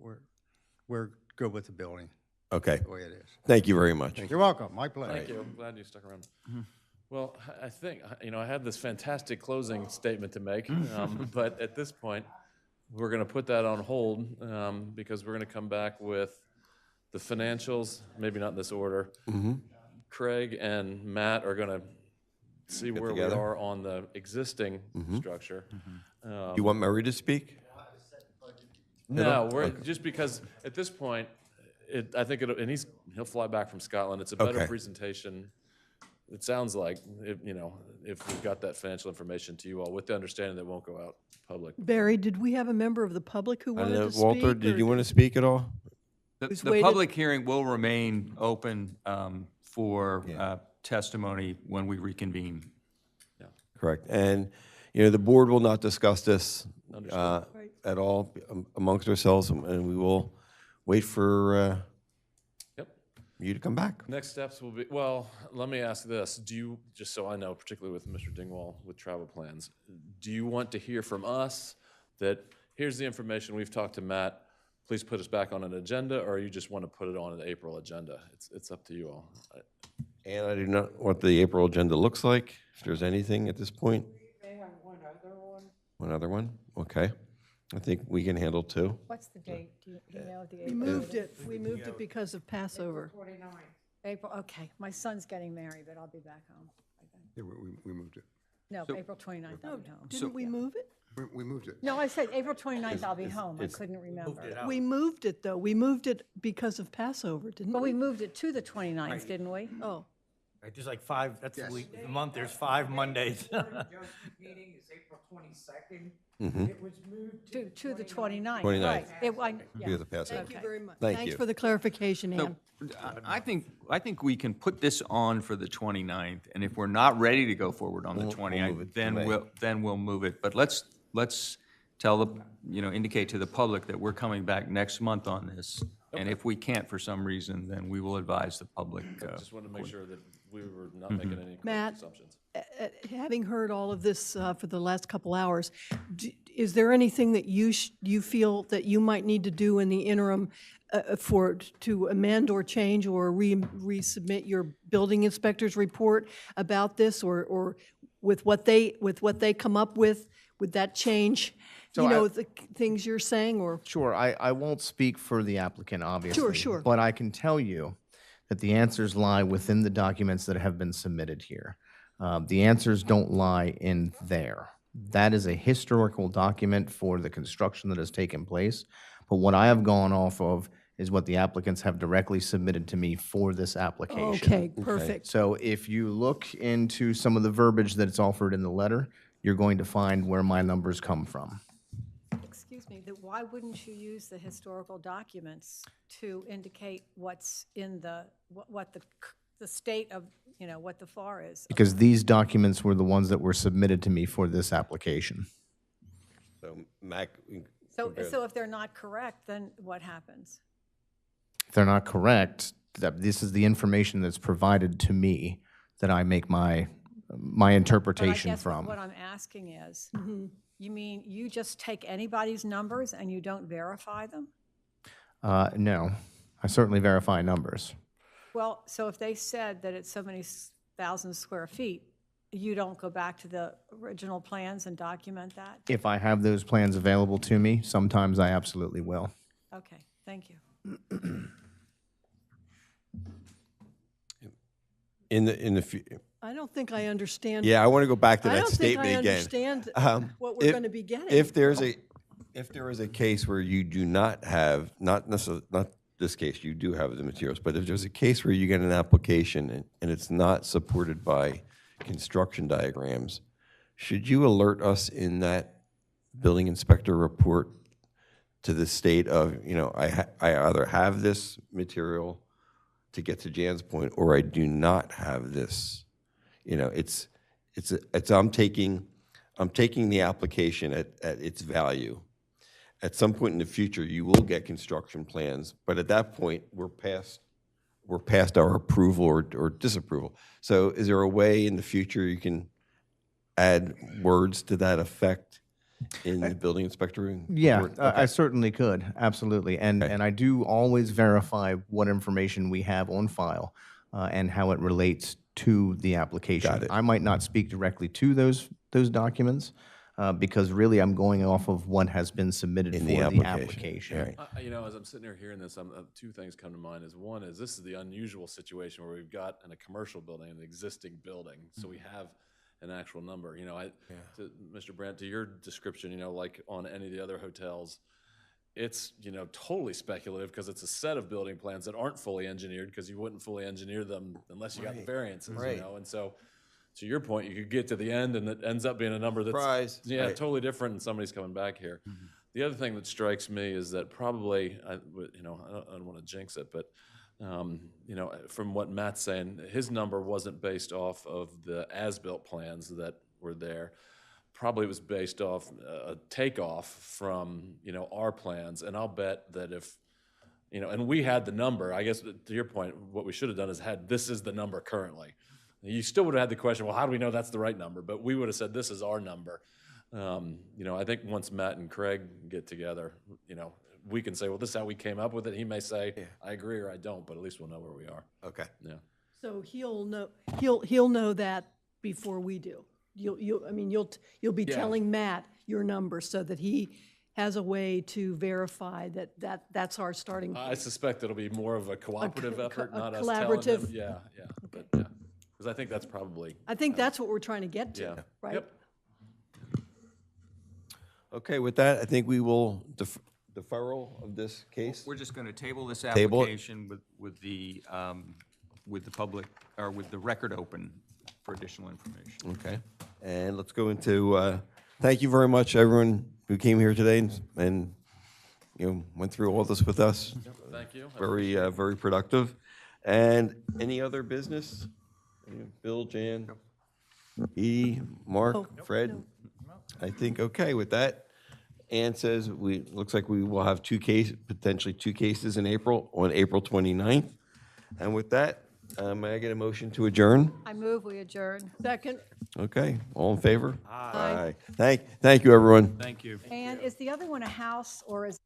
we're good with the building Okay, the way it is. thank you very much. You're welcome. My pleasure. Thank you. I'm glad you stuck around. Well, I think, you know, I had this fantastic closing statement to make, but at this point, we're going to put that on hold because we're going to come back with the financials, maybe not in this order. Craig and Matt are going to see where we together. are on the existing structure. You want Murray to speak? No, we're, just because at this point, I think it'll, and he'll fly back from Scotland. It's a better Okay. presentation. It sounds like, you know, if we've got that financial information to you all, with the understanding that it won't go out public. Barry, did we have a member of the public who I don't wanted know, to speak? Walter, or did you want to speak at all? Who's the waited? public hearing will remain open for testimony when we reconvene. Correct. And, you know, the board will not discuss this Understood. at all amongst ourselves, and we will wait for Yep. you to come back. Next steps will be, well, let me ask this. Do you, just so I know, particularly with Mr. Dingwall with travel plans, do you want to hear from us that here's the information, we've talked to Matt, please put us back on an agenda, or you just want to put it on an April agenda? It's up to you all. And I do not know what the April agenda looks like, if there's anything at this point. They have one other one. One other one? Okay. I think we can handle two. What's the date? Do you know the We April moved date? it. We moved it because of Passover. 29. April, okay. My son's getting married, but I'll be back home by then. Yeah, we moved it. No, April 29th, I'll be home. Didn't we move it? We moved it. No, I said April 29th, I'll be home. I couldn't remember. We moved it, though. We moved it because of Passover, didn't But we? we moved it to the 29th, didn't we? Oh, Right, there's like 5, that's the week, the month, there's 5 Mondays. Adjournment meeting is April 22nd. It was moved To the 29th. 29th. Right. Yeah. Because of Passover. thank you very much. Thank Thanks you. for the clarification, Ann. I think we can put this on for the 29th, and if we're not ready to go forward on the We'll move 29th, it to May. then we'll move it. But let's tell the, indicate to the public that we're coming back next month on this. And if we can't for some reason, then we will advise the public. Just wanted to make sure that we were not making any Matt? assumptions. Having heard all of this for the last couple hours, is there anything that you feel that you might need to do in the interim to amend or change or resubmit your building inspector's report about this, or with what they come up with? Would that change, So the things you're saying, or? Sure, I won't speak for the applicant, obviously. Sure. But I can tell you that the answers lie within the documents that have been submitted here. The answers don't lie in there. That is a historical document for the construction that has taken place. But what I have gone off of is what the applicants have directly submitted to me for this application. Okay, perfect. So if you look into some of the verbiage that's offered in the letter, you're going to find where my numbers come from. Excuse me, why wouldn't you use the historical documents to indicate what's in what the state of, what the FAR is? Because these documents were the ones that were submitted to me for this application. So, Mac, So if they're not correct, then what happens? If they're not correct, that this is the information that's provided to me that I make my interpretation But I guess from. what I'm asking is, you mean you just take anybody's numbers and you don't verify them? No, I certainly verify numbers. Well, so if they said that it's so many thousand square feet, you don't go back to the original plans and document that? If I have those plans available to me, sometimes I absolutely will. Okay, thank you. in the I don't think I understand. yeah, I want to go back to I that don't think statement I again. understand what we're going to be getting. If there is a case where you do not have, not this case, you do have the materials, but if there's a case where you get an application and it's not supported by construction diagrams, should you alert us in that building inspector report to the state of, I either have this material to get to Jan's point, or I do not have this. I'm taking the application at its value. At some point in the future, you will get construction plans, but at that point, we're past our approval or disapproval. So is there a way in the future you can add words to that effect in the building inspector report? Yeah, I certainly could, absolutely. And I do always verify what information we have on file and how it relates to the application. Got it. I might not speak directly to those documents because really I'm going off of what has been submitted for the application. Right. As I'm sitting here hearing this, two things come to mind. One is this is the unusual situation where we've got in a commercial building, an existing building, so we have an actual number. To Mr. Brandt, to your description, like on any of the other hotels, it's, totally speculative because it's a set of building plans that aren't fully engineered because you wouldn't fully engineer them unless you got the variances, and so to your point, you could get to the end and it ends up being a number that's Surprise. Right. totally different and somebody's coming back here. The other thing that strikes me is that probably, I don't want to jinx it, but from what Matt's saying, his number wasn't based off of the as-built plans that were there. Probably was based off a takeoff from, our plans. And I'll bet that if, and we had the number, I guess to your point, what we should have done is this is the number currently. You still would have had the question, well, how do we know that's the right number? But we would have said, this is our number. I think once Matt and Craig get together, we can say, well, this is how we came up with it. He may say, I agree or I don't, but at least we'll know where we are. Okay. Yeah. So he'll know that before we do. You'll be telling Matt your number so that he has a way to verify that's our starting point. I suspect it'll be more of a cooperative effort, not us collaborative. telling them. Yeah. But yeah, because I think that's probably. I think that's what we're trying to get to, Yeah. right? Yep. Okay, with that, I think we will deferral of this case. We're just going to table this Table it. application with the public, or with the record open for additional information. Okay, and let's go into, thank you very much, everyone who came here today and went through all this with us. Thank you. Very productive. And any other business? Bill, Jan, Edie, Mark, Fred? I think, okay, with that, Ann says looks like we will have potentially two cases in April, on April 29th. And with that, may I get a motion to adjourn? I move we adjourn. Second. Okay, all in favor? Aye. Thank you, everyone. Thank you. And is the other one a house or is